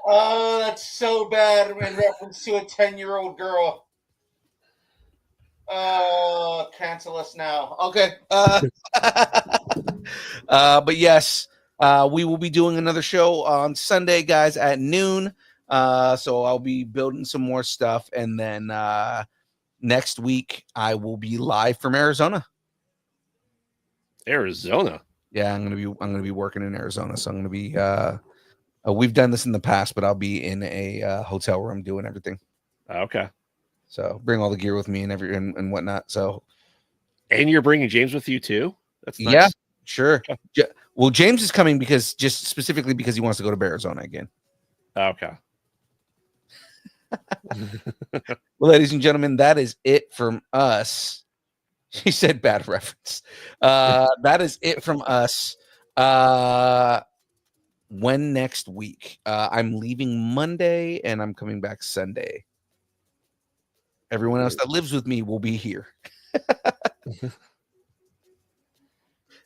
Oh, that's so bad in reference to a 10-year-old girl. Cancel us now. Okay. But yes, we will be doing another show on Sunday, guys, at noon. So I'll be building some more stuff, and then next week I will be live from Arizona. Arizona. Yeah, I'm gonna be working in Arizona, so I'm gonna be. We've done this in the past, but I'll be in a hotel room doing everything. Okay. So bring all the gear with me and whatnot. So, and you're bringing James with you too. That's nice. Yeah, sure. Well, James is coming specifically because he wants to go to Arizona again. Okay. Well, ladies and gentlemen, that is it from us. She said bad reference. That is it from us. When next week? I'm leaving Monday and I'm coming back Sunday. Everyone else that lives with me will be here.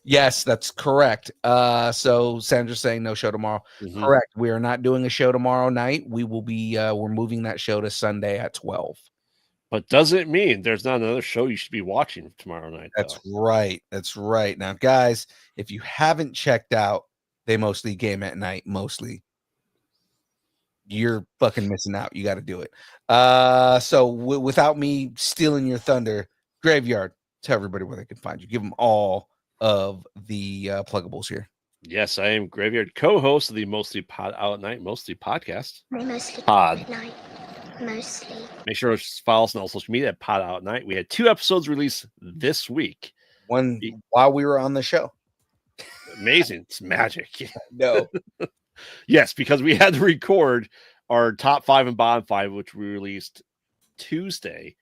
Yes, that's correct. So Sandra's saying no show tomorrow. Mm-hmm. Correct. We are not doing a show tomorrow night. We will be we're moving that show to Sunday at 12. But doesn't mean there's not another show you should be watching tomorrow night. That's right. That's right. Now, guys, if you haven't checked out They Mostly Game at Night, you're fucking missing out. You got to do it. So without me stealing your thunder, Graveyard, tell everybody where they can find you. Give them all of the pluggables here. Yes, I am Graveyard, co-host of the Mostly Pod Out at Night, Mostly podcast. Mostly Pod. At night. Mostly. Make sure to follow us on all social media at Pod Out at Night. We had 2 episodes released this week. One while we were on the show. Amazing. It's magic. No. Yes, because we had to record our top 5 and bottom 5, which we released Tuesday.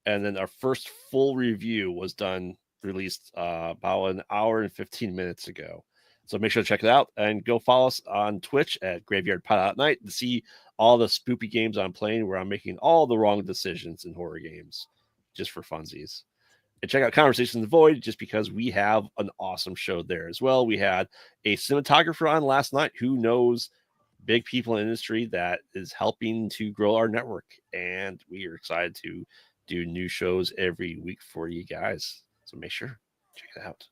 And then our first full review was done released about an hour and 15 minutes ago. So make sure to check it out and go follow us on Twitch at Graveyard Pod at Night to see all the spoopy games I'm playing where I'm making all the wrong decisions in horror games just for funsies. And check out Conversations in the Void just because we have an awesome show there as well. We had a cinematographer on last night who knows big people in the industry that is helping to grow our network. And we are excited to do new shows every week for you guys. So make sure check it out.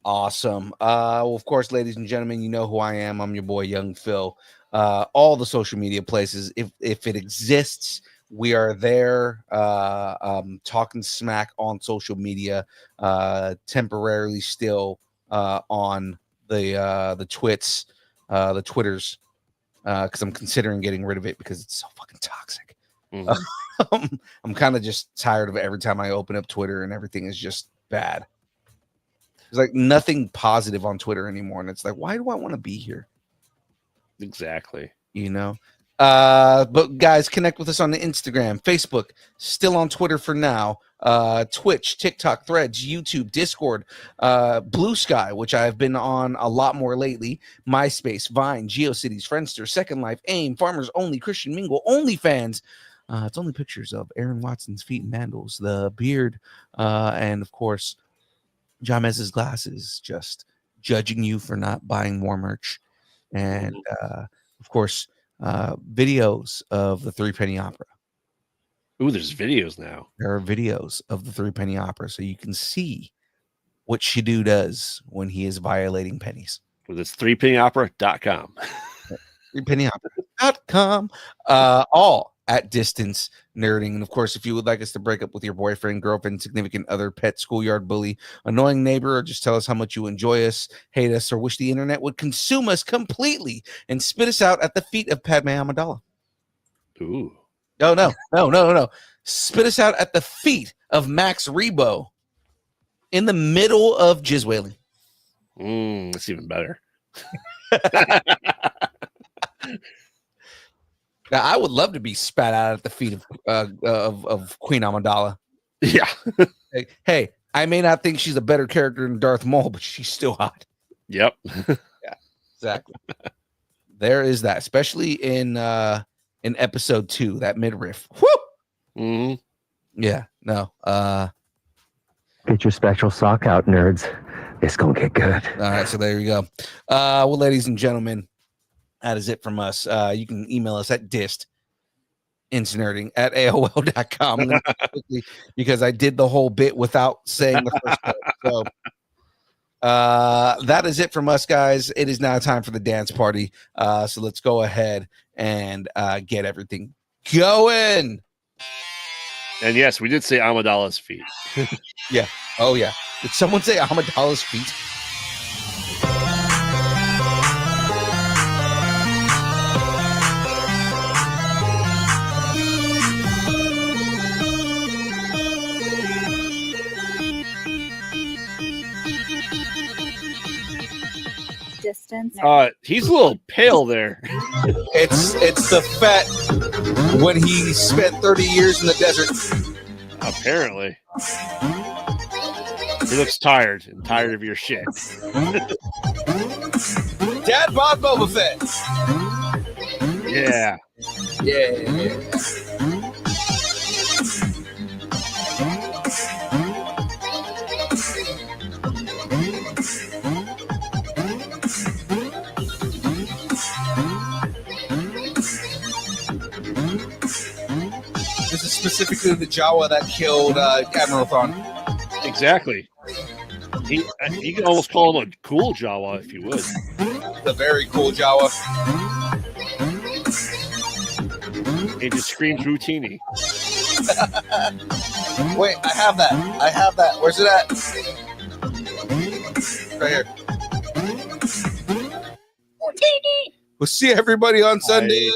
Awesome. Well, of course, ladies and gentlemen, you know who I am. I'm your boy, Young Phil. All the social media places, if it exists, we are there. Talking smack on social media. Temporarily still on the Twitters, because I'm considering getting rid of it because it's so fucking toxic. I'm kind of just tired of it. Every time I open up Twitter and everything is just bad. There's like nothing positive on Twitter anymore. And it's like, why do I want to be here? Exactly. You know? But guys, connect with us on the Instagram, Facebook, still on Twitter for now. Twitch, TikTok, Threads, YouTube, Discord, Blue Sky, which I've been on a lot more lately, MySpace, Vine, GeoCities, Friendster, Second Life, AIM, Farmers Only, Christian Mingle, OnlyFans. It's only pictures of Aaron Watson's feet and mandals, the beard, and of course, Jamez's glasses, just judging you for not buying more merch. And of course, videos of the Three Penny Opera. Ooh, there's videos now. There are videos of the Three Penny Opera, so you can see what Shadu does when he is violating pennies. With it's 3pennyopera.com. 3pennyopera.com. All at distance nerding. And of course, if you would like us to break up with your boyfriend, girlfriend, significant other, pet, schoolyard bully, annoying neighbor, or just tell us how much you enjoy us, hate us, or wish the internet would consume us completely and spit us out at the feet of Padme Amidala. Ooh. No. Spit us out at the feet of Max Rebo in the middle of Jizz That's even better. Now, I would love to be spat out at the feet of Queen Amidala. Yeah. Hey, I may not think she's a better character than Darth Maul, but she's still hot. Yep. Yeah, exactly. There is that, especially in episode 2, that midriff. Woo! Mm-hmm. Yeah, no. Get your special sock out, nerds. It's gonna get good. All right, so there you go. Well, ladies and gentlemen, that is it from us. You can email us at distinerding@aol.com because I did the whole bit without saying the first part. So that is it from us, guys. It is now time for the dance party. So let's go ahead and get everything going. And yes, we did say Amidala's feet. Yeah. Oh, yeah. Did someone say Amidala's feet? Distance. He's a little pale there. It's the fat when he spent 30 years in the desert. Apparently. He looks tired and tired of your shit. Dad bod Boba Fett. Yeah. Yeah. This is specifically the Jawa that killed Admiral Thrawn. Exactly. He can almost call him a cool Jawa if you would. The very cool Jawa. He just screams routini. Wait, I have that. Where's it at? Right here. We'll see everybody on Sunday.